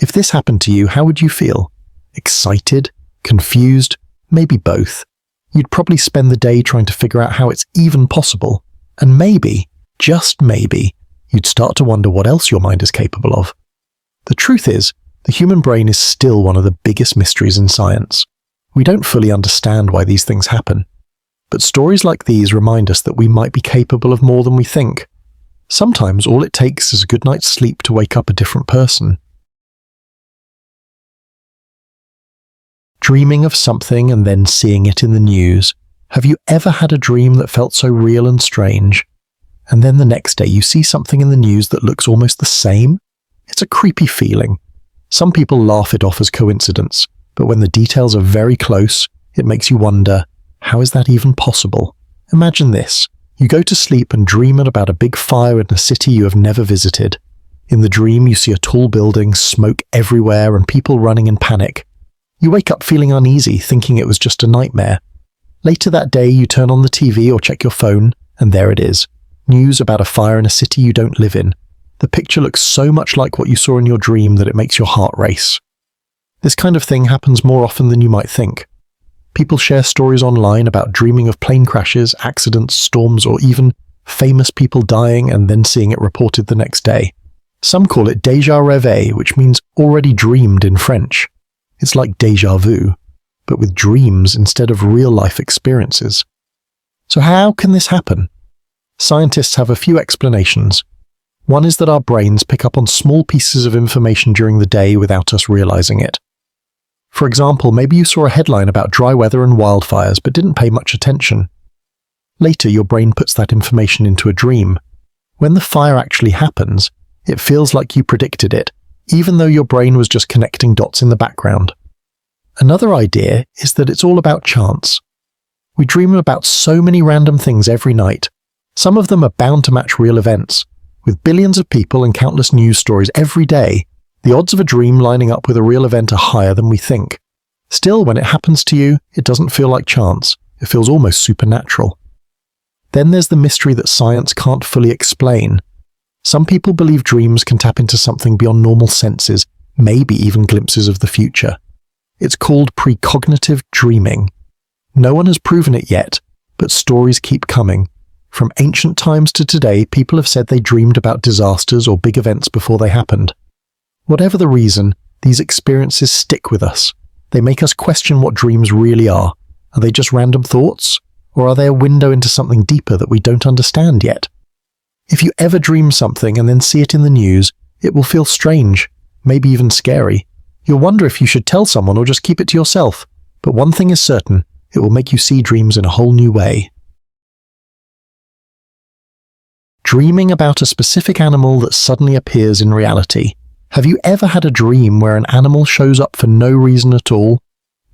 If this happened to you, how would you feel? Excited? Confused? Maybe both. You'd probably spend the day trying to figure out how it's even possible. And maybe, just maybe, you'd start to wonder what else your mind is capable of. The truth is, the human brain is still one of the biggest mysteries in science. We don't fully understand why these things happen. But stories like these remind us that we might be capable of more than we think. Sometimes all it takes is a good night's sleep to wake up a different person. Dreaming of something and then seeing it in the news. Have you ever had a dream that felt so real and strange? And then the next day you see something in the news that looks almost the same? It's a creepy feeling. Some people laugh it off as coincidence, but when the details are very close, it makes you wonder, how is that even possible? Imagine this. You go to sleep and dream about a big fire in a city you have never visited. In the dream, you see a tall building, smoke everywhere, and people running in panic. You wake up feeling uneasy, thinking it was just a nightmare. Later that day, you turn on the TV or check your phone, and there it is. News about a fire in a city you don't live in. The picture looks so much like what you saw in your dream that it makes your heart race. This kind of thing happens more often than you might think. People share stories online about dreaming of plane crashes, accidents, storms, or even famous people dying and then seeing it reported the next day. Some call it déjà rêvé, which means already dreamed in French. It's like déjà vu, but with dreams instead of real-life experiences. So how can this happen? Scientists have a few explanations. One is that our brains pick up on small pieces of information during the day without us realizing it. For example, maybe you saw a headline about dry weather and wildfires but didn't pay much attention. Later, your brain puts that information into a dream. When the fire actually happens, It feels like you predicted it, even though your brain was just connecting dots in the background. Another idea is that it's all about chance. We dream about so many random things every night. Some of them are bound to match real events. With billions of people and countless news stories every day, the odds of a dream lining up with a real event are higher than we think. Still, when it happens to you, it doesn't feel like chance. It feels almost supernatural. Then there's the mystery that science can't fully explain. Some people believe dreams can tap into something beyond normal senses, maybe even glimpses of the future. It's called precognitive dreaming. No one has proven it yet, but stories keep coming. From ancient times to today, people have said they dreamed about disasters or big events before they happened. Whatever the reason, these experiences stick with us. They make us question what dreams really are. Are they just random thoughts? Or are they a window into something deeper that we don't understand yet? If you ever dream something and then see it in the news, it will feel strange, maybe even scary. You'll wonder if you should tell someone or just keep it to yourself. But one thing is certain, it will make you see dreams in a whole new way. Dreaming about a specific animal that suddenly appears in reality. Have you ever had a dream where an animal shows up for no reason at all?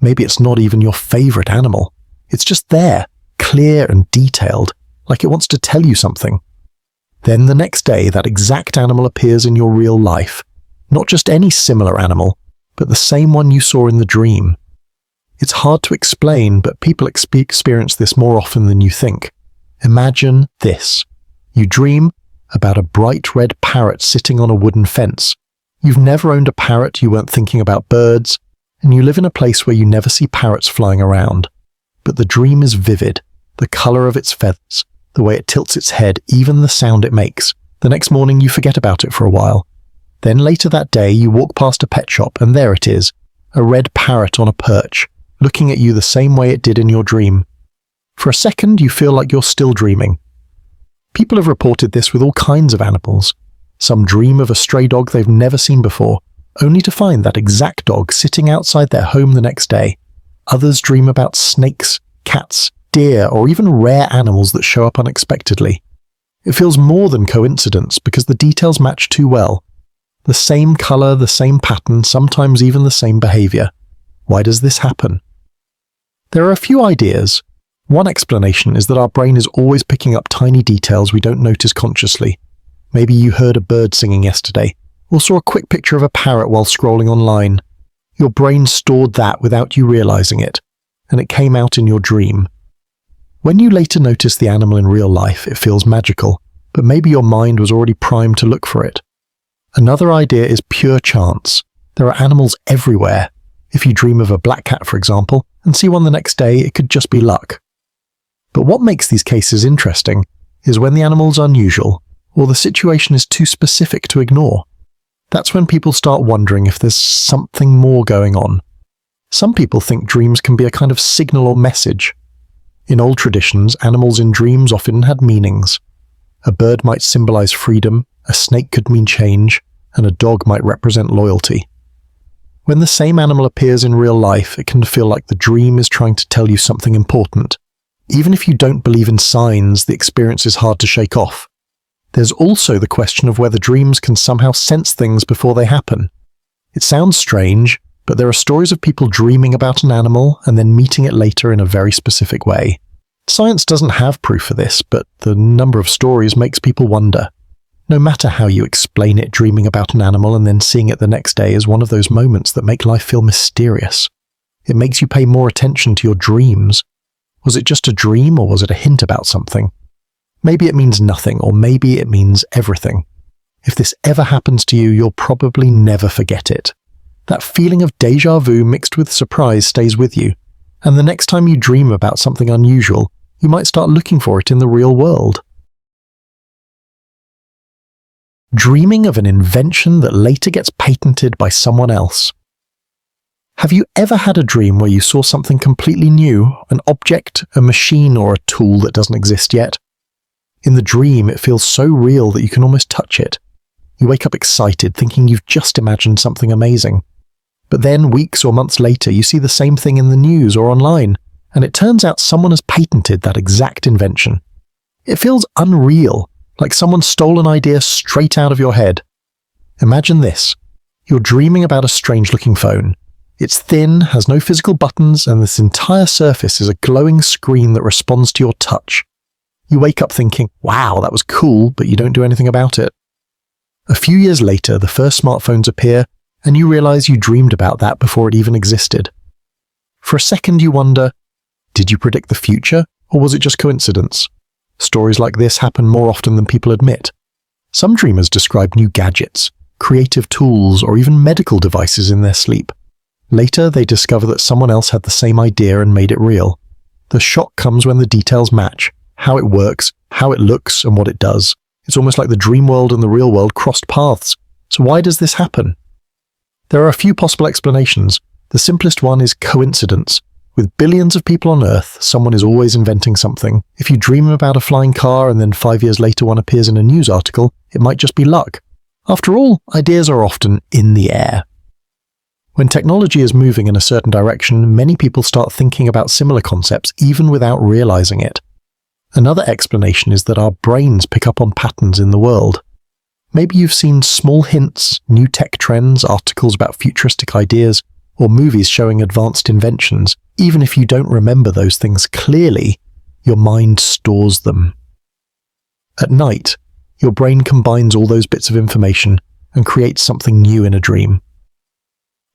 Maybe it's not even your favorite animal. It's just there, clear and detailed, like it wants to tell you something. Then the next day, that exact animal appears in your real life. Not just any similar animal, but the same one you saw in the dream. It's hard to explain, but people experience this more often than you think. Imagine this. You dream about a bright red parrot sitting on a wooden fence. You've never owned a parrot, you weren't thinking about birds, and you live in a place where you never see parrots flying around. But the dream is vivid. The color of its feathers, the way it tilts its head, even the sound it makes. The next morning you forget about it for a while. Then later that day you walk past a pet shop and there it is, a red parrot on a perch, looking at you the same way it did in your dream. For a second you feel like you're still dreaming. People have reported this with all kinds of animals. Some dream of a stray dog they've never seen before, only to find that exact dog sitting outside their home the next day. Others dream about snakes, cats, deer, or even rare animals that show up unexpectedly. It feels more than coincidence because the details match too well. The same color, the same pattern, sometimes even the same behavior. Why does this happen? There are a few ideas. One explanation is that our brain is always picking up tiny details we don't notice consciously. Maybe you heard a bird singing yesterday, or saw a quick picture of a parrot while scrolling online. Your brain stored that without you realizing it, and it came out in your dream. When you later notice the animal in real life, it feels magical, but maybe your mind was already primed to look for it. Another idea is pure chance. There are animals everywhere. If you dream of a black cat, for example, and see one the next day, it could just be luck. But what makes these cases interesting is when the animal's unusual, or the situation is too specific to ignore. That's when people start wondering if there's something more going on. Some people think dreams can be a kind of signal or message. In old traditions, animals in dreams often had meanings. A bird might symbolize freedom, a snake could mean change, and a dog might represent loyalty. When the same animal appears in real life, it can feel like the dream is trying to tell you something important. Even if you don't believe in signs, the experience is hard to shake off. There's also the question of whether dreams can somehow sense things before they happen. It sounds strange, but there are stories of people dreaming about an animal and then meeting it later in a very specific way. Science doesn't have proof for this, but the number of stories makes people wonder. No matter how you explain it, dreaming about an animal and then seeing it the next day is one of those moments that make life feel mysterious. It makes you pay more attention to your dreams. Was it just a dream, or was it a hint about something? Maybe it means nothing, or maybe it means everything. If this ever happens to you, you'll probably never forget it. That feeling of déjà vu mixed with surprise stays with you, and the next time you dream about something unusual, you might start looking for it in the real world. Dreaming of an invention that later gets patented by someone else. Have you ever had a dream where you saw something completely new, an object, a machine, or a tool that doesn't exist yet? In the dream, it feels so real that you can almost touch it. You wake up excited, thinking you've just imagined something amazing. But then, weeks or months later, you see the same thing in the news or online, and it turns out someone has patented that exact invention. It feels unreal, like someone stole an idea straight out of your head. Imagine this. You're dreaming about a strange-looking phone. It's thin, has no physical buttons, and this entire surface is a glowing screen that responds to your touch. You wake up thinking, wow, that was cool, but you don't do anything about it. A few years later, the first smartphones appear, and you realize you dreamed about that before it even existed. For a second you wonder, did you predict the future, or was it just coincidence? Stories like this happen more often than people admit. Some dreamers describe new gadgets, creative tools, or even medical devices in their sleep. Later, they discover that someone else had the same idea and made it real. The shock comes when the details match, how it works, how it looks, and what it does. It's almost like the dream world and the real world crossed paths. So why does this happen? There are a few possible explanations. The simplest one is coincidence. With billions of people on Earth, someone is always inventing something. If you dream about a flying car and then 5 years later one appears in a news article, it might just be luck. After all, ideas are often in the air. When technology is moving in a certain direction, many people start thinking about similar concepts even without realizing it. Another explanation is that our brains pick up on patterns in the world. Maybe you've seen small hints, new tech trends, articles about futuristic ideas, or movies showing advanced inventions. Even if you don't remember those things clearly, your mind stores them. At night, your brain combines all those bits of information and creates something new in a dream.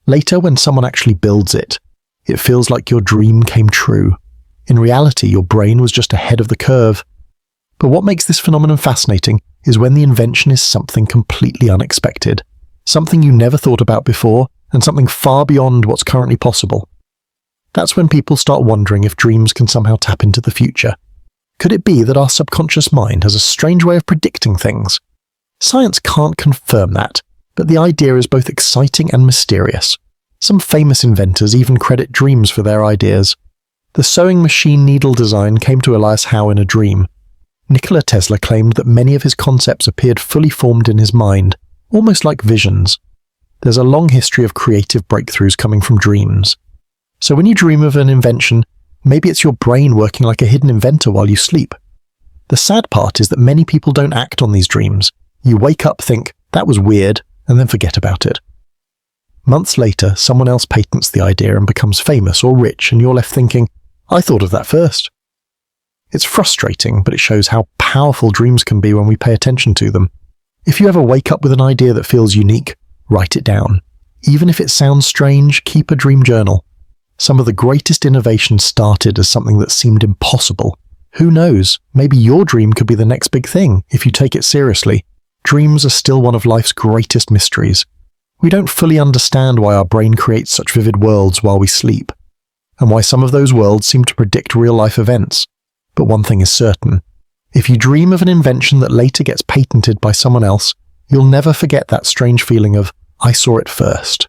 Later, when someone actually builds it, it feels like your dream came true. In reality, your brain was just ahead of the curve. But what makes this phenomenon fascinating is when the invention is something completely unexpected, something you never thought about before, and something far beyond what's currently possible. That's when people start wondering if dreams can somehow tap into the future. Could it be that our subconscious mind has a strange way of predicting things? Science can't confirm that, but the idea is both exciting and mysterious. Some famous inventors even credit dreams for their ideas. The sewing machine needle design came to Elias Howe in a dream. Nikola Tesla claimed that many of his concepts appeared fully formed in his mind, almost like visions. There's a long history of creative breakthroughs coming from dreams. So when you dream of an invention, maybe it's your brain working like a hidden inventor while you sleep. The sad part is that many people don't act on these dreams. You wake up, think, that was weird, and then forget about it. Months later, someone else patents the idea and becomes famous or rich, and you're left thinking, I thought of that first. It's frustrating, but it shows how powerful dreams can be when we pay attention to them. If you ever wake up with an idea that feels unique, write it down. Even if it sounds strange, keep a dream journal. Some of the greatest innovations started as something that seemed impossible. Who knows, maybe your dream could be the next big thing if you take it seriously. Dreams are still one of life's greatest mysteries. We don't fully understand why our brain creates such vivid worlds while we sleep, and why some of those worlds seem to predict real-life events. But one thing is certain. If you dream of an invention that later gets patented by someone else, you'll never forget that strange feeling of, I saw it first.